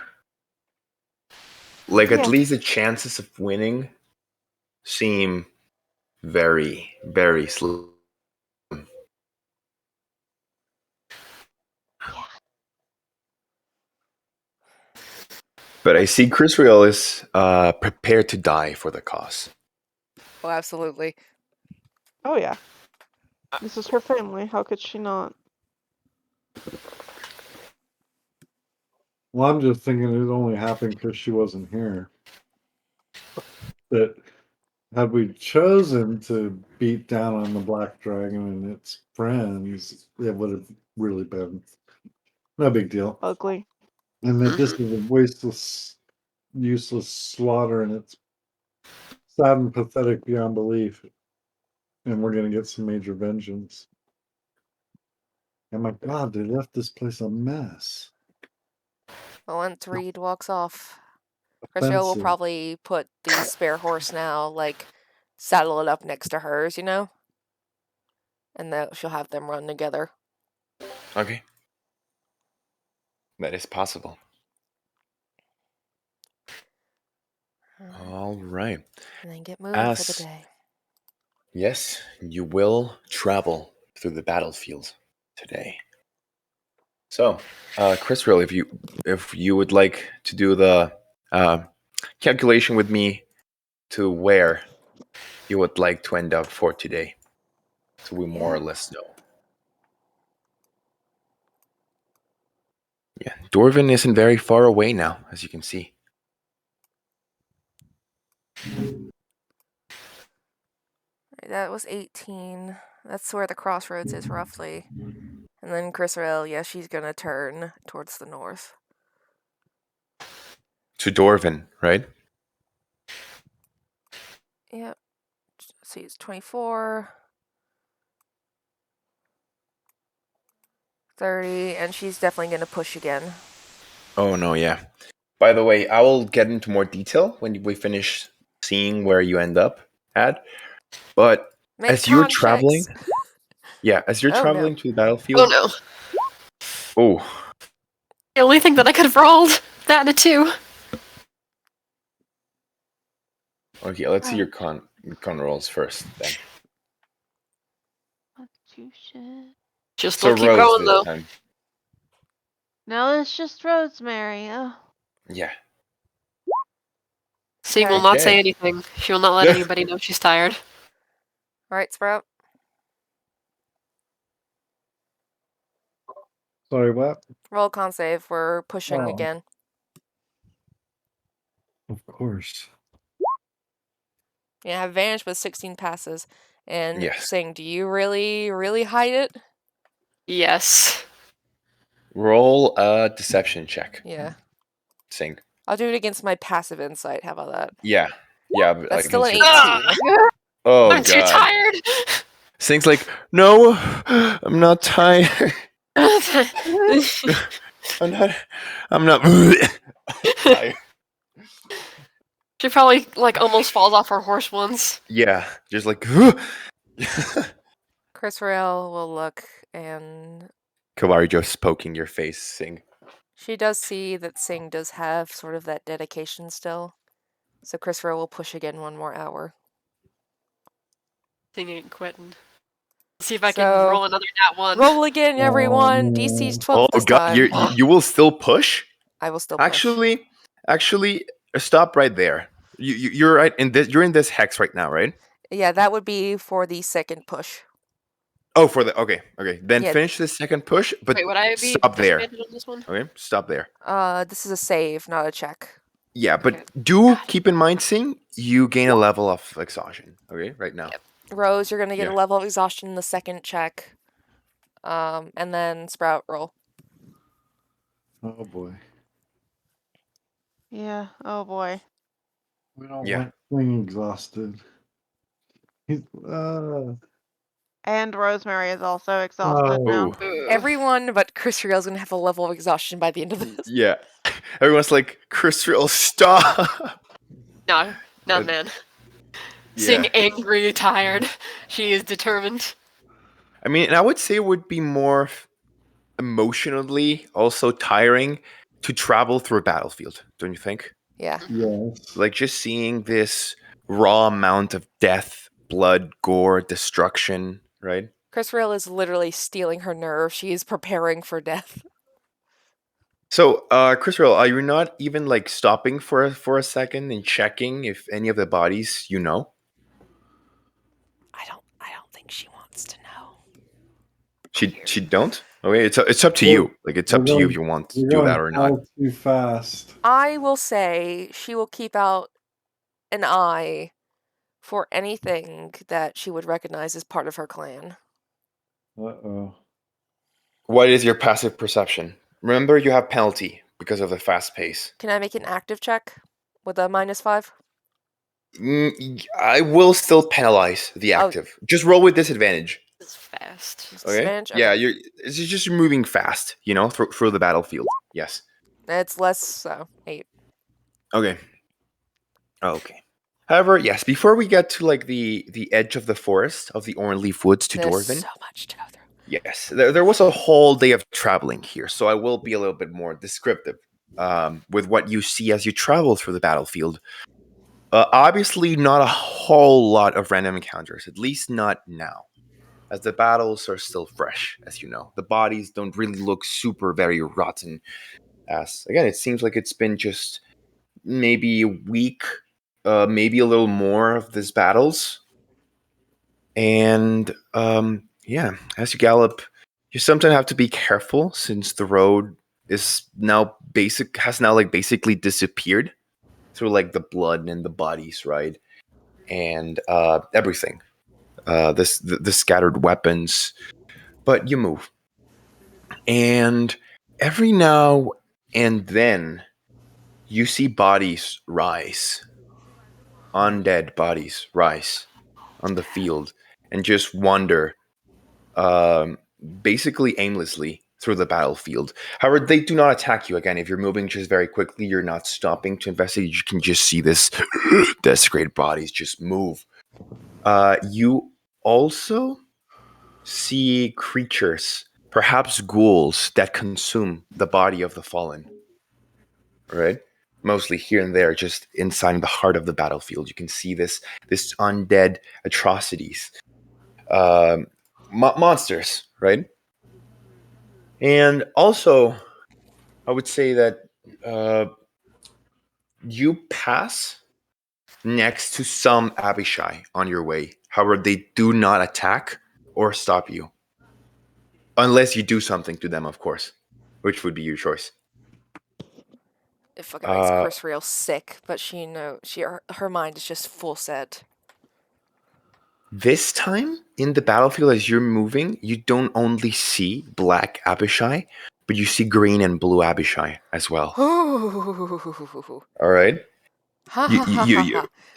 Like, at Yeah. least the chances of winning seem very, very slim. But I see Crisriel is prepared to die for the cause. Oh, absolutely. Oh yeah. This is her family. How could she not? Well, I'm just thinking it only happened because she wasn't here. That had we chosen to beat down on the Black Dragon and its friends, it would have really been no big deal. Ugly. And that this is a wasteless, useless slaughter, and it's sad and pathetic beyond belief. And we're gonna get some major vengeance. And my God, they left this place a mess. Well, once Reed walks off, Crisriel will Offensive. probably put the spare horse now, like, saddle it up next to hers, and that she'll have them run together. Okay. That is possible. All right. And then get moving for the As day. yes, you will travel through the battlefield today. So, Crisriel, if you would like to do the calculation with me to where you would like to end up for today, so we more or less know. Yeah, Dorvin isn't very far away now, as you can see. That was 18. That's where the crossroads is, roughly. And then Crisriel, yeah, she's gonna turn towards the north. To Dorvin, right? Yep. Let's see, it's 24. 30, and she's definitely gonna push again. Oh no, yeah. By the way, I will get into more detail when we finish seeing where you end up at. But Make as you're con traveling, checks. as you're Oh, traveling no. to the battlefield, Oh no. oh, The only thing that I could have rolled, that and a 2. okay, let's see your con rolls first then. Constitution. Just So don't keep Rose going this though. time. No, it's just Rosemary. Oh. Yeah. Sing will Okay. not say Okay. anything. She will not let anybody know she's tired. Alright, Sprout. Sorry, what? Roll con save. We're pushing Oh. again. Of course. Yeah, have advantage with 16 passes. And Yes. Sing, do you really, really hide it? Yes. Roll a deception check. Yeah. Sing. I'll do it against my passive insight. How about that? Yeah. Yeah. but That's still an against your- 18. Oh I'm too god. tired. Sing's like, no, I'm not tired. I'm not tired. She probably almost falls off her horse once. Yeah, just like Crisriel will look, and Kavari just poking your face, Sing. she does see that Sing does have sort of that dedication still. So Crisriel will push again 1 more hour. Sing ain't quitting. See if I So, can roll another nat 1. Roll again, everyone. no. DC's 12 Oh this god, time. you will still push? I will still push. Actually, stop right there. You're right in this. You're in this hex right now, right? Yeah, that would be for the second push. Oh, okay. Then Yeah. finish the second push, but Wait, would I be stop there. disadvantaged on this one? Okay, stop there. This is a save, not a check. Yeah, but Okay. do keep in mind, Sing, you gain a level of exhaustion. Okay, right now. Yep. Rose, you're gonna get Yeah. a level of exhaustion in the second check. And then Sprout roll. Oh boy. Yeah. Oh boy. We don't Yeah. want being exhausted. He's, And Rosemary is also exhausted now. Oh. Everyone but Crisriel's gonna have a level of exhaustion by the end of this. Yeah. Everyone's like, Crisriel, stop. No, not Uh, man. Yeah. Seeing angry, tired, she is determined. I mean, and I would say it would be more emotionally also tiring to travel through a battlefield, don't you think? Yeah. yes. Like just seeing this raw amount of death, blood, gore, destruction, right? Crisriel is literally stealing her nerve. She is preparing for death. So, Crisriel, are you not even like stopping for a second and checking if any of the bodies you know? I don't think she wants to know. She don't? Okay, it's up to Well, you. Like it's up to you if you want to You're do going that or not. far too fast. I will say she will keep out an eye for anything that she would recognize as part of her clan. Uh-oh. What is your passive perception? Remember, you have penalty because of the fast pace. Can I make an active check with a -5? I will still penalize the Oh. active. Just roll with disadvantage. It's fast. Okay. Disadvantage? Yeah, Okay. it's just you're moving fast, you know, through the battlefield. Yes. It's less, so 8. Okay. Okay. However, yes, before we get to like the edge of the forest of the Oranleaf Woods to There's Dorvin, so much to go through. yes, there was a whole day of traveling here, so I will be a little bit more descriptive with what you see as you travel through the battlefield. Obviously, not a whole lot of random encounters, at least not now, as the battles are still fresh, as you know. The bodies don't really look super very rotten, as, again, it seems like it's been just maybe a week, maybe a little more of these battles. And yeah, as you gallop, you sometimes have to be careful since the road is now has now like basically disappeared through like the blood and the bodies, right? And everything. The scattered weapons. But you move. And every now and then you see bodies rise. Undead bodies rise on the field and just wander basically aimlessly through the battlefield. However, they do not attack you. Again, if you're moving just very quickly, you're not stopping to investigate. You can just see this desecrated bodies just move. You also see creatures, perhaps ghouls, that consume the body of the fallen. Right? Mostly here and there, just inside the heart of the battlefield. You can see this undead atrocities. Monsters, right? And also, I would say that you pass next to some abishai on your way. However, they do not attack or stop you. Unless you do something to them, of course, which would be your choice. It fucking makes Crisriel sick, but her mind is just full set. This time in the battlefield, as you're moving, you don't only see black abishai, but you see green and blue abishai as well. Ooh. All right.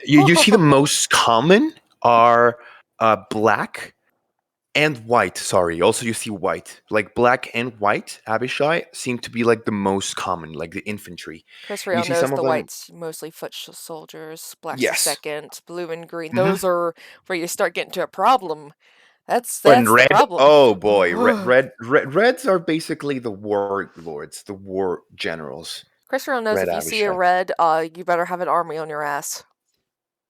You see the most common are black and white. Sorry. Also, you see white. Like black and white abishai seem to be like the most common, like the infantry. Crisriel see knows some of the them- whites, mostly foot soldiers. Black's the Yes. second. Blue and green. Mhm. Those are where you start getting to a problem. That's And the red. problem. Oh boy, reds are basically the war lords, the war generals. Crisriel knows Red if you see a Abishai. red, you better have an army on your ass.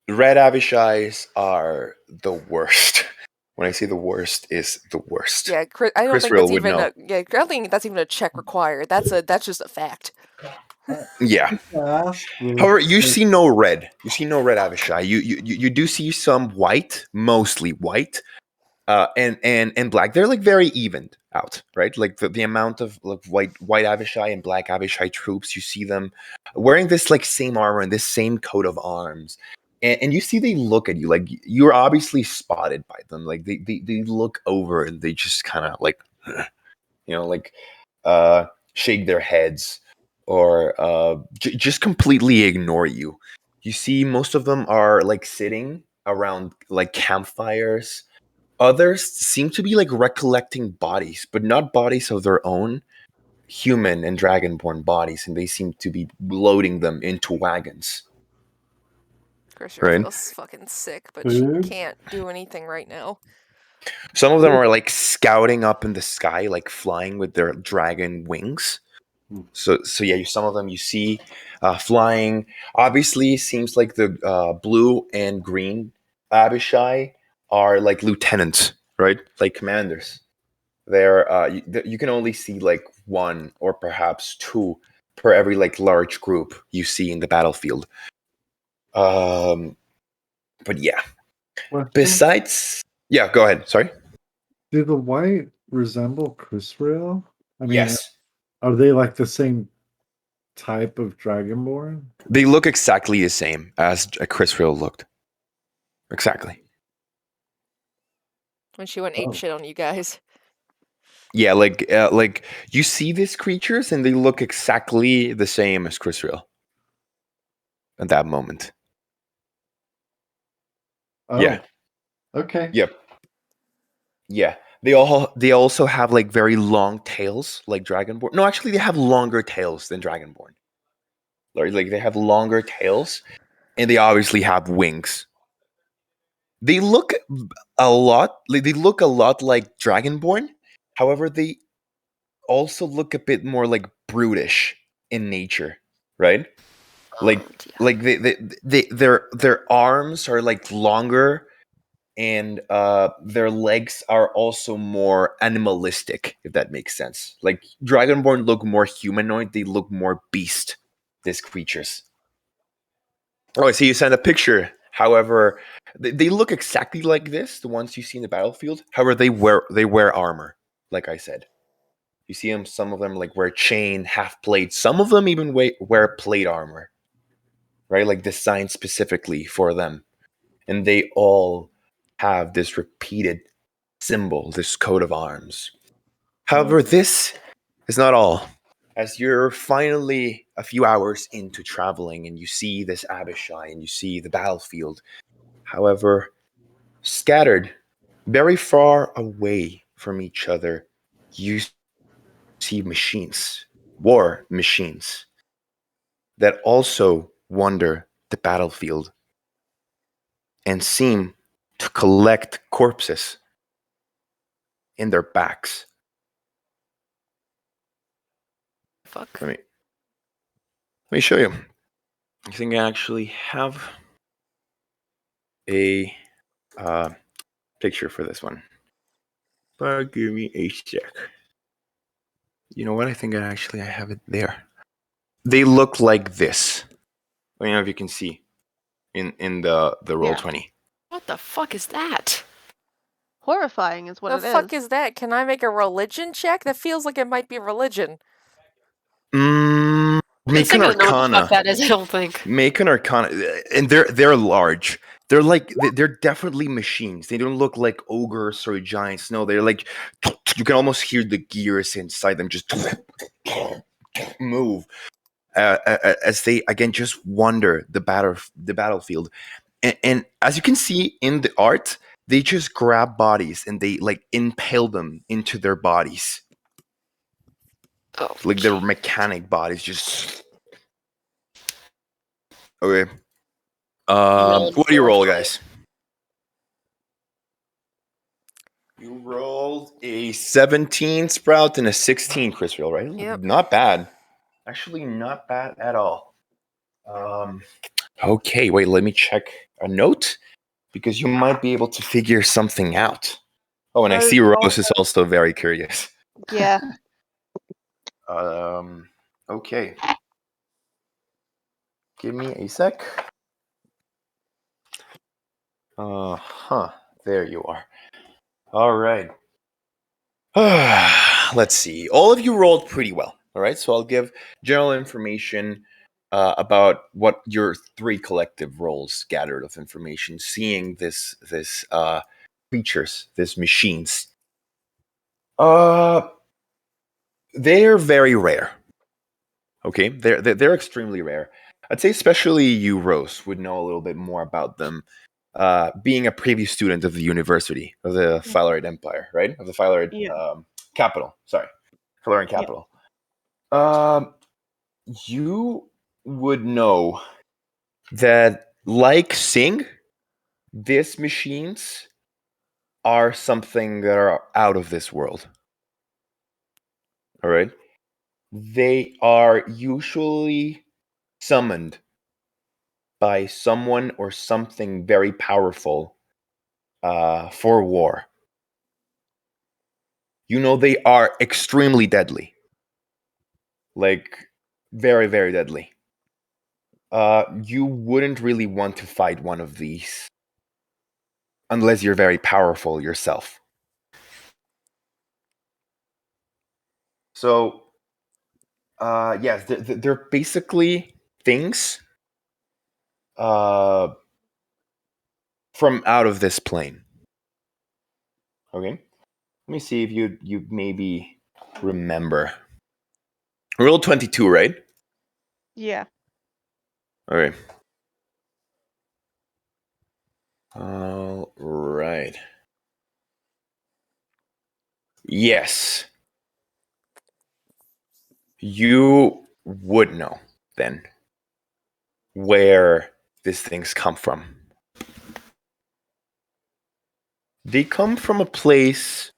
Red abishais are the worst. When I say the worst, is the worst. Yeah, I don't think Crisriel that's would even know. I don't think that's even a check required. That's just a fact. Yeah. However, you see no red. You see no red abishai. You do see some white, mostly white, and black. They're like very evened out, right? Like the amount of like white abishai and black abishai troops. You see them wearing this like same armor and this same coat of arms. And you see they look at you like you're obviously spotted by them. Like they look over and they just kind of like, like shake their heads or just completely ignore you. You see, most of them are like sitting around like campfires. Others seem to be like recollecting bodies, but not bodies of their own, human and dragonborn bodies, and they seem to be loading them into wagons. Crisriel Right. feels fucking sick, but she Food? can't do anything right now. Some of them are like scouting up in the sky, like flying with their dragon wings. So yeah, some of them you see flying. Obviously, seems like the blue and green abishai are like lieutenants, right? Like commanders. They're you can only see like one or perhaps two per every like large group you see in the battlefield. But yeah. Question? Besides, yeah, go ahead. Sorry. Do the white resemble Crisriel? I mean, Yes, are they like the same type of dragonborn? they look exactly the same as Crisriel looked. Exactly. When she went ape Oh. shit on you guys. Yeah, like you see these creatures and they look exactly the same as Crisriel at that moment. Oh. Yeah. Okay. Yep. Yeah. They also have like very long tails, like Dragonborn. No, actually, they have longer tails than Dragonborn. Like they have longer tails, and they obviously have wings. They look a lot. They look a lot like Dragonborn. However, they also look a bit more like brutish in nature, right? Like Yeah. like their arms are like longer, and their legs are also more animalistic, if that makes sense. Like Dragonborn look more humanoid, they look more beast, these creatures. Oh, I see you sent a picture. However, they look exactly like this, the ones you see in the battlefield. However, they wear armor, like I said. You see them, some of them like wear chain, half plate. Some of them even wear plate armor, right? Like designed specifically for them. And they all have this repeated symbol, this coat of arms. However, this is not all. As you're finally a few hours into traveling and you see this abishai and you see the battlefield, however, scattered very far away from each other, you see machines, war machines, that also wander the battlefield and seem to collect corpses in their backs. Fuck. Let me show you. I think I actually have a picture for this one. But give me a sec. You know what? I think I have it there. They look like this. I don't know if you can see in the roll Yeah. 20. What the fuck is that? Horrifying is what The it is. fuck is that? Can I make a religion check? That feels like it might be religion. Make an Not know what the arcana. fuck that is, I don't think. Make an arcana, and they're large. They're like they're definitely machines. They don't look like ogres or giants. No, they're like you can almost hear the gears inside them just move as they again just wander the battlefield. And as you can see in the art, they just grab bodies and they like impale them into their bodies, Oh, like their mechanic bodies. Just okay. What do you roll, guys? You rolled a 17 Sprout and a 16 Crisriel, right? Yep. Not bad. Actually, not bad at all. Okay, wait, let me check a note because you might be able to figure something out. Oh, and I see Rose is also very curious. Yeah. Okay. Give me a sec. There you are. All right. Let's see. All of you rolled pretty well. All right. So I'll give general information about what your three collective rolls gathered of information, seeing this creatures, these machines. They are very rare. Okay, they're extremely rare. I'd say especially you, Rose, would know a little bit more about them, being a previous student of the University of the Phalarid Empire, right? Of the Phalarid Yeah. capital. Sorry, Phalarid Yeah. capital. You would know that, like Sing, these machines are something that are out of this world. All right, they are usually summoned by someone or something very powerful for war. You know, they are extremely deadly, like very, very deadly. You wouldn't really want to fight one of these unless you're very powerful yourself. So, yes, they're basically things from out of this plane. Okay, let me see if you maybe remember. Roll 22, right? Yeah. Okay. All right. Yes. You would know then where these things come from. They come from a place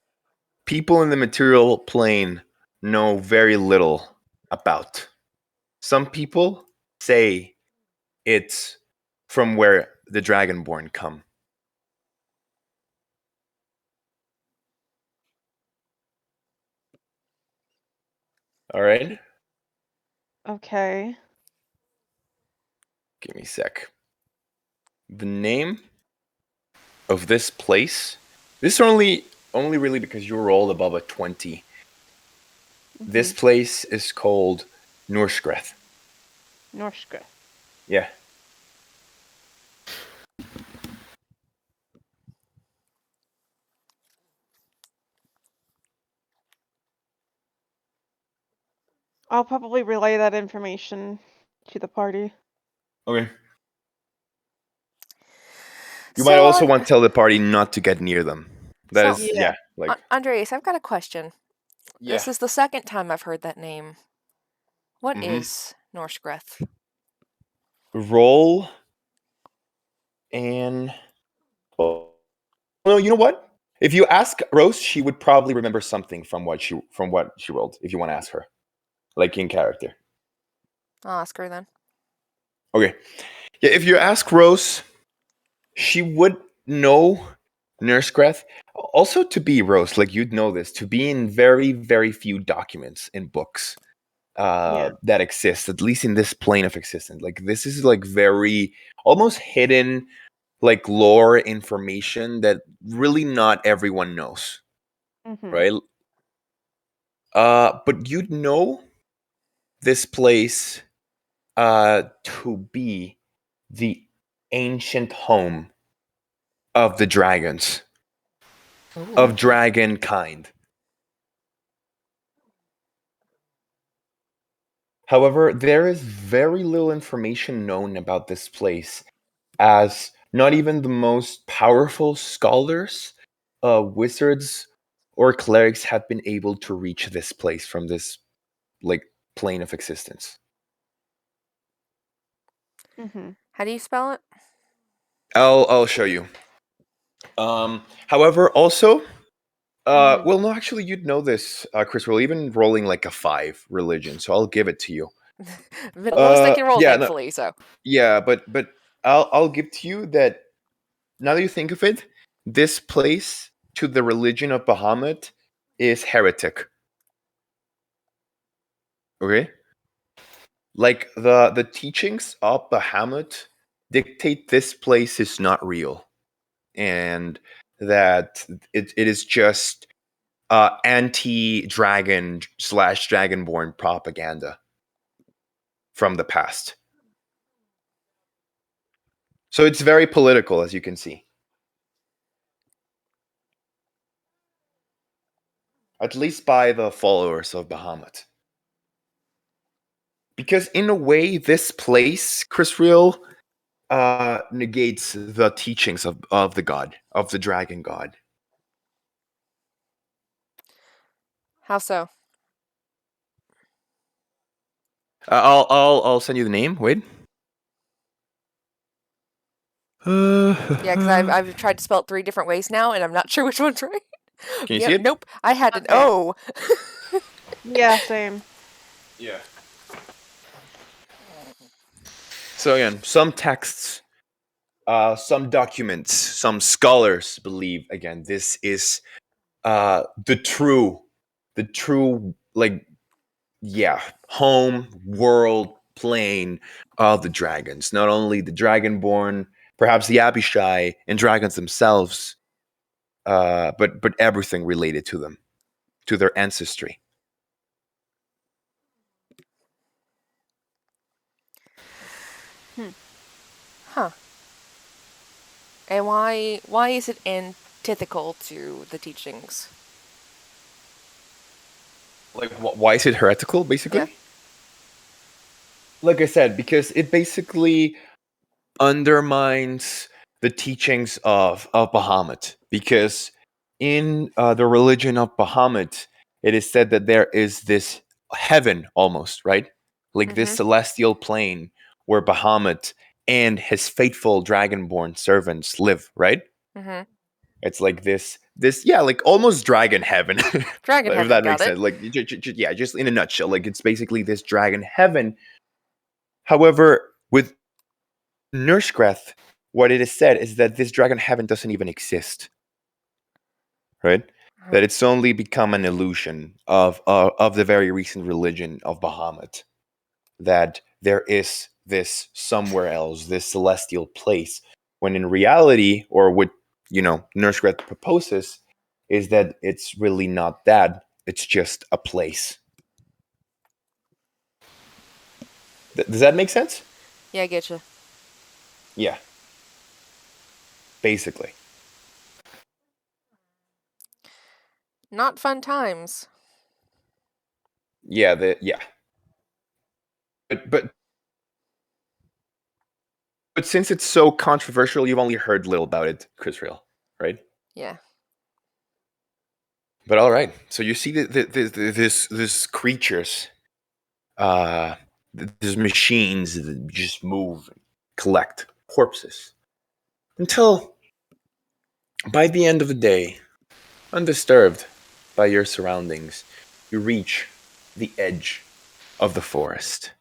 people in the material plane know very little about. Some people say it's from where the dragonborn come. All right? Okay. Give me a sec. The name of this place, this is only really because you rolled above a 20. This Mm-hmm. place is called Norskreth. Norskra. Yeah. I'll probably relay that information to the party. Okay. You might also want to tell the party not to get near them. That is, Yeah. like, Andres, I've got a question. yeah. This is the second time I've heard that name. What Mhm. is Norskreth? Roll and, well, no, you know what? If you ask Rose, she would probably remember something from what she rolled. If you want to ask her, like in character. I'll ask her then. Okay. Yeah, if you ask Rose, she would know Nursgreth. Also, to be Rose, like you'd know this, to be in very, very few documents in books that exist, at least in this plane of existence. Like this is like very almost hidden, like lore information that really not everyone knows, Mm-hmm. right? But you'd know this place to be the ancient home of the dragons, of dragon kind. However, there is very little information known about this place, as not even the most powerful scholars, wizards, or clerics have been able to reach this place from this like plane of existence. Mm-hmm. How do you spell it? I'll show you. However, also, Mhm. well, no, actually, you'd know this, Chris. We're even rolling like a 5 religion, so I'll give it to you. The lowest I can roll, Yeah, no, thankfully. So yeah, but I'll give to you that now that you think of it, this place to the religion of Bahamut is heretic. Okay, like the teachings of Bahamut dictate this place is not real, and that it is just anti-dragon / dragonborn propaganda from the past. So it's very political, as you can see. At least by the followers of Bahamut. Because in a way, this place, Crisriel, negates the teachings of the god, of the dragon god. How so? I'll send you the name. Wait. Yeah, because I've tried to spell it 3 different ways now, and I'm not sure which one's right. Can you see it? Nope. I had an Okay. O. Yeah, same. Yeah. So again, some texts, some documents, some scholars believe again this is the true home world plane of the dragons. Not only the dragonborn, perhaps the abishai and dragons themselves, but everything related to them, to their ancestry. Huh. And why is it antithetical to the teachings? Like, why is it heretical, basically? Yeah. Like I said, because it basically undermines the teachings of Bahamut. Because in the religion of Bahamut, it is said that there is this heaven almost, right? Like this celestial plane where Bahamut and his faithful dragonborn servants live, right? Mm-hmm. It's like this, like almost dragon heaven. Dragon if heaven, that got makes it. sense. Like, yeah, just in a nutshell, like it's basically this dragon heaven. However, with Nursegreth, what it is said is that this dragon heaven doesn't even exist, right? That it's only become an illusion of the very recent religion of Bahamut. That there is this somewhere else, this celestial place, when in reality, or what Nursegreth proposes, is that it's really not that. It's just a place. Does that make sense? Yeah, I get you. Yeah. Basically. Not fun times. Yeah, but since it's so controversial, you've only heard little about it, Crisriel, right? Yeah. But all right, so you see this creatures, these machines that just move, and collect corpses, until by the end of the day, undisturbed by your surroundings, you reach the edge of the forest.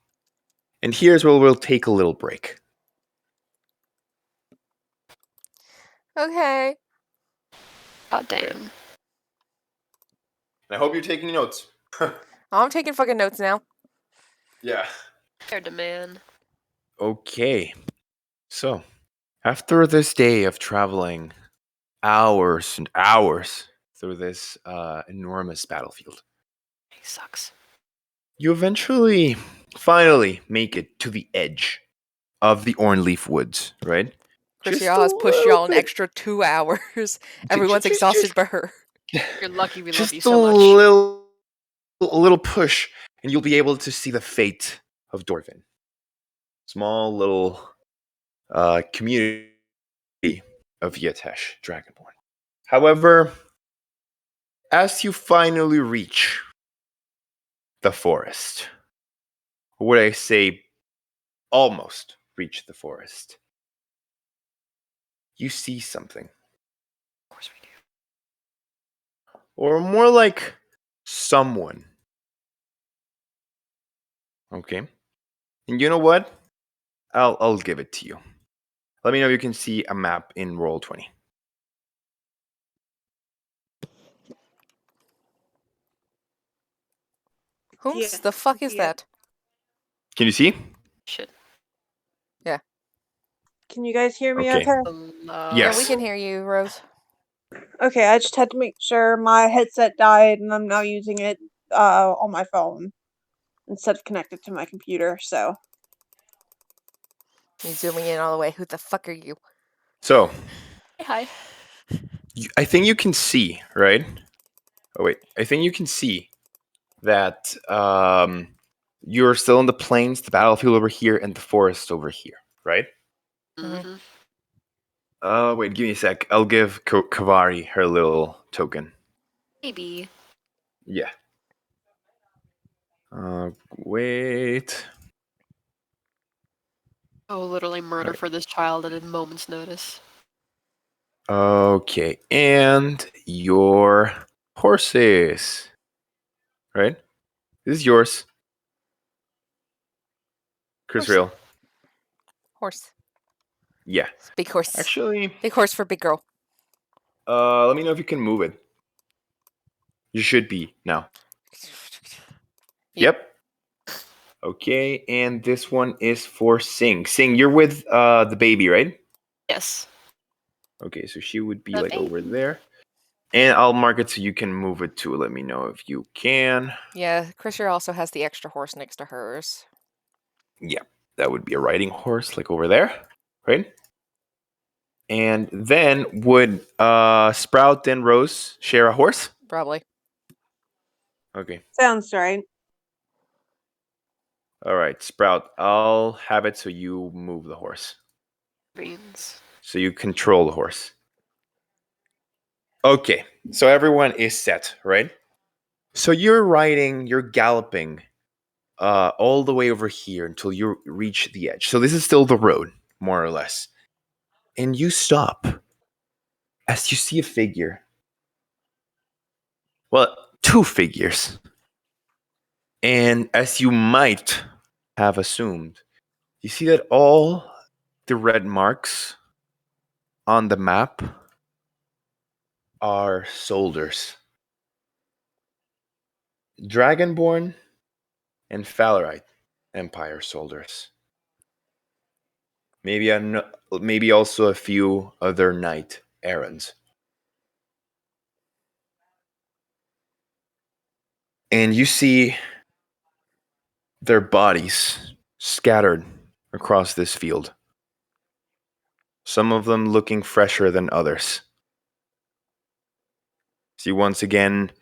And here's where we'll take a little break. Okay. God damn. I hope you're taking notes. I'm taking fucking notes now. Yeah. Fair demand. Okay. So, after this day of traveling hours and hours through this enormous battlefield, He sucks. you eventually, finally make it to the edge of the Ornleaf Woods, right? Crisriel has pushed y'all an extra 2 hours. Everyone's exhausted but her. You're lucky we love Just you a so much. little push, and you'll be able to see the fate of Dorvin. Small little community of Yetesh Dragonborn. However, as you finally reach the forest, or would I say almost reach the forest, you see something. Of course we do. Or more like someone. Okay? And you know what? I'll give it to you. Let me know if you can see a map in roll 20. Whom's the fuck is that? Can you see? Shit. Can you guys hear me Okay. okay? Hello. Yes. Yeah, we can hear you, Rose. Okay, I just had to make sure my headset died and I'm now using it on my phone instead of connected to my computer, so. You zooming in all the way. Who the fuck are you? So, Hey, hi. I think you can see, right? Oh, wait. I think you can see that You're still in the plains, the battlefield over here, and the forest over here, right? Mhm. Wait, give me a sec. I'll give Kavari her little token. Maybe. Yeah. Wait. Oh, literally murder Right. for this child at a moment's notice. Okay, and your horses, right? This is yours, Crisriel. Horse. Yeah. It's big horse. Actually, Big horse for big girl. let me know if you can move it. You should be now. Yep. Okay, and this one is for Sing. Sing, you're with the baby, right? Yes. Okay, so she would be The like over baby. there. And I'll mark it so you can move it too. Let me know if you can. Yeah, Crisriel also has the extra horse next to hers. Yeah, that would be a riding horse, like over there, right? And then would Sprout and Rose share a horse? Probably. Okay. Sounds right. All right, Sprout. I'll have it so you move the horse. Beans. So you control the horse. Okay, so everyone is set, right? So you're riding, you're galloping all the way over here until you reach the edge. So this is still the road, more or less. And you stop as you see a figure. Well, two figures. And as you might have assumed, you see that all the red marks on the map are soldiers. Dragonborn and Falarite Empire soldiers. Maybe also a few other knight errands. And you see their bodies scattered across this field. Some of them looking fresher than others. So you once again,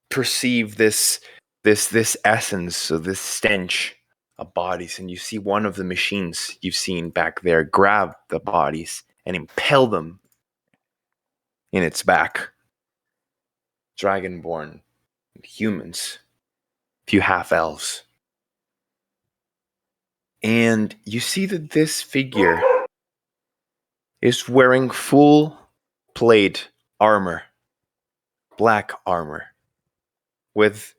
perceive this essence, so this stench of bodies, and you see one of the machines you've seen back there grab the bodies and impale them in its back. Dragonborn humans, few half elves. And you see that this figure is wearing full plate armor, black armor, with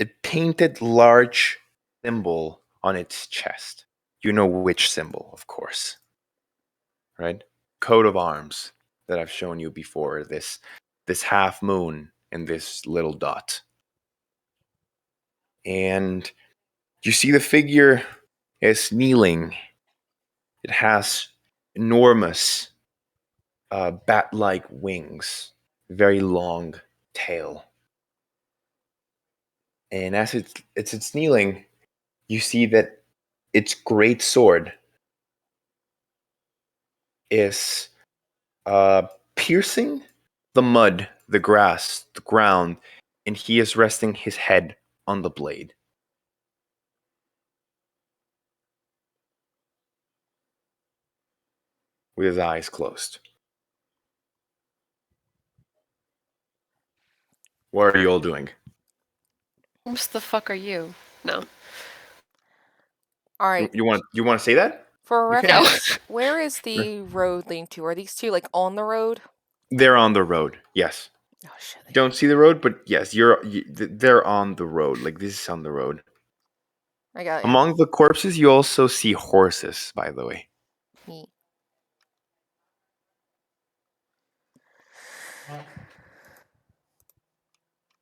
a painted large symbol on its chest. You know which symbol, of course, right? Coat of arms that I've shown you before, this half moon and this little dot. And you see the figure is kneeling. It has enormous bat-like wings, very long tail. And as it's kneeling, you see that its great sword is piercing the mud, the grass, the ground, and he is resting his head on the blade. With his eyes closed. What are you all doing? Who the fuck are you? No. All right. You want to say that? For You can. reference, where is the road leading to? Are these two like on the road? They're on the road. Yes. Oh shit. You don't see the road, but yes, they're on the road. Like this is on the road. I got you. Among the corpses, you also see horses, by the way. Neat.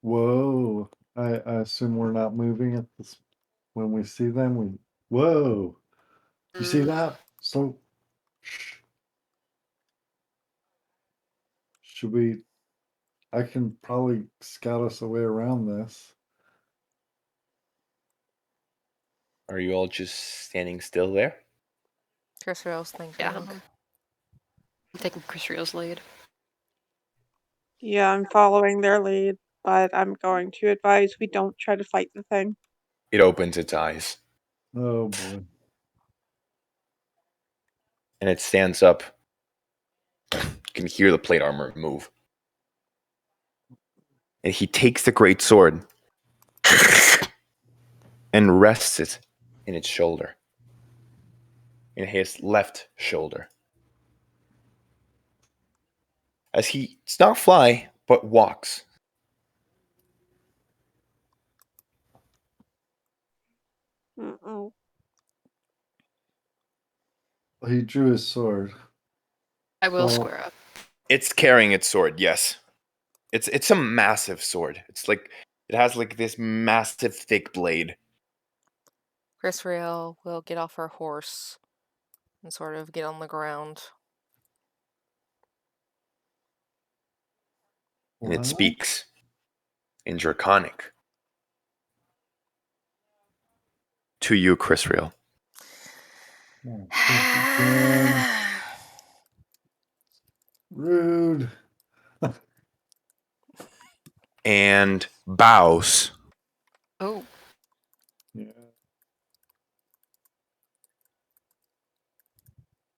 Whoa. I assume we're not moving at this when we see them. Whoa. You see that? So should we I can probably scout us a way around this. Are you all just standing still there? Crisriel's thinking. Yeah. I'm taking Crisriel's lead. Yeah, I'm following their lead. but I'm going to advise we don't try to fight the thing. It opens its eyes Oh boy. and it stands up. You can hear the plate armor move. And he takes the great sword and rests it in its shoulder. In his left shoulder. As he does not fly, but walks. Mm-mm. He drew his sword. I will So- square up. It's carrying its sword, yes. It's a massive sword. It's like it has like this massive thick blade. Crisriel will get off her horse and sort of get on the ground. And it What? speaks in Draconic. To you, Crisriel. Oh, thank you, Dan. Rude. And bows Oh, Yeah.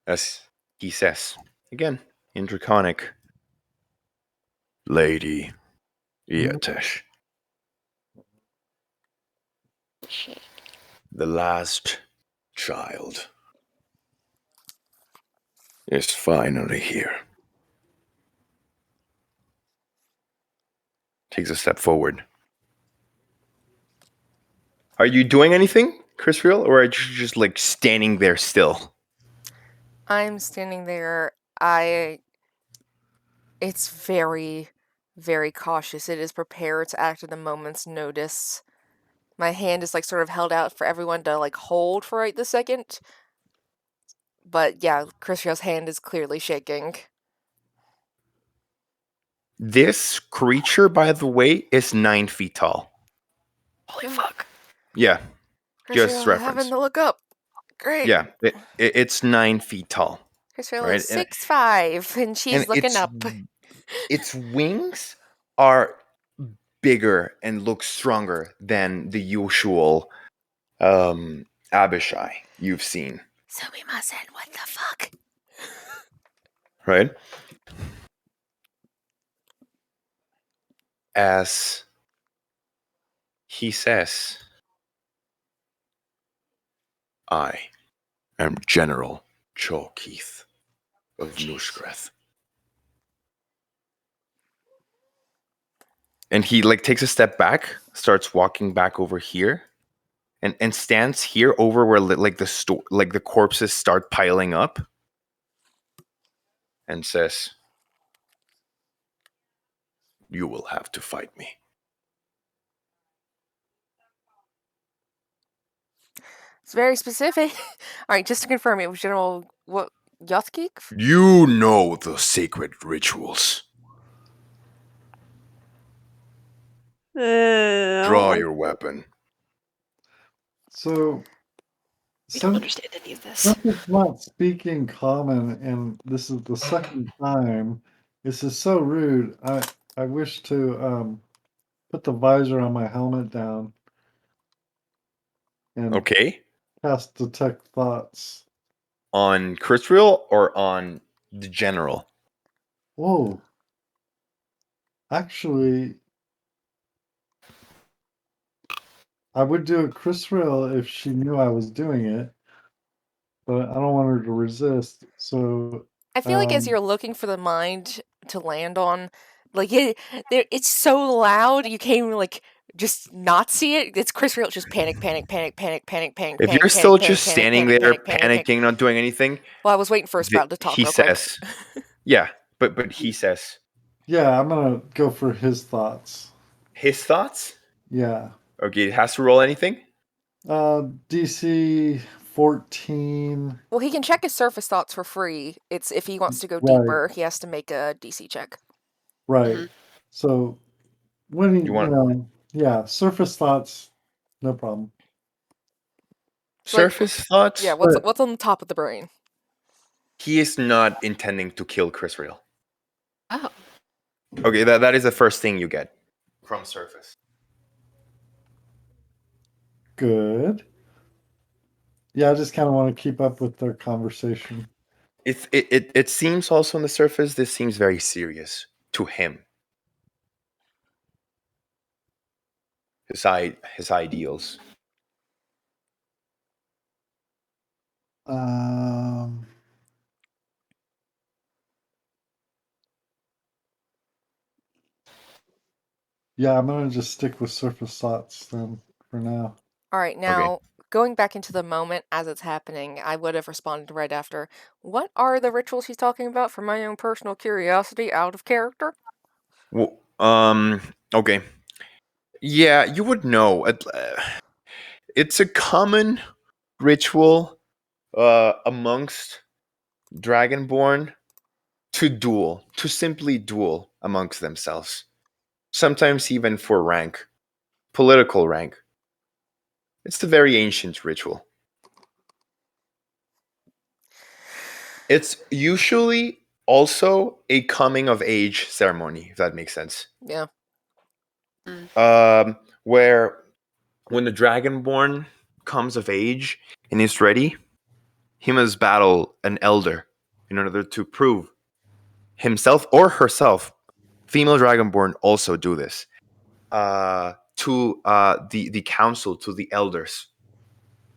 as he says, again, in Draconic, Lady Iatesh, shit. the last child, is finally here. Takes a step forward. Are you doing anything, Crisriel, or are you just like standing there still? I'm standing there. It's very, very cautious. It is prepared to act at the moment's notice. My hand is like sort of held out for everyone to like hold for right this second. But yeah, Crisriel's hand is clearly shaking. This creature, by the way, is 9 feet tall. Holy fuck. Yeah, just Crisriel having reference. to look up. Great. Yeah, it's 9 feet tall. Crisriel right, is 6'5", and she's and looking up. Its wings are bigger and look stronger than the usual abishai you've seen, So we mustn't. What the fuck? right? As he says, I am General Chalkeith of Nushgreth. And he like takes a step back, starts walking back over here, and stands here over where like the corpses start piling up, and says, "You will have to fight me." It's very specific. All right, just to confirm, it was General what Yothgeek? You know the sacred rituals. Draw your weapon. So, We don't since, understand any of this. since it's not speaking common, and this is the second time, this is so rude. I wish to put the visor on my helmet down and Okay. cast detect thoughts. On Crisriel or on the general? Whoa. Actually, I would do it Crisriel if she knew I was doing it, but I don't want her to resist. So I feel like as you're looking for the mind to land on, like it's so loud you can't even like just not see it. It's Crisriel just panic, panic, panic, panic, panic, panic. If panic, you're panic, still panic, just panic, standing panic, there, panic, panic, panicking, not doing anything, well, I was waiting for Sprout to talk he real quick. says, yeah, but he says yeah, I'm gonna go for his thoughts. his thoughts. Yeah. Okay, it has to roll anything. DC 14. Well, he can check his surface thoughts for free. It's if he wants to go Right. deeper, he has to make a DC check. Right. Mhm. So when he, You want- yeah, surface thoughts, no problem. Surface thoughts. Yeah, But- what's on the top of the brain? He is not intending to kill Crisriel. Oh. Okay, that is the first thing you get. from surface. Good. Yeah, I just kind of want to keep up with their conversation. It seems also on the surface, this seems very serious to him. His ideals. Yeah, I'm gonna just stick with surface thoughts then for now. All right, now going back into the moment as it's happening, I would have responded right after. What are the rituals he's talking about for my own personal curiosity out of character? Well, okay. Yeah, you would know. It's a common ritual amongst dragonborn to simply duel amongst themselves. Sometimes even for rank, political rank. It's a very ancient ritual. It's usually also a coming of age ceremony, if that makes sense. Yeah. Where when the dragonborn comes of age and is ready, he must battle an elder in order to prove himself or herself. Female dragonborn also do this to the council, to the elders,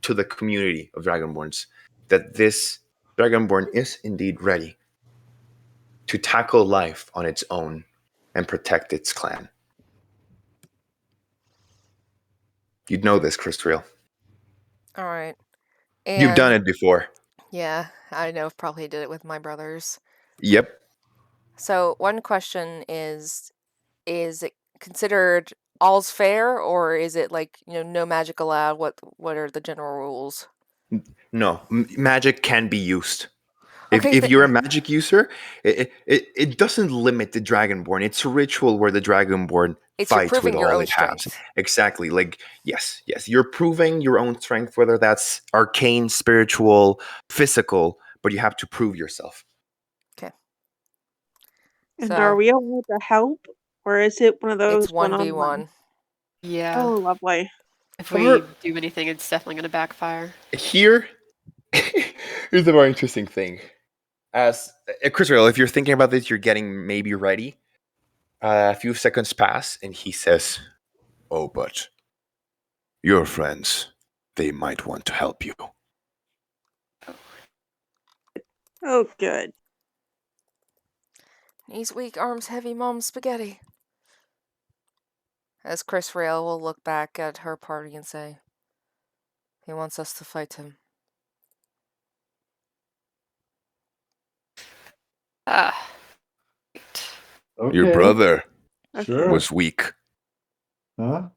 to the community of dragonborns, that this dragonborn is indeed ready to tackle life on its own and protect its clan. You'd know this, Crisriel. All right. You've done it before. Yeah, I know. Probably did it with my brothers. Yep. So one question is it considered all's fair, or is it like, no magic allowed? What are the general rules? No, magic can be used. Okay, If you're a magic user, it doesn't limit the dragonborn. It's a ritual where the dragonborn It's you're fights with proving your all own it has. strength. Exactly. Like, yes, you're proving your own strength, whether that's arcane, spiritual, physical, but you have to prove yourself. Okay. And So- are we able to help, or is it one of those It's 1v1. Yeah. Oh, lovely. If we do anything, it's definitely going to backfire. Here, here's the more interesting thing. As Crisriel, if you're thinking about this, you're getting maybe ready. A few seconds pass, and he says, "Oh, but your friends, they might want to help you." Oh, good. Knees weak, arms heavy, mom's spaghetti. As Crisriel will look back at her party and say, he wants us to fight him. Okay. Your brother Sure. was weak. Huh?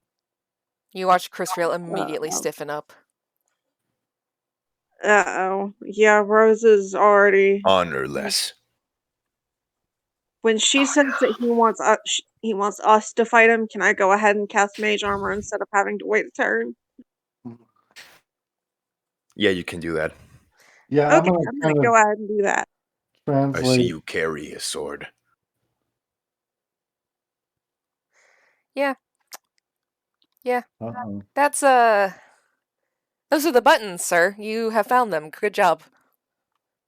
You watch Crisriel immediately stiffen up. Uh-oh. Yeah, Rose is already... Honorless. When she says that he wants us to fight him, can I go ahead and cast Mage Armor instead of having to wait a turn? Yeah, you can do that. Yeah, Okay, I'm I'm gonna gonna go ahead and do that. I see translate. you carry a sword. Yeah. Uh-oh. That's, those are the buttons, sir. You have found them. Good job.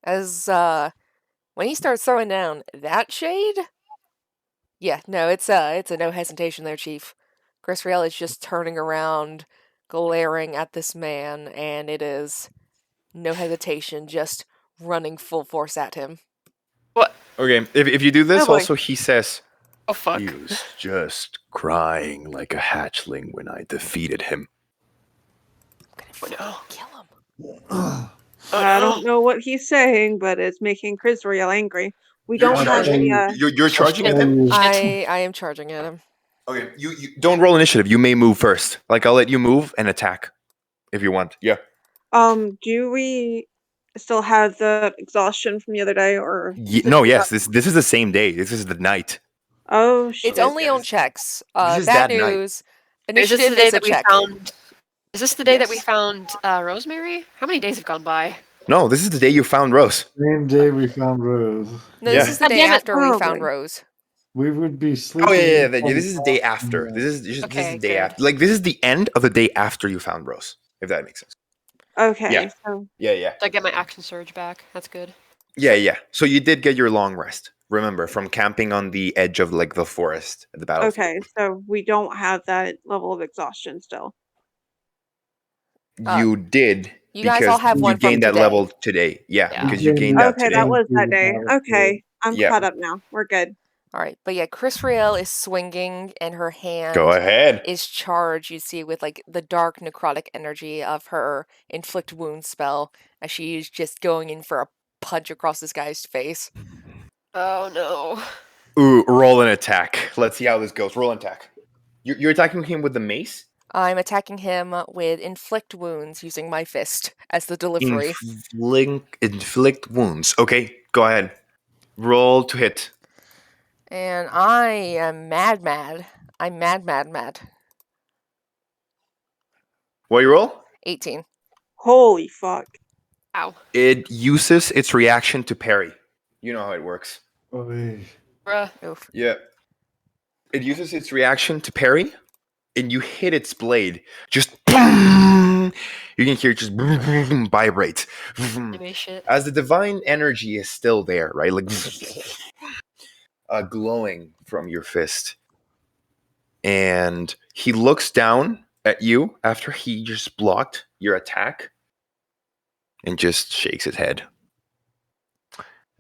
As, when he starts throwing down that shade... Yeah, no, it's a no hesitation there, Chief. Crisriel is just turning around, glaring at this man, and it is no hesitation, just running full force at him. What? Okay, if you do this, Oh, boy. also he says, Oh, fuck. "He was just crying like a hatchling when I defeated him." I'm gonna no. kill him. Oh, I no. don't know what he's saying, but it's making Crisriel angry. We You're don't have charging- any, You're charging at him? I am charging at him. Okay, you don't roll initiative. You may move first. Like, I'll let you move and attack if you want. Yeah. do we still have the exhaustion from the other day, or... No, yes. This is the same day. This is the night. Oh, shit. It's only on checks. this is Bad that night. news. Is this Initiative the day is a that we check. found? Is this the day that we Yes. found Rosemary? How many days have gone by? No, this is the day you found Rose. Same day we found Rose. No, this Yeah. is the God day damn it. after we Oh, found boy. Rose. We would be sleeping. Oh yeah. This is the day after. Yeah. This is Okay, the day good. after. Like this is the end of the day after you found Rose. If that makes sense. Okay, Yeah. so Yeah. So I get my action surge back. That's good. Yeah. So you did get your long rest. Remember, from camping on the edge of like the forest at the battlefield. okay, so we don't have that level of exhaustion still. You did. You guys all have you one from gained that today. level today. Yeah, Yeah. because you gained that Okay, today. that was that day. Battlefield. Okay, I'm Yeah. caught up now. We're good. All right, but yeah, Crisriel is swinging, and her hand Go ahead. is charged. You see, with like the dark necrotic energy of her inflict wound spell, as she is just going in for a punch across this guy's face. Oh no. Ooh, roll an attack. Let's see how this goes. Roll an attack. You're attacking him with the mace? I'm attacking him with inflict wounds using my fist as the delivery. Inflict wounds. Okay, go ahead. Roll to hit. And I am mad. I'm mad. What you roll? 18. Holy fuck. Ow. It uses its reaction to parry. You know how it works. Oy. Bruh. Oof. Yeah. It uses its reaction to parry, and you hit its blade. Just boom! You can hear it just vibrate. Anime shit. As the divine energy is still there, right? Like glowing from your fist. And he looks down at you after he just blocked your attack and just shakes his head.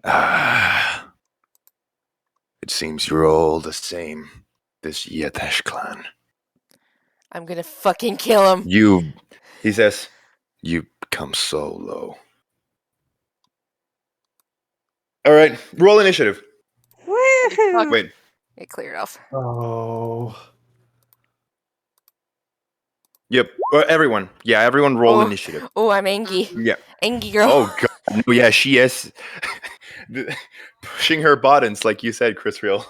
Ah, it seems you're all the same, this Yetash clan. I'm gonna fucking kill him. He says, you come so low. All right, roll initiative. Woohoo! Wait, It cleared off. Oh. yep, everyone. Yeah, everyone roll initiative. Oh, I'm angry. Yeah. Angry girl. Oh, God. No, yeah, she is pushing her buttons, like you said, Crisriel.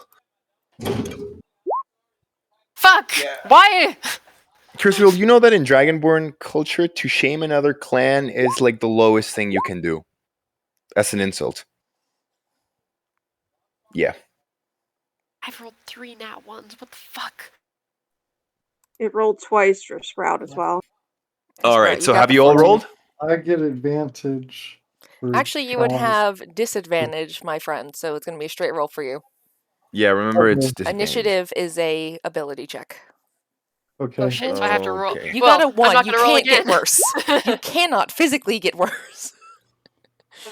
Fuck! Yeah. Why? Crisriel, you know that in Dragonborn culture, to shame another clan is like the lowest thing you can do. That's an insult. Yeah. I've rolled 3 nat ones. What the fuck? It rolled twice for Sprout as well. All Sprout, right, you so got have the you all 14. rolled? I get advantage. For Actually, you would challenge. have disadvantage, my friend, so it's gonna be a straight roll for you. Yeah, remember Okay. it's disadvantage. Initiative is a ability check. Okay. Oh shit, so I have to roll. Okay. You Well, got a 1. I'm not You gonna roll can't get again. worse. You cannot physically get worse.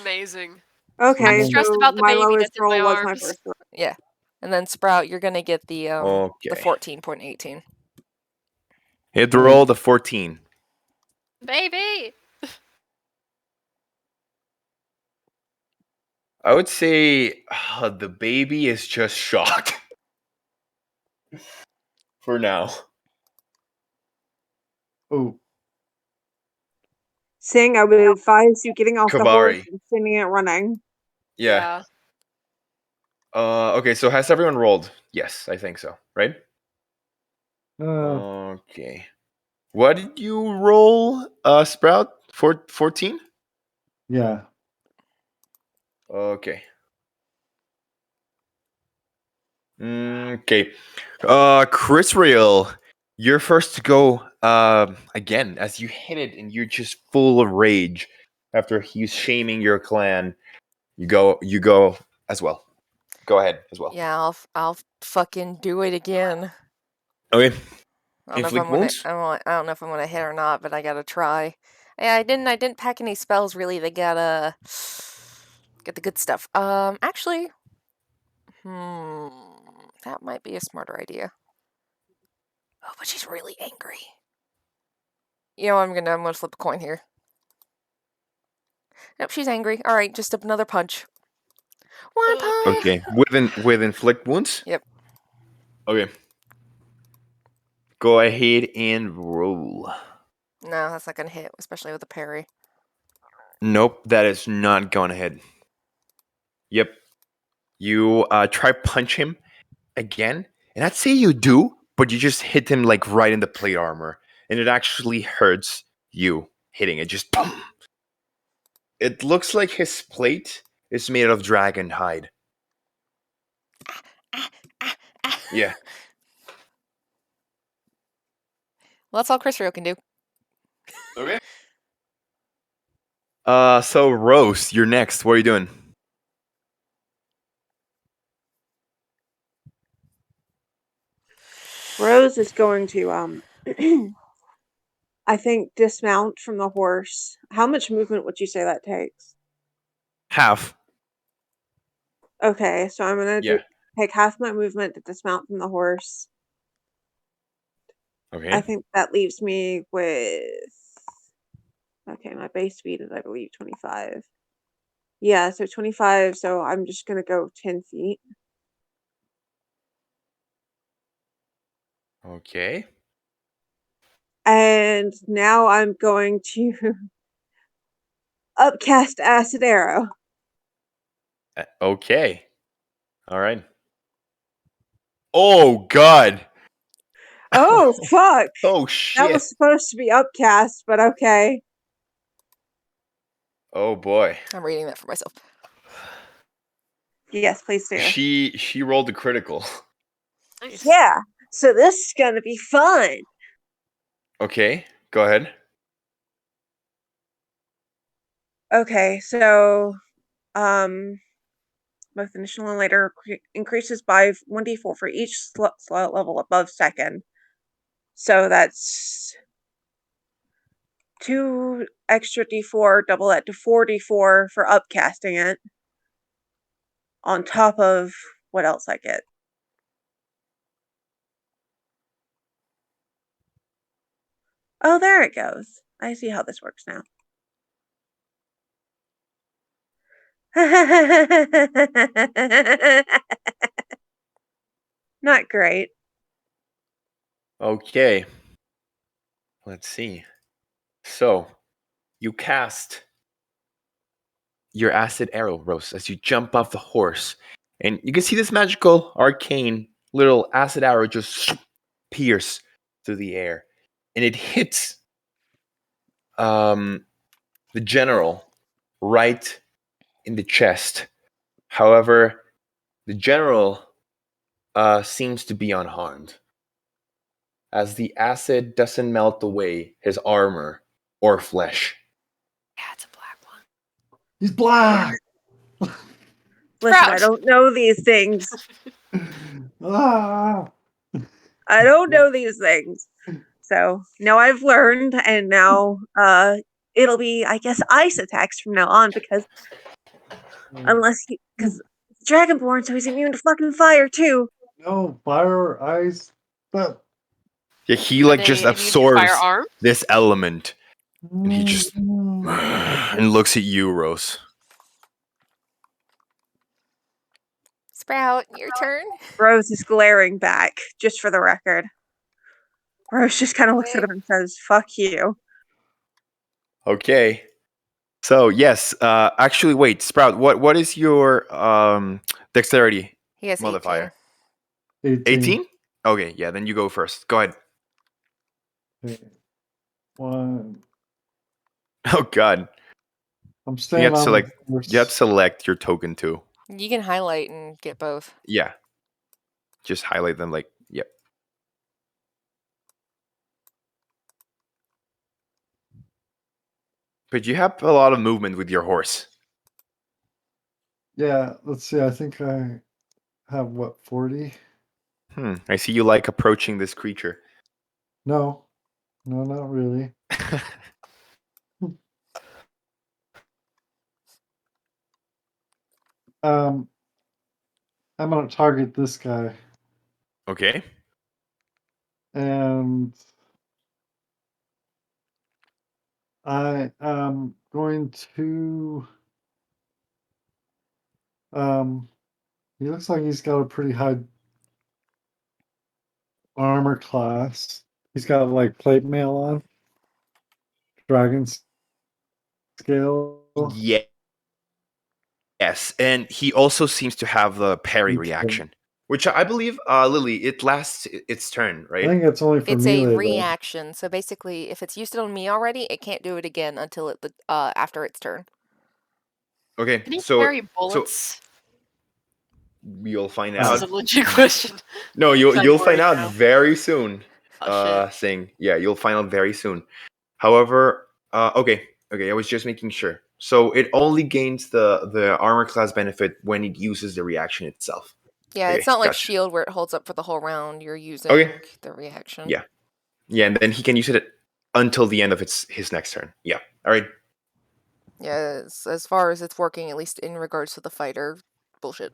Amazing. Okay, I'm stressed so about the my baby lowest that's in my roll was my arms. first roll. Yeah. And then Sprout, you're gonna get the Okay. 14.18. Hit the roll, the 14. Baby! I would say the baby is just shocked. For now. Oh. Saying I would advise you getting off the horse Kabari. and sending it running. Yeah. Okay, so has everyone rolled? Yes, I think so, right? Okay. What did you roll, Sprout? 14? Yeah. Okay. Okay. Crisriel, you're first to go again as you hit it and you're just full of rage after he's shaming your clan. You go as well. Go ahead as well. Yeah, I'll fucking do it again. Okay. I don't know if Inflict I'm gonna, wounds? I don't know if I'm gonna hit or not, but I gotta try. Yeah, I didn't pack any spells really. They gotta get the good stuff. Actually, that might be a smarter idea. Oh, but she's really angry. You know, I'm gonna flip a coin here. Nope, she's angry. All right, just another punch. One punch. Okay. With inflict wounds? Yep. Okay. Go ahead and roll. No, that's not gonna hit, especially with a parry. Nope, that is not going ahead. Yep. You try punch him again, and I'd say you do, but you just hit him like right in the plate armor, and it actually hurts you hitting it. Just boom. It looks like his plate is made of dragon hide. Yeah. Well, that's all Crisriel can do. Okay. So Rose, you're next. What are you doing? Rose is going to I think dismount from the horse. How much movement would you say that takes? Half. Okay, so I'm gonna Yeah. take half my movement to dismount from the horse. Okay. I think that leaves me with. Okay, my base speed is, I believe, 25. Yeah, so 25, so I'm just gonna go 10 feet. Okay. And now I'm going to upcast Acid Arrow. Okay. All right. Oh God. Oh, fuck! Oh That shit. was supposed to be upcast, but okay. Oh boy. I'm reading that for myself. Yes, please do. She rolled a critical. Nice. Yeah, so this is gonna be fun. Okay. Go ahead. Okay, so both initial and later increases by 1d4 for each slot level above second. So that's 2 extra d4, double that to 4d4 for upcasting it. On top of what else I get. Oh, there it goes. I see how this works now. Not great. Okay. Let's see. So, you cast your acid arrow, Rose, as you jump off the horse. And you can see this magical, arcane little acid arrow just pierce through the air. And it hits the general right in the chest. However, the general seems to be unharmed, as the acid doesn't melt away his armor or flesh. Yeah, it's a black one. He's black. Listen, I Crouch. don't know these things. Ah. I don't know these things. So now I've learned, and now it'll be, I guess, ice attacks from now on, because because dragonborn, so he's immune to fucking fire too. No, fire, ice. But Yeah, he Are like they just immune to absorbs firearm? this element, and he just and looks at you, Rose. Sprout, your turn. Rose is glaring back, just for the record. Rose just kind of looks at him and says, "Fuck you." Okay. So yes, actually, wait, Sprout. What is your dexterity He has modifier? 18. 18. Okay, yeah. Then you go first. Go ahead. Okay. One. Oh God. I'm You staying have to on select. the horse. You have to select your token too. 18. You can highlight and get both. Yeah. Just highlight them. Like, yep. But you have a lot of movement with your horse. Yeah, let's see. I think I have what, 40? I see you like approaching this creature. No, not really. I'm gonna target this guy, Okay. and I am going to. He looks like he's got a pretty high armor class. He's got like plate mail on, dragon scale. Yeah. Yes, and he also seems to have the parry Okay. reaction, which I believe, Lily, it lasts its turn, I right? think it's only for It's a melee though. reaction. So basically, if it's used it on me already, it can't do it again until after its turn. Okay, Can he so carry bullets? You'll find This is out. a legit question. No, I'm you'll find worried out now. very soon. Oh, shit. Sing. Yeah, you'll find out very soon. However, okay, I was just making sure. So it only gains the armor class benefit when it uses the reaction itself. Yeah, Okay, it's not like gotcha. shield where it holds up for the whole round. You're using Okay. the reaction. Yeah. Yeah, and then he can use it until the end of his next turn. Yeah. All right. Yeah, as far as it's working, at least in regards to the fighter, bullshit.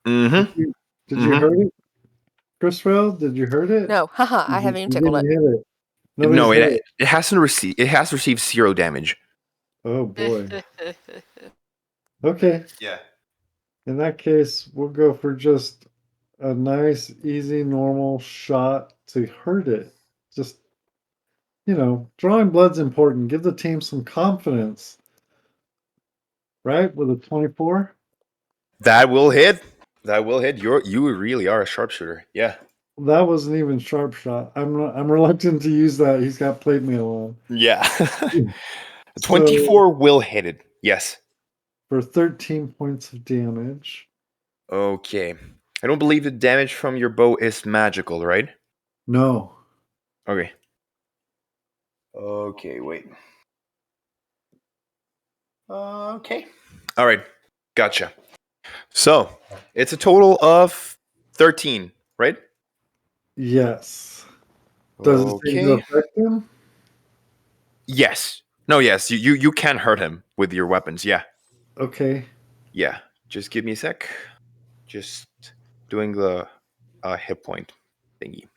Mm-hmm. Did you hurt it, Crisriel? Did you hurt it? No, haha, I haven't even tickled it. Hit it. Nobody's No, hit it hasn't received. It has received 0 damage. Oh boy. Okay. Yeah. In that case, we'll go for just a nice, easy, normal shot to hurt it. Just, drawing blood's important. Give the team some confidence. Right? With a 24? That will hit. That will hit. You really are a sharpshooter. Yeah. That wasn't even sharp shot. I'm reluctant to use that. He's got plate mail on. Yeah. So, 24 will hit it. Yes. for 13 points of damage. Okay. I don't believe the damage from your bow is magical, right? No. Okay. Okay, wait. Okay. All right. Gotcha. So, it's a total of 13, right? Yes. Does it seem to Okay. affect him? Yes. No, yes. You can hurt him with your weapons. Yeah. Okay. Yeah. Just give me a sec. Just doing the hit point thingy.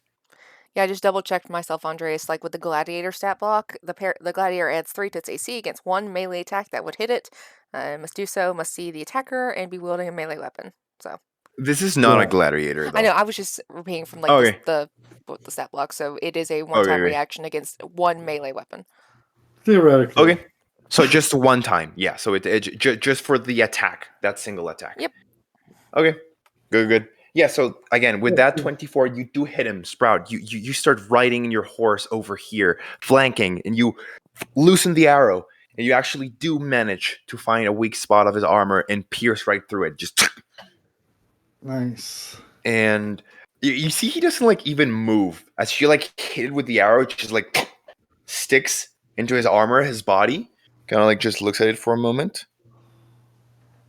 Yeah, I just double checked myself, Andreas. Like with the gladiator stat block, the gladiator adds 3 to its AC against 1 melee attack that would hit it. Must do so, must see the attacker, and be wielding a melee weapon. So This is not Yeah. a gladiator, though. I know I was just repeating from like Okay. the stat block. So it is a one-time Okay. reaction against 1 melee weapon. Theoretically. Okay. So just one time. Yeah. So just for the attack, that single attack. Yep. Okay. Good. Yeah, so again, with Yeah, that 24, you do hit him, Sprout. You start riding your horse over here, flanking, and you loosen the arrow, and you actually do manage to find a weak spot of his armor and pierce right through it. Just Nice. and you see he doesn't like even move. As you like hit it with the arrow, it just like sticks into his armor, his body. Kind of like just looks at it for a moment.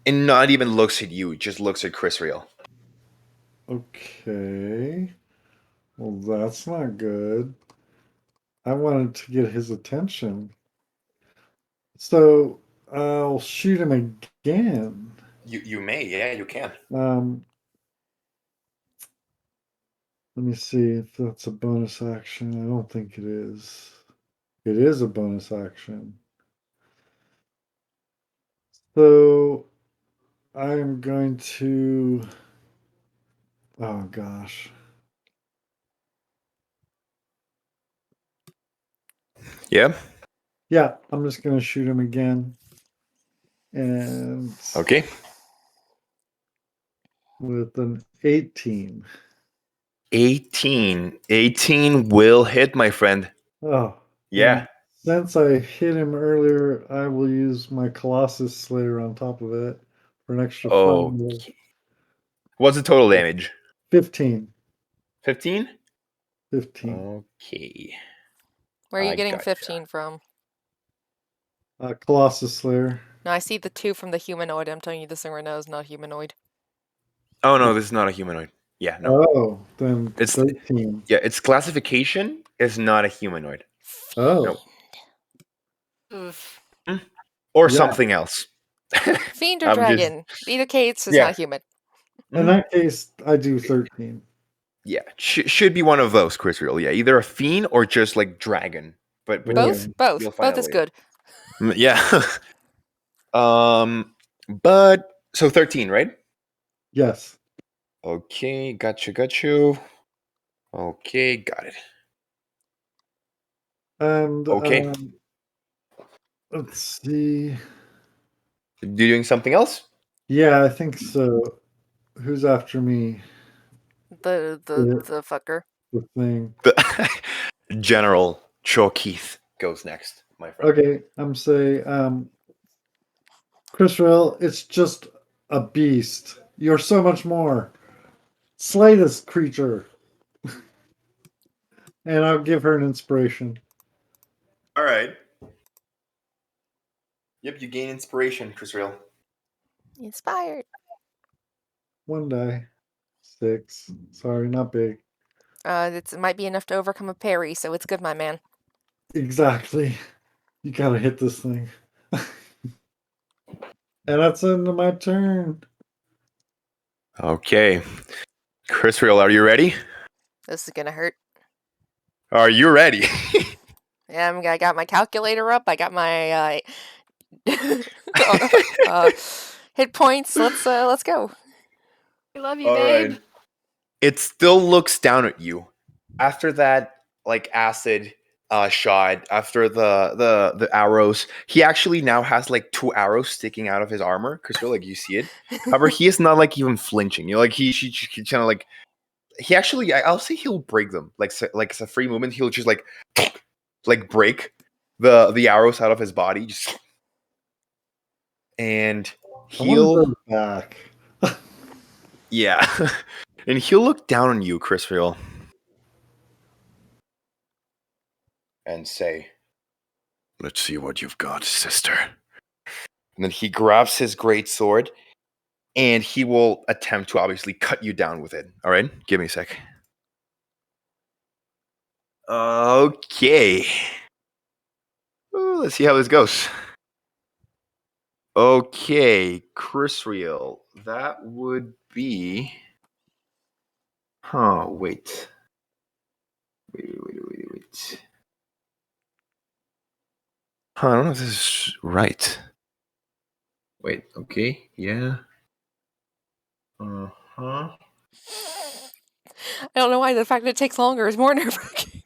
And not even looks at you, just looks at Crisriel. Okay. Well, that's not good. I wanted to get his attention. So I'll shoot him again. You may, yeah, you can. Let me see if that's a bonus action. I don't think it is. It is a bonus action. So I'm going to. Oh gosh. Yeah. Yeah, I'm just going to shoot him again. And Okay. with an 18. 18 will hit, my friend. Oh. Yeah. Since I hit him earlier, I will use my Colossus Slayer on top of it for an extra 5. Okay. What's the total damage? 15. 15? 15. Okay. Where are you I getting gotcha. 15 from? Colossus Slayer. No, I see the 2 from the humanoid. I'm telling you, this thing right now is not humanoid. Oh no, this is not a humanoid. Yeah, no. Oh, then It's- 13. Yeah, its classification is not a humanoid. Oh. Nope. Oof. Or Yeah. something else. Fiend or I'm just- dragon. Either case is Yeah. not human. In that case, I do 13. Yeah, should be one of those, Crisriel. Yeah, either a fiend or just like dragon. But Both? Yeah. Both. You'll find Both out is later. good. Yeah. But so 13, right? Yes. Okay, got you. Okay, got it. And Okay. let's see. You doing something else? Yeah, I think so. Who's after me? The Yeah. the fucker. The thing. General Keith goes next, my friend. Okay, I'm say Crisriel, it's just a beast. You're so much more. Slay this creature. And I'll give her an inspiration. All right. Yep, you gain inspiration, Crisriel. Inspired. 1 die. 6. Sorry, not big. It might be enough to overcome a parry, so it's good, my man. Exactly. You gotta hit this thing. And that's the end of my turn. Okay. Crisriel, are you ready? This is gonna hurt. Are you ready? Yeah, I got my calculator up. I got my hit points. Let's go. I love you, All babe. right. It still looks down at you. After that, like acid shot, after the arrows, he actually now has like 2 arrows sticking out of his armor. Crisriel, like you see it. However, he is not like even flinching. You know, like he kind of like he actually. I'll say he'll break them. Like it's a free movement. He'll just like break the arrows out of his body. Just and I want to he'll go back. yeah, and he'll look down on you, Crisriel, and say, "Let's see what you've got, sister." And then he grabs his great sword, and he will attempt to obviously cut you down with it. All right, give me a sec. Okay. Ooh, let's see how this goes. Okay, Crisriel, that would be. Huh, wait. Wait. Huh, I don't know if this is right. Wait, okay, yeah. Uh-huh. I don't know why the fact that it takes longer is more nerve-wracking.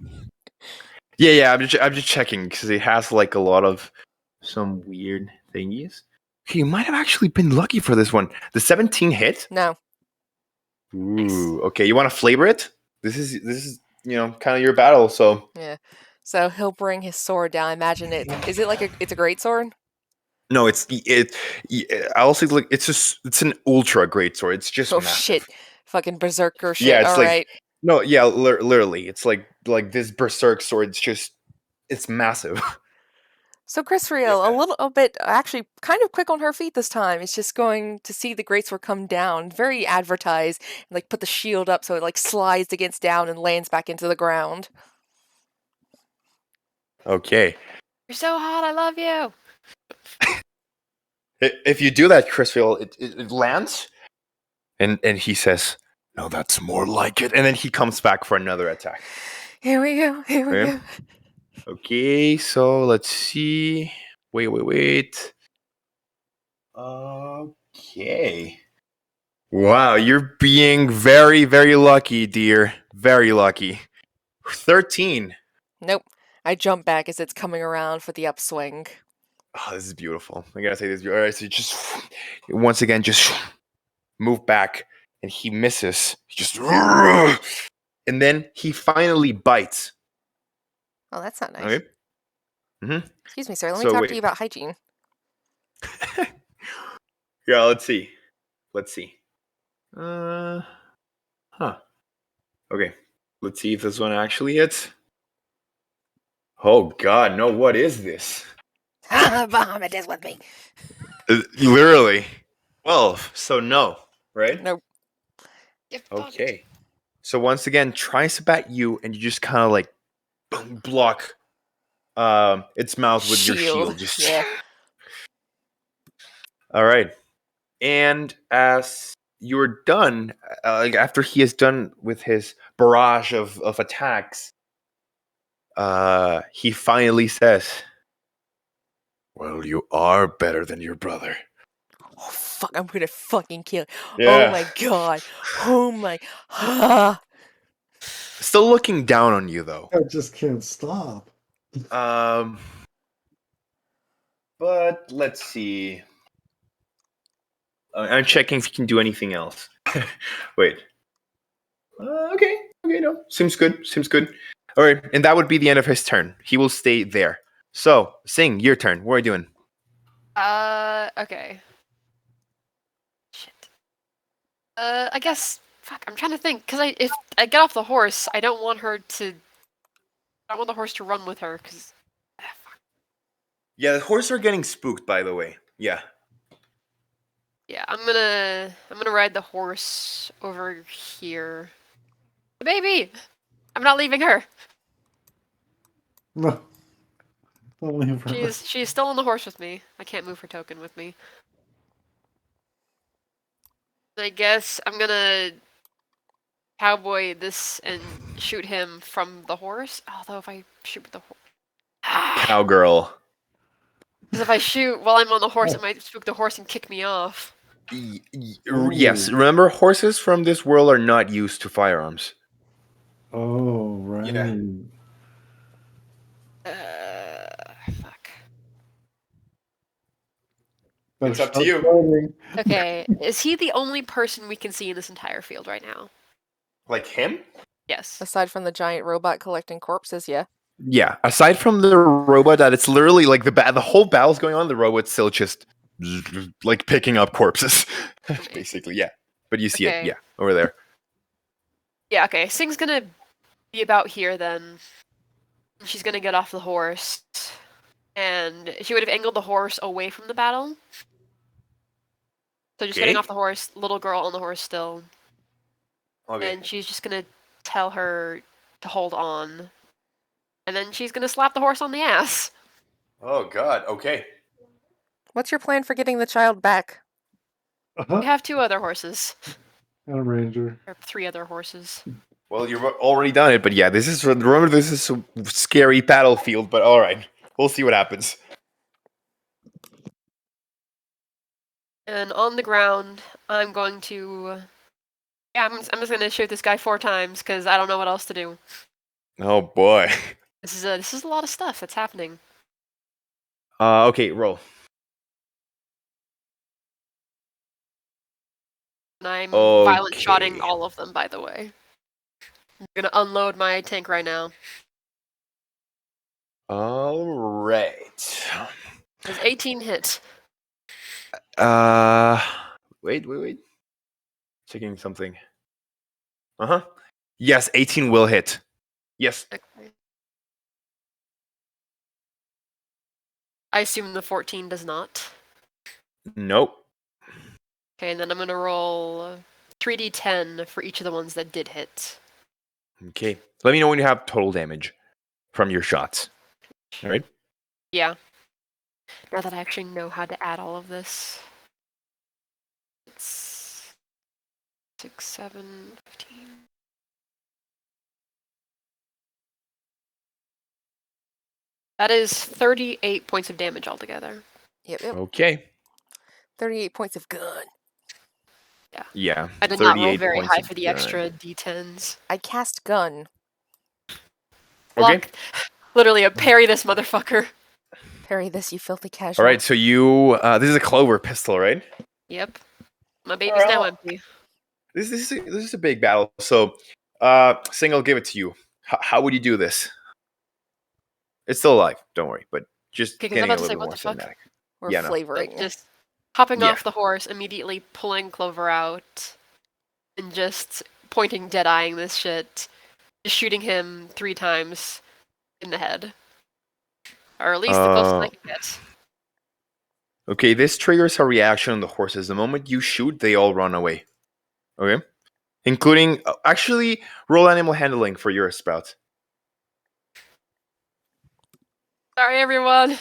Yeah, I'm just checking because it has like a lot of some weird thingies. Okay, you might have actually been lucky for this one. The 17 hit? No. Ooh, okay, you want to flavor it? This is kind of your battle, so Yeah. So he'll bring his sword down. Imagine it. Is it like it's a great sword? no, I also like it's an ultra great sword. It's just Oh massive. shit. Fucking berserker shit. Yeah, it's All like right. no, yeah, literally, it's like this berserk sword. It's massive. So Crisriel, a little bit actually kind of quick on her feet this time. It's just going to see the greatsword come down, very advertised, and like put the shield up so it like slides against down and lands back into the ground. Okay, You're so hot. I love you. if you do that, Crisfield, it lands, and he says, "No, that's more like it," and then he comes back for another attack. Here we go. Here we Okay. go. Okay, so let's see. Wait. Okay. Wow, you're being very, very lucky, dear. Very lucky. 13. Nope. I jump back as it's coming around for the upswing. Oh, this is beautiful. I gotta say this. All right, so you just once again just move back, and he misses. He just and then he finally bites. Oh, that's not nice. Okay. Mm-hmm. Excuse me, sir. Let me So talk wait. to you about hygiene. Yeah, let's see. Huh. Okay. Let's see if this one actually hits. Oh God, no! What is this? Bahamut is with me. Literally 12. So no, right? Nope. You're fucked. Okay. So once again, tries to bat you, and you just kind of like block its mouth with your shield. Just Yeah. all right. And as you're done, after he is done with his barrage of attacks, he finally says, "Well, you are better than your brother." Oh fuck! I'm gonna fucking kill. Yeah. Oh my god. Oh my. Still looking down on you, though. I just can't stop. But let's see. I'm checking if you can do anything else. Wait. Okay, no. Seems good. All right, and that would be the end of his turn. He will stay there. So, Sing, your turn. What are you doing? Okay. Shit. I guess. Fuck, I'm trying to think. Because if I get off the horse, I don't want her to. I don't want the horse to run with her. Because. Yeah, the horses are getting spooked, by the way. Yeah. Yeah, I'm gonna ride the horse over here. The baby! I'm not leaving her. No. Don't leave her. She is still on the horse with me. I can't move her token with me. I guess I'm gonna cowboy this and shoot him from the horse. Although if I shoot with the horse, Cowgirl. because if I shoot while I'm on the horse, it might spook the horse and kick me off. Yes, remember, horses from this world are not used to firearms. Oh, right. Yeah. Fuck. It's up to Start you. fighting. Okay, is he the only person we can see in this entire field right now? Like him? Yes. Aside from the giant robot collecting corpses, yeah. Yeah, aside from the robot, that it's literally like the whole battle's going on, the robot's still just like picking up corpses, basically. Yeah, but you see it, Okay. yeah, over there. Yeah, okay. Sing's gonna be about here then. She's gonna get off the horse. And she would have angled the horse away from the battle. So just getting Okay. off the horse, little girl on the horse still. Okay. And she's just gonna tell her to hold on. And then she's gonna slap the horse on the ass. Oh God. Okay. What's your plan for getting the child back? We have 2 other horses. And a ranger. Or 3 other horses. Well, you've already done it, but yeah, this is remember this is a scary battlefield. But all right, we'll see what happens. And on the ground, I'm going to. Yeah, I'm just gonna shoot this guy 4 times because I don't know what else to do. Oh boy. This is a lot of stuff that's happening. Okay, roll. And I'm violent shotting Okay. all of them, by the way. I'm gonna unload my tank right now. All right. Does 18 hit? Wait. Checking something. Yes, 18 will hit. Yes. Okay. I assume the 14 does not. Nope. Okay, and then I'm gonna roll 3d10 for each of the ones that did hit. Okay. Let me know when you have total damage from your shots. All right. Yeah. Now that I actually know how to add all of this. It's 6, 7, 15. That is 38 points of damage altogether. Yep. Okay. 38 points of gun. Yeah. I did not roll 38 very points high of for the gun. extra d10s. I cast gun. Okay. Block. Literally a parry this motherfucker. Parry this, you filthy casual. All right. So you. This is a clover pistol, right? Yep. My baby's now empty. This is a big battle. So, Sing, I'll give it to you. How would you do this? It's still alive. Don't worry. But just Okay, 'cause I'm getting a about to little say, bit what more the fuck? cinematic. We're Yeah, no. flavoring. Like just hopping Yeah. off the horse, immediately pulling Clover out, and just pointing, dead-eyeing this shit, just shooting him 3 times in the head, or at least the closest I can get. Okay, this triggers a reaction on the horses. The moment you shoot, they all run away. Okay? Including, actually, roll animal handling for your Sprout. Sorry, everyone.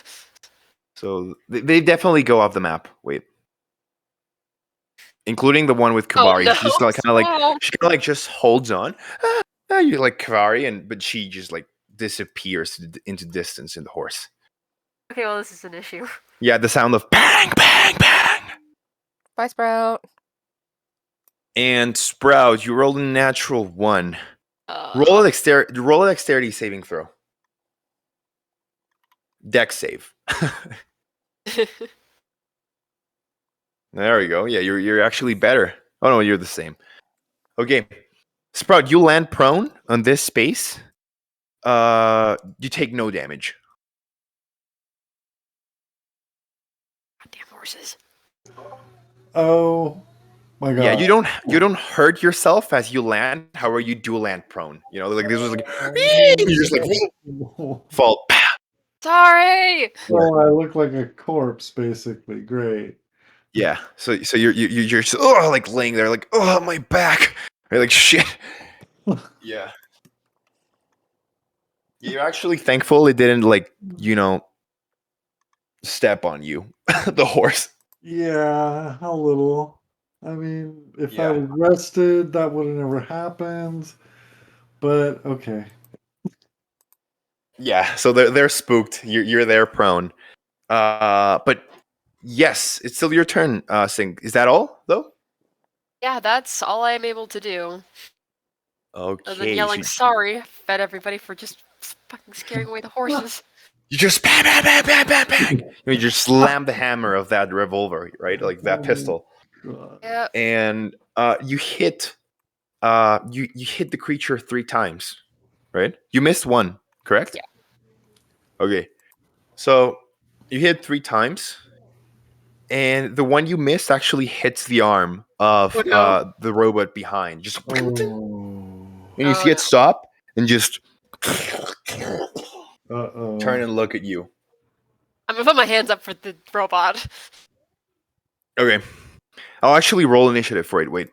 So, they definitely go off the map. Wait. Including the one with Oh Kavari. no! She's just like, kind of like, Oh. she kind of like just holds on. You like Kavari, but she just like disappears into distance in the horse. Okay, well this is an issue. Yeah, the sound of bang, bang, bang. Bye, Sprout. And Sprout, you rolled a natural 1. Uh, Roll a dexterity saving throw. Dex save. There we go. Yeah, you're actually better. Oh no, you're the same. Okay. Sprout, you land prone on this space. You take no damage. Goddamn horses. Oh, My God. Yeah, you don't hurt yourself as you land. However, you do land prone. You know, like this was like you just like fall. Sorry. Oh, I look like a corpse, basically. Great. Yeah. So you're just like laying there like my back. You're like shit. Yeah. You're actually thankful it didn't like step on you, the horse. Yeah, a little. I mean, if I Yeah. was rested, that would have never happened. But okay. Yeah. So they're spooked. You're there prone. But yes, it's still your turn. Sing. Is that all though? Yeah, that's all I'm able to do. Other than Okay. yelling sorry at everybody for just fucking scaring away the horses. You just bang, bang, bang, bang, bang, bang. You just slam the hammer of that revolver, right? Like that pistol, God. Yeah. and you hit you hit the creature 3 times, right? You missed one, correct? Yeah. Okay, so you hit 3 times, and the one you missed actually hits the arm of Oh, no. the robot behind. Just and Oh. you see Oh, it stop and just Uh-oh. turn and look at you. I'm gonna put my hands up for the robot. Okay, I'll actually roll initiative for it. Wait.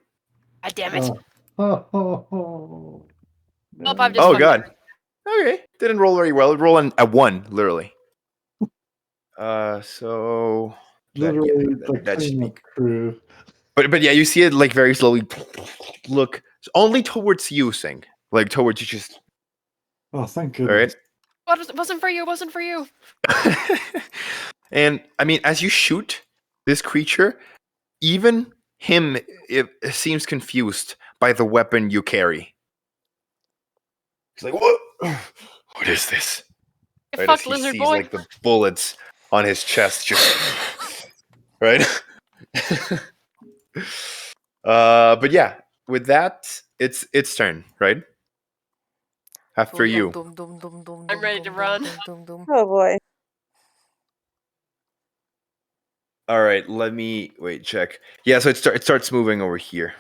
God damn it. Oh, Oh, I'm just Oh fucking- god. Okay. Didn't roll very well. It rolled a 1, literally. So literally that the should be. cleanup crew. But yeah, you see it like very slowly look only towards you, Sing. Like towards you just Oh, thank all goodness. What it wasn't for you, it wasn't for you. right. And I mean, as you shoot this creature, even him it seems confused by the weapon you carry. He's like, "What? What is this?" Fuck As he lizard sees boy. like the bullets on his chest, just right. But yeah, with that, it's turn, right? After you. I'm ready to run. Oh boy. All right, let me check. Yeah, so it starts moving over here.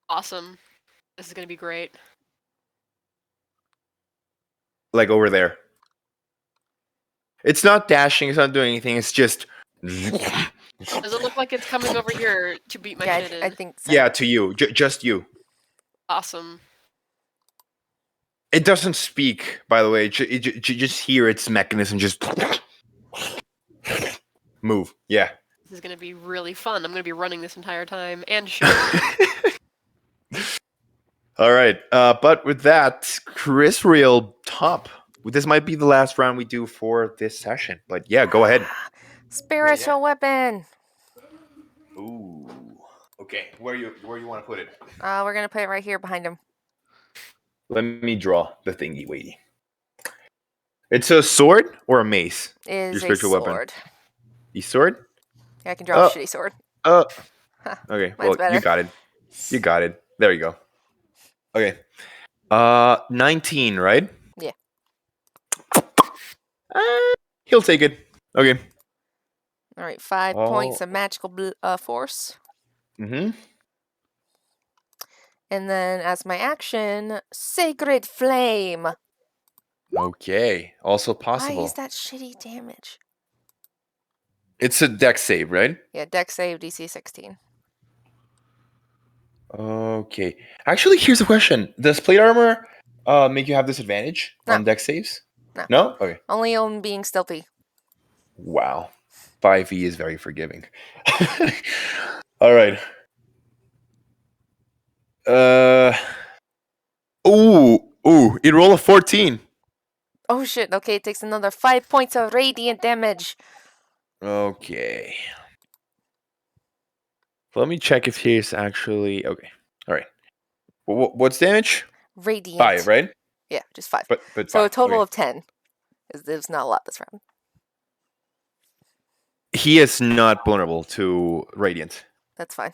Awesome. This is gonna be great. Like over there. It's not dashing, it's not doing anything, it's just Does it look like it's coming over here to beat my Yeah, shit in? I think so. yeah, to you. Just you. Awesome. It doesn't speak, by the way. You just hear its mechanism just move. Yeah. This is gonna be really fun. I'm gonna be running this entire time and shooting. All right. But with that, Crisriel top. This might be the last round we do for this session. But yeah, go ahead. Spiritual weapon. Ooh. Okay. Where you want to put it? We're gonna put it right here behind him. Let me draw the thingy. Weighty. It's a sword or a mace. Is a spiritual sword. weapon. The sword? Yeah, I can draw Oh. a shitty sword. Okay. Well, better. you got it. You got it. There you go. Okay. 19, right? Yeah. He'll take it. Okay. All right, 5 points of magical force. Mm-hmm. And then as my action, Sacred Flame. Okay. Also possible. Why is that shitty damage? It's a dex save, right? Yeah, dex save DC 16. Okay. Actually, here's a question. Does plate armor make you have disadvantage on dex saves? No. No? Okay. Only on being stealthy. Wow. 5e is very forgiving. All right. It rolled a 14. Oh shit, okay, it takes another 5 points of radiant damage. Okay. Let me check if he's actually okay. All right. What's damage? Radiant. 5, right? Yeah, just 5. But So a five, total okay. of 10. There's not a lot this round. He is not vulnerable to radiant. That's fine.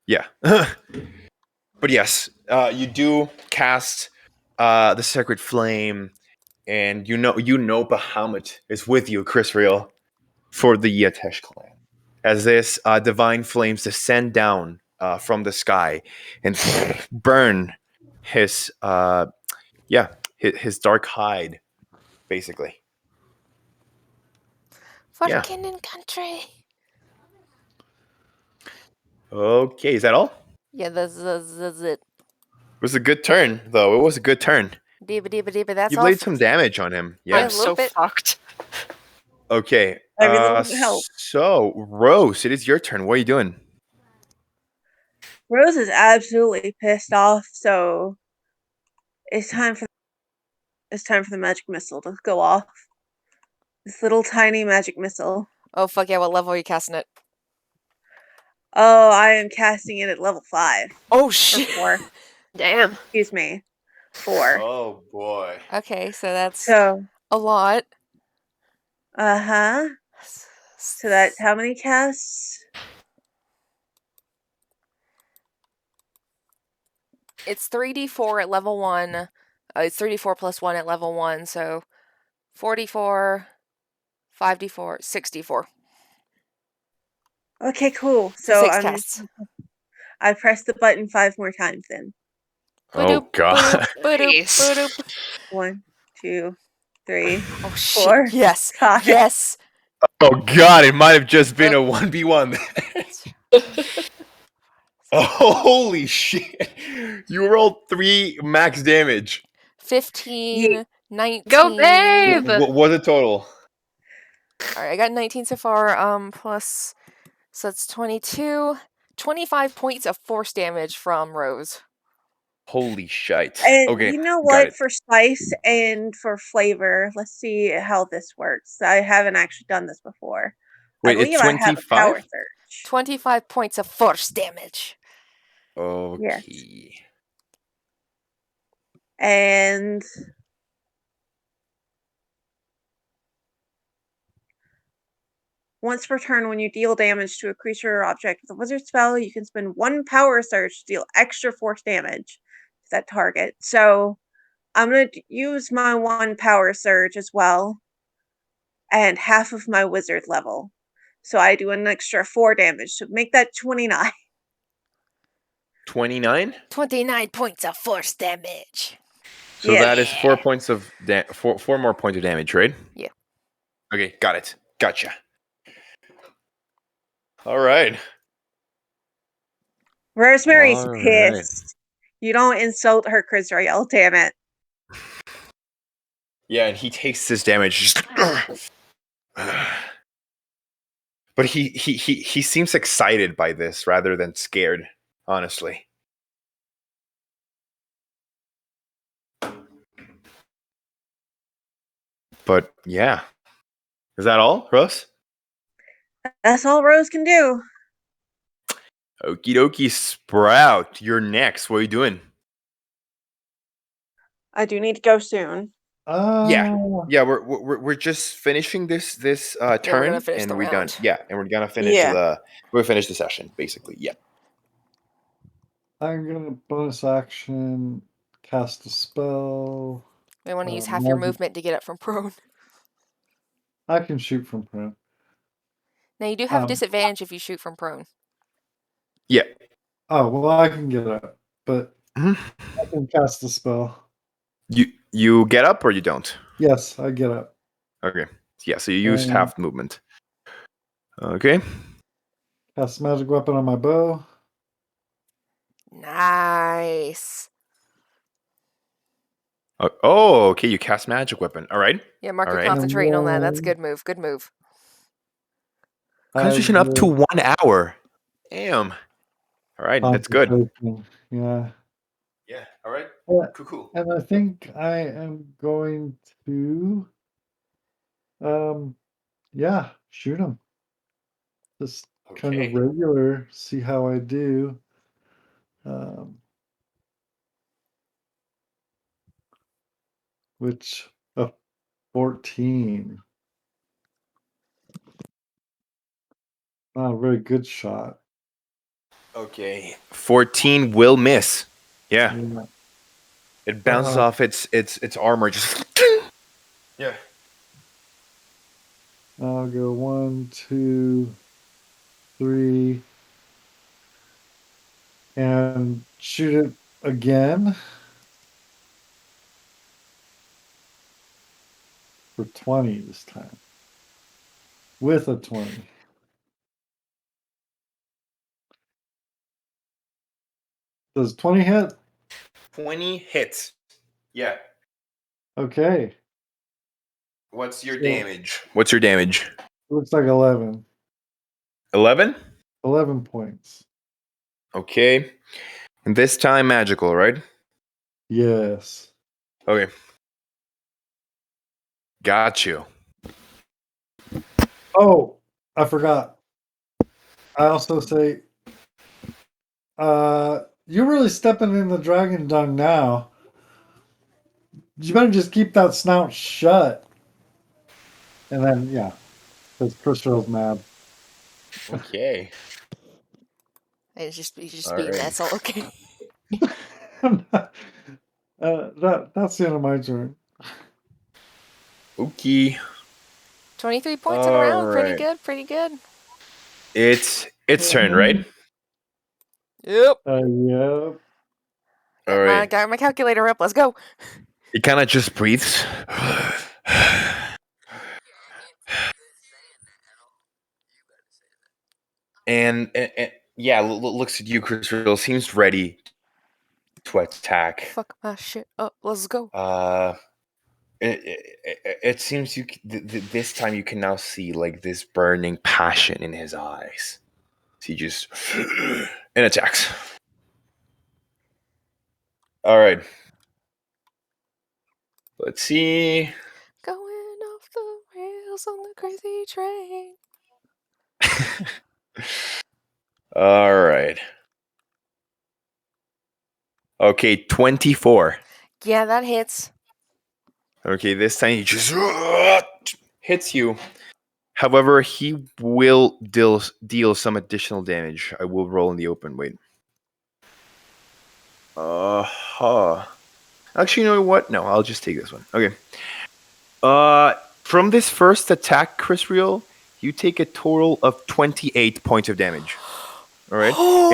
Yeah. But yes, you do cast the sacred flame, and you know Bahamut is with you, Crisriel, for the Yatesh clan. as this divine flames descend down from the sky and burn his his dark hide, basically. For Yeah. kin and country. Okay, is that all? Yeah, that's it. It was a good turn, though. It was a good turn. That's You all. laid some damage on him. Yeah, Yeah. I'm a little so bit. fucked. Okay. Every little bit helps. So, Rose, it is your turn. What are you doing? Rose is absolutely pissed off, so it's time for the magic missile to go off. This little tiny magic missile. Oh, fuck yeah, what level are you casting it? Oh, I am casting it at level 5. Oh, Or shit. 4. Damn. Excuse me. 4. Oh, boy. Okay, so that's So, a lot. uh-huh. So that's how many casts? It's 3d4 at level 1. It's 3d4 plus 1 at level 1, so 44, 5d4, 6d4. Okay, cool. So So 6 casts. I pressed the button 5 more times then. Oh, God. Nice. 1, 2, 3, Oh, 4. shit. Yes. 5. Yes. Oh, God. It might have just been a 1v1. Oh, holy shit. You rolled 3 max damage. 15, 19. Go, babe! What was the total? Alright, I got 19 so far, plus, so that's 22. 25 points of force damage from Rose. Holy shite. And Okay, you know got what? it. For spice and for flavor, let's see how this works. I haven't actually done this before. I Wait, it's believe I have a power 25? surge. 25 points of force damage. Okay. And once per turn, when you deal damage to a creature or object with a wizard spell, you can spend 1 power surge to deal extra force damage to that target. So I'm going to use my 1 power surge as well, and half of my wizard level. So I do an extra 4 damage to make that 29. 29? 29 points of force damage. So Yeah. that is 4 points of four more points of damage, right? Yeah. Okay, got it. Gotcha. All right. Rosemary's All right. pissed. You don't insult her, Crisriel, damn it. Yeah, and he takes this damage. Just but he seems excited by this rather than scared, honestly. But yeah. Is that all, Russ? That's all Rose can do. Okie dokie, Sprout. You're next. What are you doing? I do need to go soon. Yeah, we're just finishing this we're turn, gonna finish and the we're done. round. Yeah, and we're gonna finish Yeah. we'll finish the session basically. Yeah. I'm gonna bonus action cast a spell. We want to use half your movement to get up from prone. I can shoot from prone. Now, you do have disadvantage if you shoot from prone. Yeah. Oh well, I can get up, but Mhm. I can cast the spell. You get up or you don't? Yes, I get up. Okay. Yeah. So you use half movement. Okay. Cast magic weapon on my bow. Nice. Oh, okay. You cast magic weapon. All right. Yeah, Mark, All you're right. concentrating on that. That's a good move. Good move. Concentration up to 1 hour. Damn. All right. That's good. Yeah. Yeah. All right. Yeah. Cool. And I think I am going to, shoot him. Just kind of Okay. regular. See how I do. Which 14. Not a very good shot. Okay. 14 will miss. Yeah. Yeah. It bounces off its armor. Just yeah. I'll go 1, 2, 3, and shoot it again for 20 this time. With a 20. Does 20 hit? 20 hits. Yeah. Okay. What's your So- damage? What's your damage? Looks like 11. 11? 11 points. Okay. And this time magical, right? Yes. Okay. Got you. Oh, I forgot. I also say, you're really stepping in the dragon dung now. You better just keep that snout shut. And then, yeah, because Crisriel's mad. Okay. He's just All being an right. asshole. Okay. That's the end of my turn. Okay. 23 points in a round. Pretty Alright. good. Pretty good. It's turn, right? Yep. Yep. Alright. Got my calculator up. Let's go. He kind of just breathes. and yeah, looks at you, Crisriel. Seems ready to attack. Fuck my shit up. Let's go. It seems this time you can now see like this burning passion in his eyes. He just and attacks. All right. Let's see. Going off the rails on the crazy train. All right. Okay, 24. Yeah, that hits. Okay, this time he just hits you. However, he will deal some additional damage. I will roll in the open. Wait. Actually, you know what? No, I'll just take this one. Okay. From this first attack, Crisriel, you take a total of 28 points of damage. All right. Oh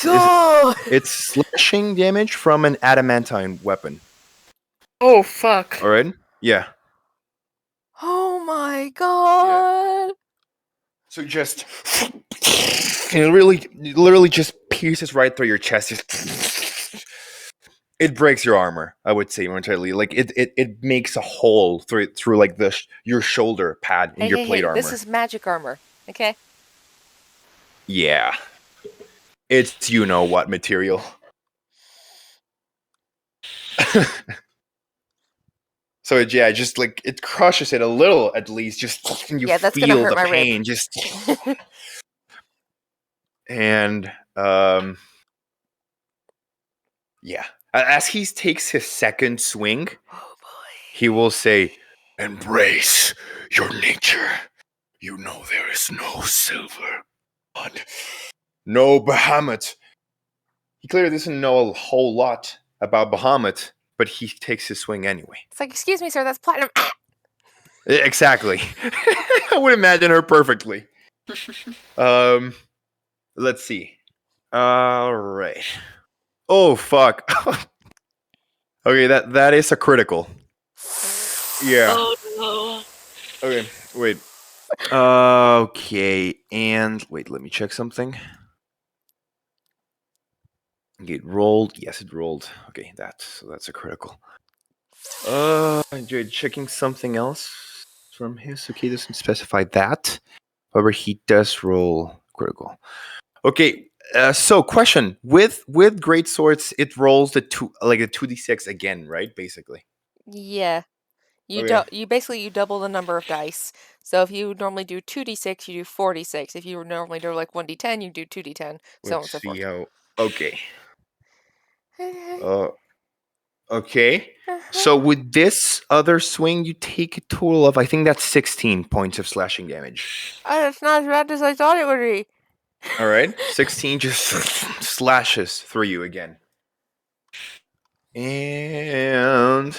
god! It's slashing damage from an adamantine weapon. Oh fuck. All right. Yeah. Oh my god! So just it literally just pierces right through your chest. It breaks your armor, I would say momentarily. Like it makes a hole through like your shoulder pad in your plate armor. This is magic armor, okay? Yeah. It's you know what material. So yeah, just like it crushes it a little at least. Just you that's feel gonna hurt the my pain. rib. Just and yeah. As he takes his second swing, Oh boy. he will say, "Embrace your nature. You know there is no silver, but no Bahamut." He clearly doesn't know a whole lot about Bahamut, but he takes his swing anyway. It's like, excuse me, sir, that's platinum. Exactly. I would imagine her perfectly. Let's see. All right. Oh fuck. Okay, that is a critical. Yeah. Oh no. Okay, wait. Okay, and wait, let me check something. Okay, it rolled. Yes, it rolled. Okay, that's a critical. Enjoyed checking something else from his. Okay, doesn't specify that. However, he does roll critical. Okay, so question: with great swords, it rolls the 2d6 again, right? Basically. Yeah. Okay. You basically double the number of dice. So if you normally do 2d6, you do 4d6. If you normally do like 1d10, you do 2d10, so on and Let's so see forth. how. Okay. Okay. So with this other swing, you take a total of I think that's 16 points of slashing damage. It's not as bad as I thought it would be. All right, 16 just slashes through you again. And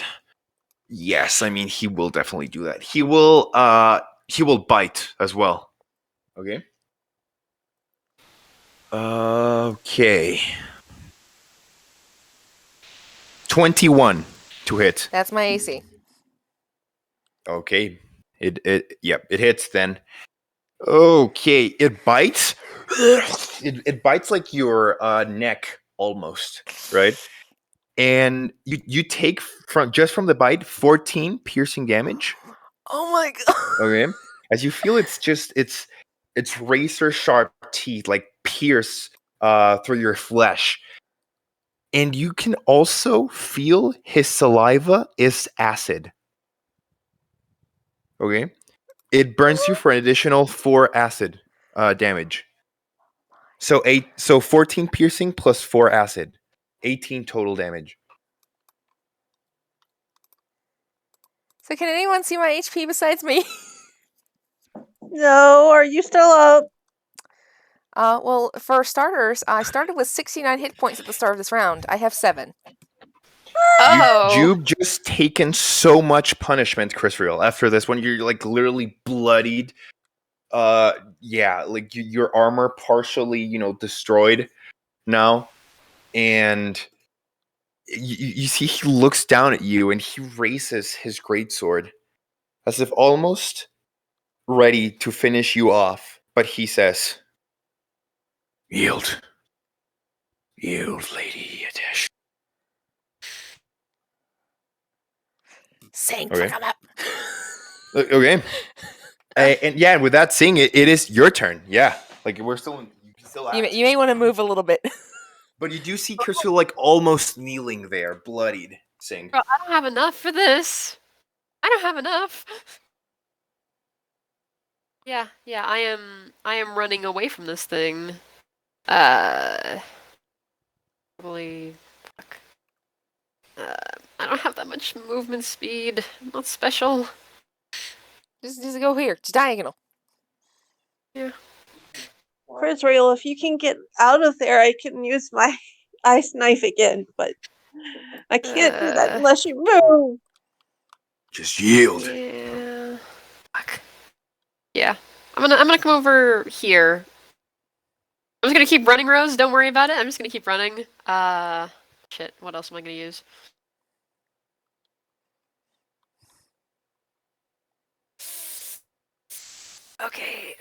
yes, I mean he will definitely do that. He will bite as well. Okay. Okay. 21 to hit. That's my AC. Okay. It hits then. Okay, it bites. It bites like your neck almost, right? And you take from the bite 14 piercing damage. Oh my god. Okay. As you feel it's razor sharp teeth like pierce through your flesh. And you can also feel his saliva is acid. Okay. It burns you for an additional 4 acid damage. So 14 piercing plus 4 acid. 18 total damage. So can anyone see my HP besides me? No, are you still up? Well, for starters, I started with 69 hit points at the start of this round. I have 7. Oh. You've just taken so much punishment, Crisriel. After this one, you're like literally bloodied. Yeah, like your armor partially, destroyed now, and you see he looks down at you and he raises his greatsword as if almost ready to finish you off, but he says, "Yield, Lady Yadesh." Sing, Okay. fuck 'em up. Okay. And yeah, with that saying, it is your turn. Yeah, like you can still act. You may want to move a little bit. But you do see Crisriel like almost kneeling there, bloodied, saying, Bro, I don't have enough for this. I don't have enough. Yeah, I am running away from this thing. Probably fuck. I don't have that much movement speed. I'm not special. Just go here. Just diagonal. Yeah. Crisriel, if you can get out of there, I can use my ice knife again, but I can't do that unless you move. "Just yield." Yeah. Fuck. Yeah. I'm gonna come over here. I'm just gonna keep running, Rose. Don't worry about it. I'm just gonna keep running. Shit. What else am I gonna use? Okay.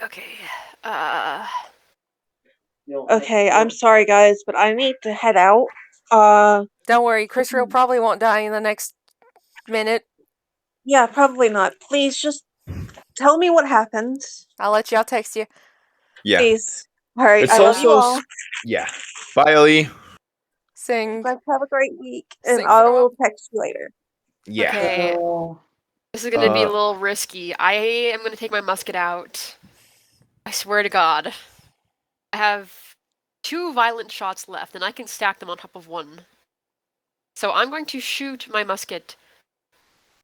Okay, I'm sorry guys, but I need to head out. Don't worry, Crisriel probably won't die in the next minute. Yeah, probably not. Please just tell me what happens. I'll text you. Yeah. Please. Alright, It's I love you also all. yeah. Bye, Ellie. Sing. Guys, have a great week, and Sing I for will text you later. Yeah. Okay. Oh, This is gonna be a Uh, little risky. I am gonna take my musket out. I swear to God. I have 2 violent shots left, and I can stack them on top of one. So I'm going to shoot my musket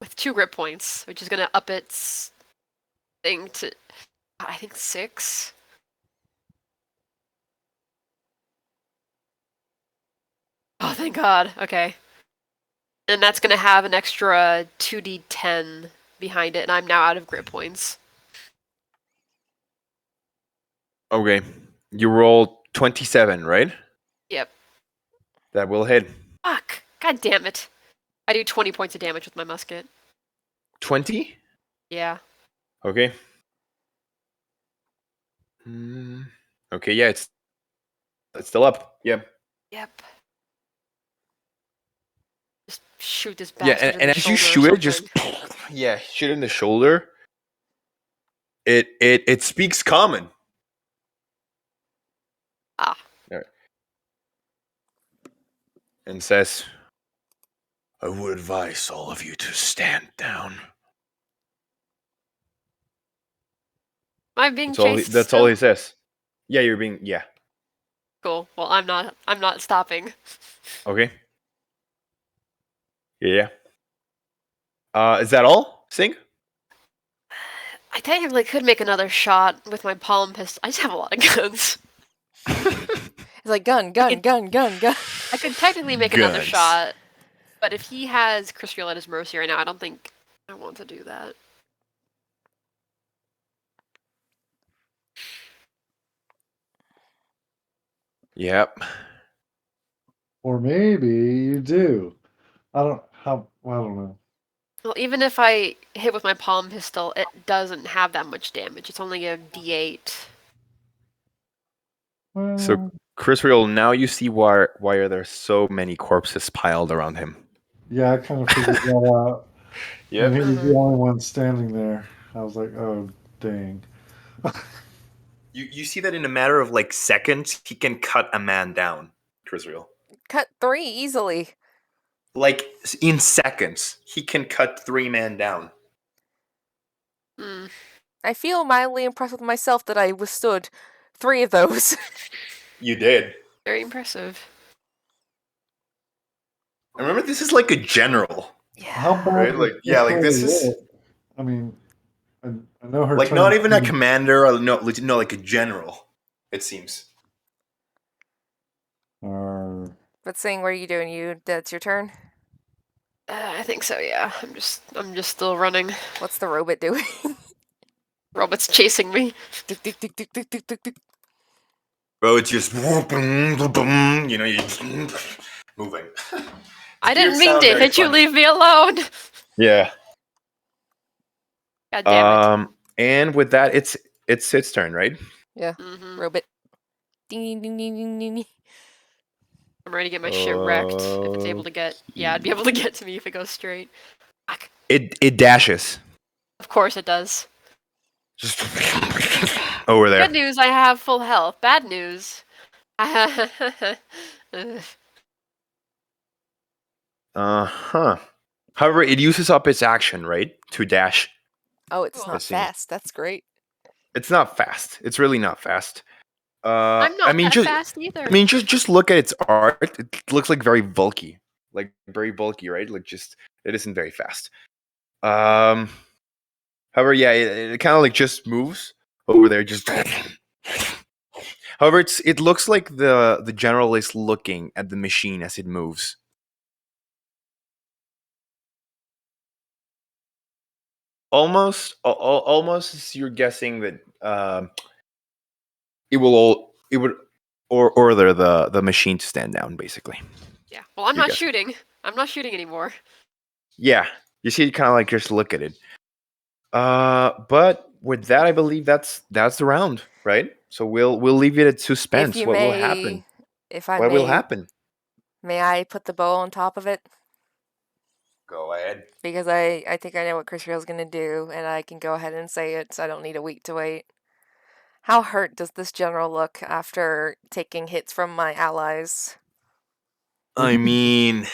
with 2 grip points, which is gonna up its thing to, I think, 6. Oh, thank God. Okay. And that's gonna have an extra 2d10 behind it, and I'm now out of grip points. Okay. You roll 27, right? Yep. That will hit. Fuck. God damn it. I do 20 points of damage with my musket. 20? Yeah. Okay. Okay, yeah, it's still up. Yeah. Yep. Just shoot this Yeah, bastard in and the as you shoulder shoot or it, just something. yeah, shoot in the shoulder. It speaks common. Ah. Alright. And says, "I would advise all of you to stand down." Am I being chased That's still? all he says. Yeah, you're being yeah. Cool. Well, I'm not stopping. Okay. Yeah. Is that all? Sing? I technically could make another shot with my palm pistol. I just have a lot of guns. It's like gun. I could technically make another Guns. shot, but if he has Crisriel at his mercy right now, I don't think I want to do that. Yep. Or maybe you do. I don't know. Well, even if I hit with my palm pistol, it doesn't have that much damage. It's only a D8. So, Well, Crisriel, now you see why are there so many corpses piled around him. yeah, I kind of figured that out. And he was the Mhm. only one standing there. I was like, oh, dang. You see that in a matter of like seconds, he can cut a man down, Crisriel. Cut 3 easily. Like in seconds, he can cut 3 men down. Hmm. I feel mildly impressed with myself that I withstood 3 of those. You did. Very impressive. I remember this is like a general. How bad Right? does Like, yeah, like really this is look? I mean, I know her like turn. not even a commander or no, like a general. It seems. But Sing, what are you doing? That's your turn? I think so. Yeah. I'm just still running. What's the robot doing? Robot's chasing me. Tick, tick, tick, tick, tick, tick, tick, tick. Bro, it's just you know, you moving. I didn't Weird mean sound, to very hit you. funny. Leave me alone. Yeah. God damn it. And with that, it's its turn, right? Yeah, Mm-hmm. robot. Ding, ding, ding, ding, ding, ding. I'm ready to get my shit wrecked. If it's able to get, yeah, I'd be able to get to me if it goes straight. Fuck. It dashes. Of course it does. Just over there. Good news, I have full health. Bad news. Ugh. Uh-huh. However, it uses up its action, right? To dash. Oh, it's Cool. not Let's see. fast. That's great. It's not fast. It's really not fast. I'm not I mean, that just fast either. I mean, just look at its art. It looks like very bulky, right? Like just it isn't very fast. However, yeah, it kind of like just moves over there. Just however, it looks like the general is looking at the machine as it moves. Almost as you're guessing that it would order the machine to stand down, basically. Yeah. Well, I'm You're not guessing. shooting. I'm not shooting anymore. Yeah, you see, it kind of like just look at it. But with that, I believe that's the round, right? So we'll leave it at suspense. If you What will may, happen? if I What will may, happen? may I put the bow on top of it? Go ahead. Because I think I know what Crisriel's gonna do, and I can go ahead and say it, so I don't need a week to wait. How hurt does this general look after taking hits from my allies? I mean,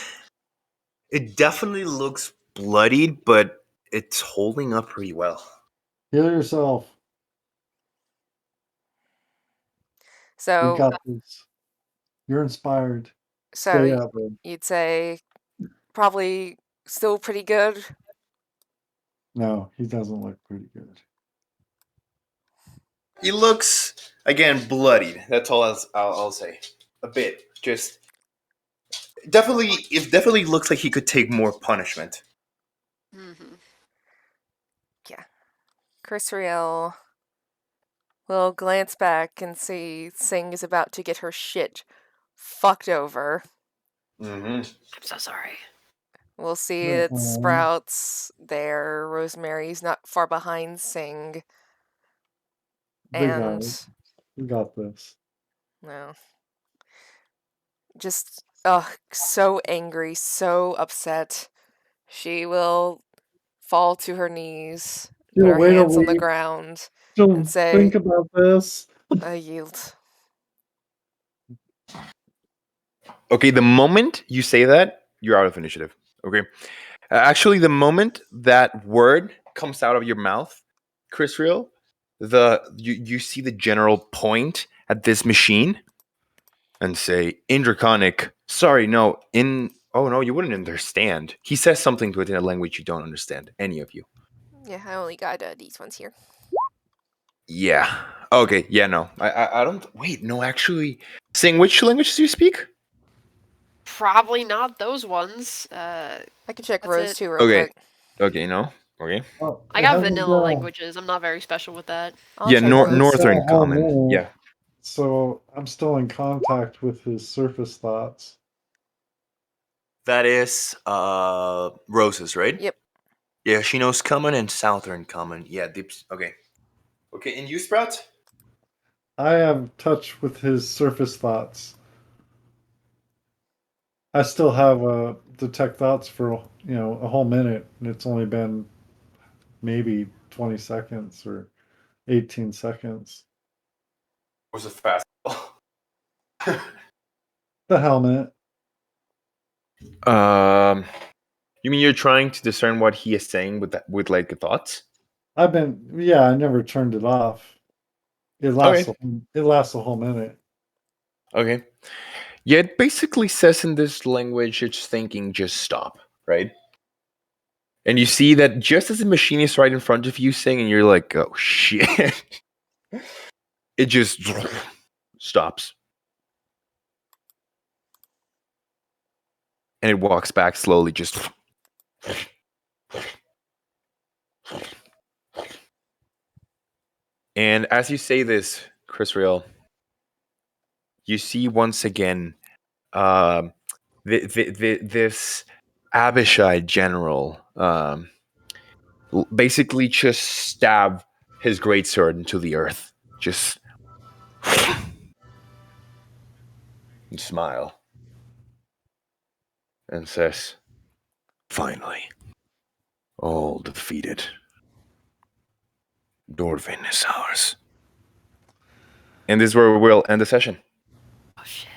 it definitely looks bloodied, but it's holding up pretty well. Heal yourself. We So, got this. You're inspired. Stay so out there. you'd say probably still pretty good. No, he doesn't look pretty good. He looks again bloodied. That's all I'll say. A bit, just definitely. It definitely looks like he could take more punishment. Mm-hmm. Crisriel will glance back and see Sing is about to get her shit fucked over. Mm-hmm. I'm so sorry. We'll see Mhm. it's Sprouts there. Rosemary's not far behind Sing. Big eye. And We got this. no. Just so angry, so upset. She will fall to her knees, put She'll her wait a hands on the week. ground, She'll and say, think about this. I yield. Okay, the moment you say that, you're out of initiative. Okay. Actually, the moment that word comes out of your mouth, Crisriel, you see the general point at this machine and say, in Draconic, sorry, no, oh no, you wouldn't understand. He says something to it in a language you don't understand, any of you. Yeah, I only got these ones here. Yeah. Okay, yeah, no. I don't, wait, no, actually, Sing, which language do you speak? Probably not those ones. I can check That's Rose it. too real Okay. quick. Okay, no. Okay. Oh, I it got hasn't, vanilla languages. I'm not very special with that. I'll Yeah, check Rose. Northern Hell Common. no. Yeah. So I'm still in contact with his surface thoughts. That is Rose's, right? Yep. Yeah, she knows common and southern common. Yeah, deeps. Okay. Okay, and you, Sprout? I have touch with his surface thoughts. I still have detect thoughts for a whole minute, and it's only been maybe 20 seconds or 18 seconds. Was it fast? The helmet. You mean you're trying to discern what he is saying with like thoughts? I never turned it off. It lasts. Okay. It lasts a whole minute. Okay. Yeah, it basically says in this language, it's thinking, just stop, right? And you see that just as the machine is right in front of you saying, and you're like, oh shit. It just stops. And it walks back slowly, just. And as you say this, Crisriel, you see once again this abishai general basically just stab his greatsword into the earth. Just and smile and says, finally, all defeated. Dorvin is ours. And this is where we'll end the session. Oh shit.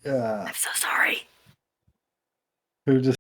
Yeah. I'm so sorry. Who just